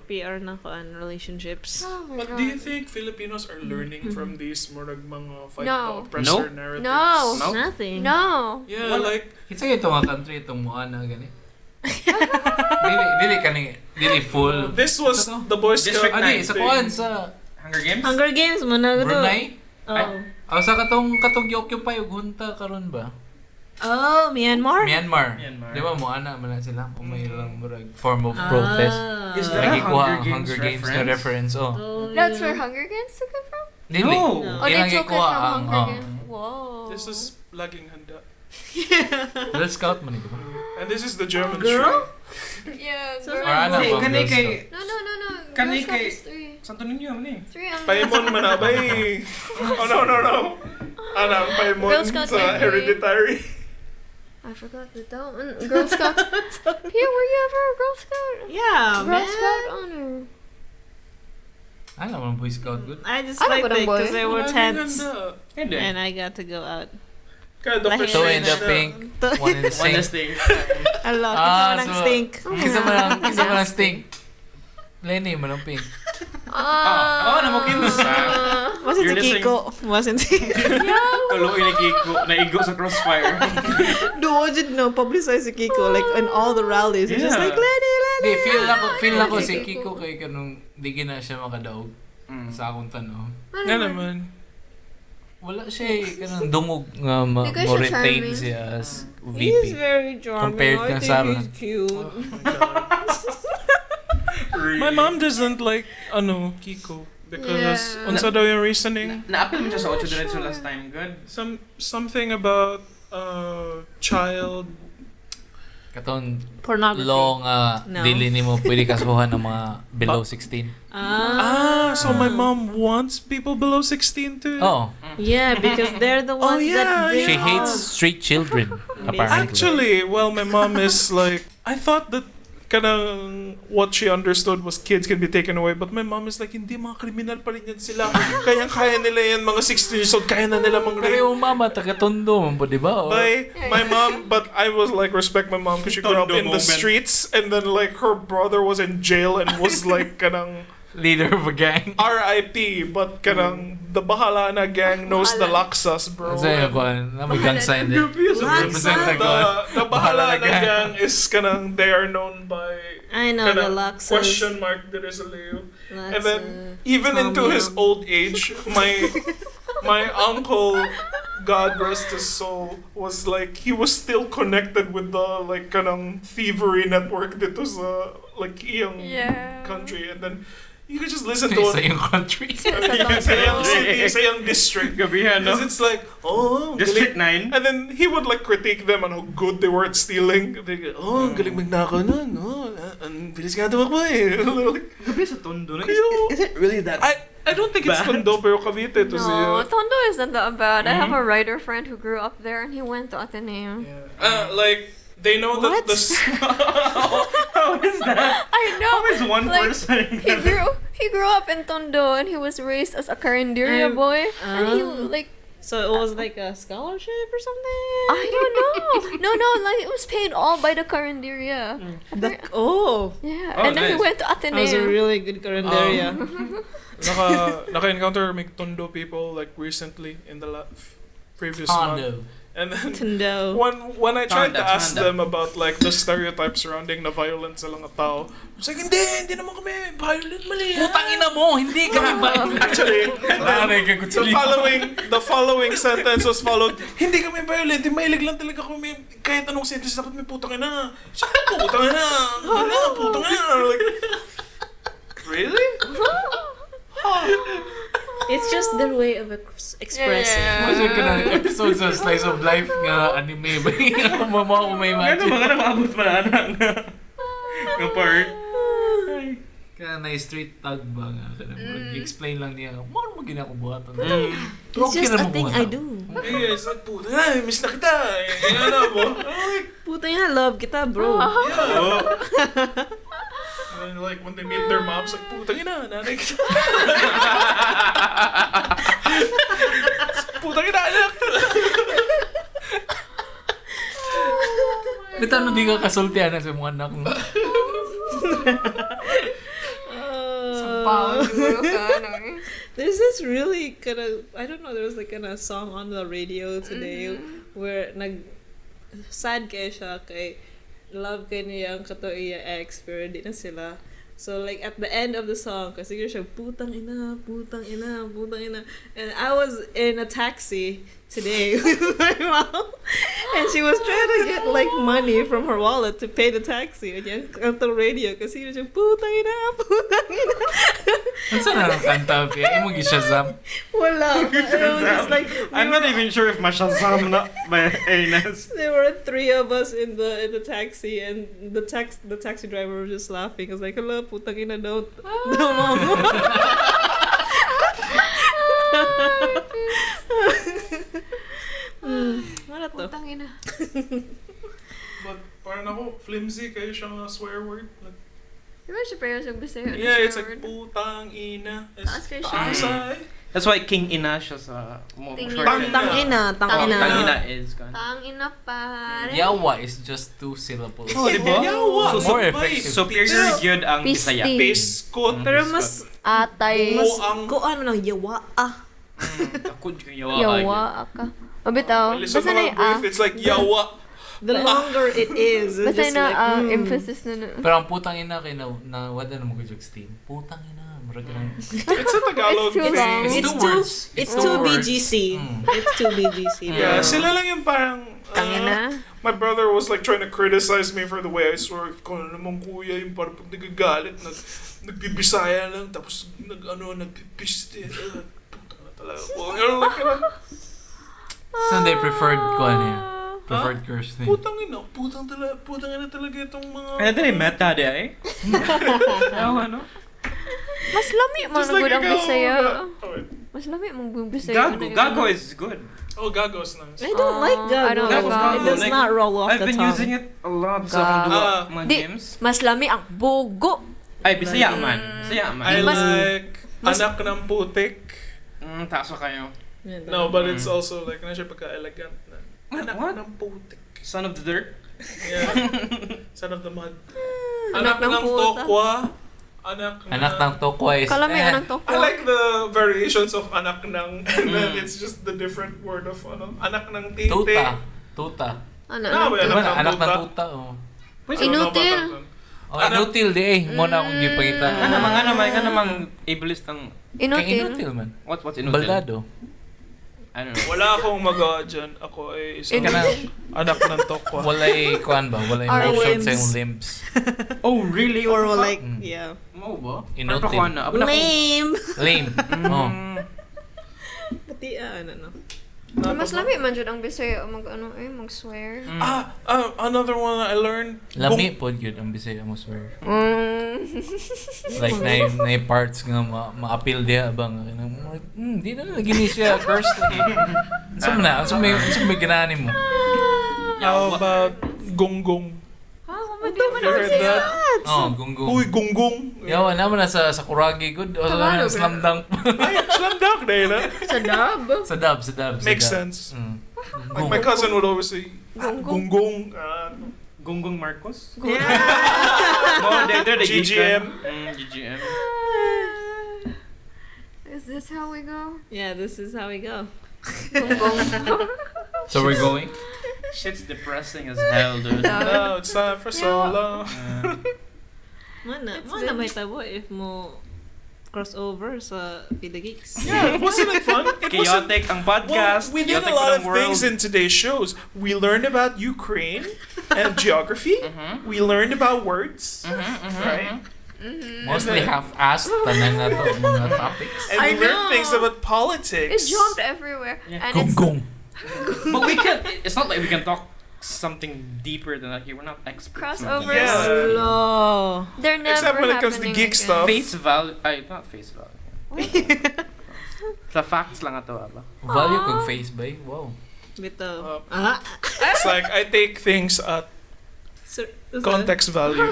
PR na ko an relationships. Oh my But god. do you think Filipinos are learning from these murag mga fight No. the oppressor Nope. narratives? No. No? Nothing. No. Yeah, like Kitsa ito nga country itong Moana gani. Dili full. this was Ito to? the Boy Scout District Ani thing. sa kuan sa Hunger Games? Hunger Games mo na gusto. Brunei. Oh. Sa katong i-occupy og hunta karon ba? Oh, Myanmar? Myanmar. Myanmar. Di ba Moana man na sila kung may ilang murag form of protest. Is that a Nagikuha ang Hunger Hunger Games Games na reference. Oh. That's where Hunger Games took it from? Dili. No. Oh, they Ilang took it gikuha from ang Hunger Games. Whoa. This is laging handa. Girl Scout man ito. And this is the German Girl? street. Yeah, So, girl. Or ano Hey, ba? kanay Girl kay Scout? No. Kani Girl Scout kay is 3. Santo Niño ni. 3 ang Paimon manabay. Oh, no. Anang paimon Girl Scout sa every- Hereditary. I forgot that one. Girl Scout. Here, were you ever a Girl Scout? Yeah, Girl man. Scout honor. Alam mo, Boy Scout good. I just Ano liked ba it ng boy? because there were tents. Hindi. And I got to go out. Kaya Dr. Two Two in Strange the na. pink, one in the One sink. distinct. A lot. Ah, Kasi so- stink. Kisa mo lang stink. Lenny, manong pink. Ako na mo kinsa. Wasn't You're si listening- Kiko. Wasn't si Tuloy ni Kiko, naigo sa crossfire. No, did no publicize si Kiko like in all the rallies. It's just Yeah. like Lenny. Di, feel ako Si si Kiko. Kiko kay kanong di gina siya makadaog sa akong tanong. Nga naman. Wala siya kanang dungog nga Because mo you're retain charming. siya as He's VP. very charming. Compared I kang think Sarah. he's cute. My mom doesn't like, Kiko. Because, Yeah. unsa daw yung reasoning? Na-appeal mo siya sa 8 Diretso last time. Good. Something about, child. Katon Pornography. law nga No. dili nimo pwede kasuhan ng mga below 16. So my mom wants people below 16 to... Oh, Yeah, because they're the ones yeah, that bring she yeah. hates street children apparently. Actually, well, my mom is like, I thought that kanang what she understood was kids can be taken away, but my mom is like, hindi, mga kriminal pa rin yan sila. Kaya nila yan, mga 16 years old, kaya na nila mang Pero rape. yung mama taga-tondo man po, di ba? Oh. By my mom, but I was like, respect my mom because she grew up Tondo in the moment. streets, and then like her brother was in jail and was like kanang Leader of a gang. RIP, but kanang the bahala na gang knows the laksas, bro. Ano sa'yo ko? May gang sign din. Represent na ko. The bahala na gang is kanang they are known by I know the kanang Luxus. question mark there is a Leo. And then even into his old age, my uncle, God rest his soul, was like he was still connected with the like kanang thievery network dito sa like iyang Yeah. country, and then you could just listen to Sa yung country. sa iyang city, sa iyang district. Gabihan, no? Because it's like, District galing. 9. And then he would like critique them on how good they were at stealing. They go, ang galing magnakaw nun. Ang bilis nga tumakbo eh. Gabi sa Tondo na. Kayo- Is it really that? I don't think it's Bad. Tondo, pero Cavite to No, siya. Tondo isn't that bad. I have a writer friend who grew up there and he went to Ateneo. Like, they know that What? the... How is that? I know. How is one Like, person? He grew up in Tondo and he was raised as a Carinderia boy. And he like So it was like a scholarship or something? I don't know. No, like it was paid all by the Carinderia. Oh, Yeah. Oh, And then he nice. went to that was a Ateneo. really good carinderia. Naka-encounter may Tondo people like recently in the previous month. Tondo. And then Tendo. when I tried to Tanda, ask tanda. them about like the stereotypes surrounding na violence sa mga tao, it's like, hindi naman kami violent, mali yan. Putang ina mo, hindi ka ba? Actually, Nanay ka the following sentence was followed, hindi kami violent, mahilig lang talaga kami, kahit anong sentence dapat may putang ina. Siya, putang ina. Putang ina. Like, really? It's just their way of expressing. Yeah. Kasi ka na episodes of Slice of Life nga anime ba? Mama ko may Ano imagine. mga maabot pa na nga part? Kaya na street tag ba nga? Explain lang niya, mo ginako buhatan. It's just a thing I do. Eh, it's like, puta na, miss na kita. Ano mo? Puta yan, love kita, bro. And then, like, when they meet their moms, like, putang ina, nanay kita. Putang ina, anak. Ba't ano di ka kasultihan sa mga anak mo? There's this really kind of, I don't know, there was like kind of song on the radio today where sad kay siya kay love kay niyang kato iya ex pero di na sila. So like at the end of the song, kasi siya putang ina, putang ina, putang ina. And I was in a taxi today with my mom And she was trying to get like money from her wallet to pay the taxi. And yan, kanta radio. Kasi yun siya, putang ina. Ano na ang kanta? Kaya mo gi-Shazam. Wala. Just like, I'm not even sure if Mashazam na by Ines. there were 3 of us in the taxi, and the taxi driver was just laughing. I was like, "Hello, putang ina, don't mama." Ano to? Putang ina. But parang ako, flimsy kayo siyang swear word. Like, Di ba siya prayers yung Bisaya? yeah, it's like putang ina. Taas kayo siya. Taasay. That's why King Ina siya sa mo King short. Ina. Tangina. Tangina is gone. Tang ina pare. Yawa is just 2 syllables. Oh, di ba? Yawa. So, More effective. superior yun ang Pisti. Bisaya. Biskot. Pero mas Atay. kuan mo lang yawa Takod yung yawa. Yawa ka. O bitaw. Listen Basta to na my brief, it's like yawa. The longer it is, it's Basta just na like emphasis na. Pero ang putang ina kay na wala na mo jokes team. Putang ina, murag lang. It's a Tagalog It's too thing. long. It's two too words. it's Two too words. BGC. Mm. It's too BGC. Yeah, sila lang yung parang... Tangina. My brother was like trying to criticize me for the way I swear. Kung ano naman kuya, yung parang pag nagagalit, nagbibisaya lang, tapos nagpipiste. Puta na talaga. So they preferred ko niya. Preferred curse name. Putang ina talaga itong mga... Ano din meta di ay? Ano? Mas lami man Just like ang ikaw. Bisaya. Oh, Mas lami mang Bisaya. Gago is good. oh, Gago's nice. I don't like I don't gago. like It does Like, not roll off I've the been tongue. using it a lot sa Gago. akong duwa mga Di, games. mas lami ang bugo. Ay, Bisaya man. Bisaya man. I Mas- like anak ng putik. Taso kayo. No, but it's also like, na siya pagka-elegant na. Anak What? ng putik. Son of the dirt. Yeah. Son of the mud. Anak Anak ng ng puta. tokwa. Anak ng tokwa is Kalami anang to. I like the variations of anak ng, and then it's just the different word of anak ng tite. Tuta. Ano? Ah, well, Diba anak ng anak ng tuta. tuta oh. Inutil. Oh, inutil di eh. Muna akong gipakita. Nga namang ableist ang... Kay Inutil. inutil man. What's inutil? Baldado. I don't know. Wala akong magawa dyan. Ako ay isang Inutil. anak ng tokwa. Walay kuan ba? Walay Our motion sa limbs. yung limbs. Oh, really? Or What the like, Mm. yeah. fuck? Mo ba? Inutil. Ano pa ko na? Aba na ko- Lame. Lame. Oh. Pati, ano. Mas lami man jud ang Bisaya mag-swear. Another one I learned. Lami pod yun ang Bisaya mo swear. Like na parts nga ma-appeal diya bang di na gini siya curse so may ganahan mo. How about gonggong? Hindi man You heard that? Oh, gunggong. Uy, gonggong. Yawa naman na sa Kuragi good o Tagalog, sa slam dunk. Ay, slam dunk na yun, ah. Sa dub. sa dub. Makes sense. Mm. Like my cousin would always say, Gonggong. gonggong. Gunggong Marcos? Yeah. Oh, they're the GGM. GGM. Is this how we go? Yeah, this is how we go. So we're going? Shit's depressing as hell, dude. No, it's time for solo. Mana been- may tabo if mo crossover sa Feed the Geeks. Yeah, wasn't it fun? It wasn't. Chaotic ang Well, podcast. we did a chaotic lot ang of world. things in today's shows. We learned about Ukraine and geography. Mm-hmm. We learned about words, right? Mostly half-assed tanan na to mga topics. And we I learned know. things about It politics. jumped everywhere. Yeah. And it's Gunggong. But we can. It's not like we can talk something deeper than that here. We're not experts. Crossovers. Yeah. Hello. they're never Except when it comes to happening geek again. stuff. Face value. Ay, not face value. Sa facts lang ato, aba. Value kag face bay. Wow. Bito. It's like I take things at context value.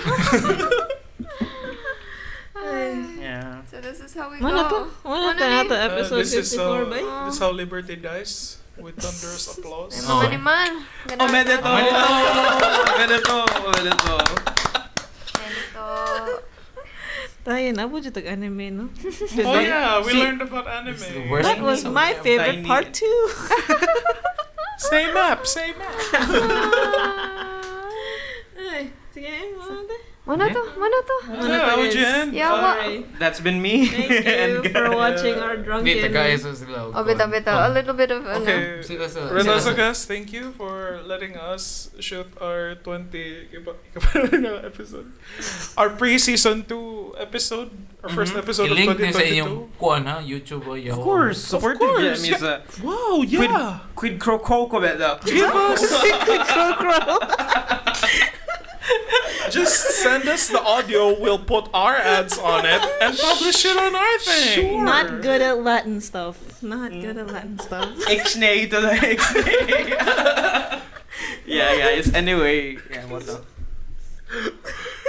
Yeah. So this is how we Mana go. to? Mana to na to episode This is 54 ba? this is how liberty dies with thunderous applause. Ay, Oh. mga animal. Oh, medito! Medito! Medito! Medito. Tayo na po tag anime no. Oh yeah, we See, learned about anime. it's the worst. That was my favorite Tiny. part too. Same app, same app. Ay, sige, ano Mana to? Yeah, Jen. Yeah, what? That's been me. Thank you for watching our drunken... Dito guys, sila. Oh, bita. A little bit of Okay. Sila sa... RetasoCast, thank you for letting us shoot our 20 episode. Our pre-season 2 episode. Our first episode of I-link niyo sa 2022. inyong kuan ha, YouTube o Yahoo. Of course, supportive course, Vietnamese. Wow, yeah. Quid pro quo ko ba da? Give us. Just send us the audio. We'll put our ads on it and publish it on our thing. Not good at Latin stuff. Ixnay to the Ixnay. Yeah, guys. Anyway, yeah, what the?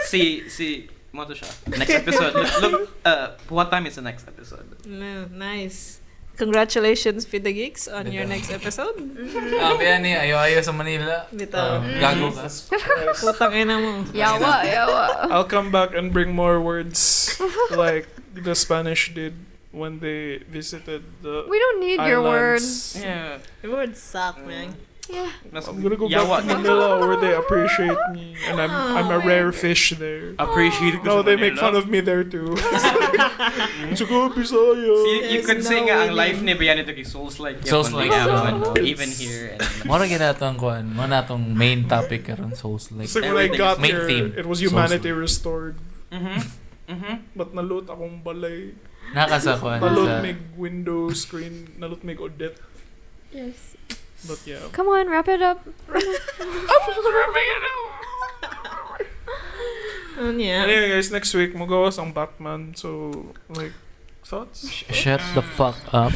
See, mo to siya. Next episode. Look, what time is the next episode? No, nice. Congratulations, Pida Geeks, on your next episode. Kaya ni, ayaw sa Manila. Bitaw. Gago ka. Putang ina mo. Yawa. I'll come back and bring more words like the Spanish did when they visited the We don't need your words. islands. Yeah. Your words suck, man. Yeah. I'm gonna go back to Manila where they appreciate me and I'm a rare fish there. Appreciate No, they make fun of me there too. Sugo Bisaya. You could say nga ang life ni Bian ito kay Souls-like. Souls-like. Even here. Mora ginatong kuan, mo natong main topic karon Souls-like. So when I got Main there, theme. it was humanity restored. Mm-hmm. But nalot akong balay. Nakasa kuan Nalot sa mig window screen. Nalot mig Odette. Yes. But yeah. Come on, wrap it up. Yeah. Anyway guys, next week magawas ang Batman. So, like, thoughts? shut the fuck up.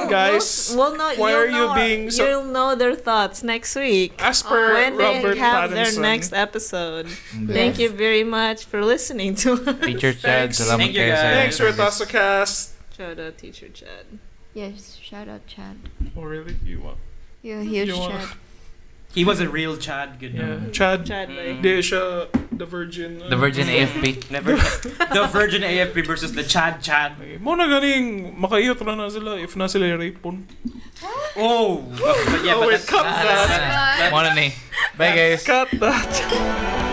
Guys, why are you being so- You'll know their thoughts next week. As per When they Robert have their Pattinson. next episode. Thank you very much for listening to us. Teacher Chad, Thanks. salamat Thank you, kayo sa guys. Thanks, RetasoCast. Shout out, Teacher Chad. Yes, shout out Chad. Oh, really? You want? You're a huge You want- Chad. He was a real Chad, good Yeah. no? Chad. Chad, like. Di siya the virgin. The Virgin AFP. Never. The Virgin AFP versus the Chad. Mo na ganing makaiyot na na sila if na sila rapon. Oh, but yeah, Oh, but wait, cut that. Mo na ni. Bye guys. Cut that.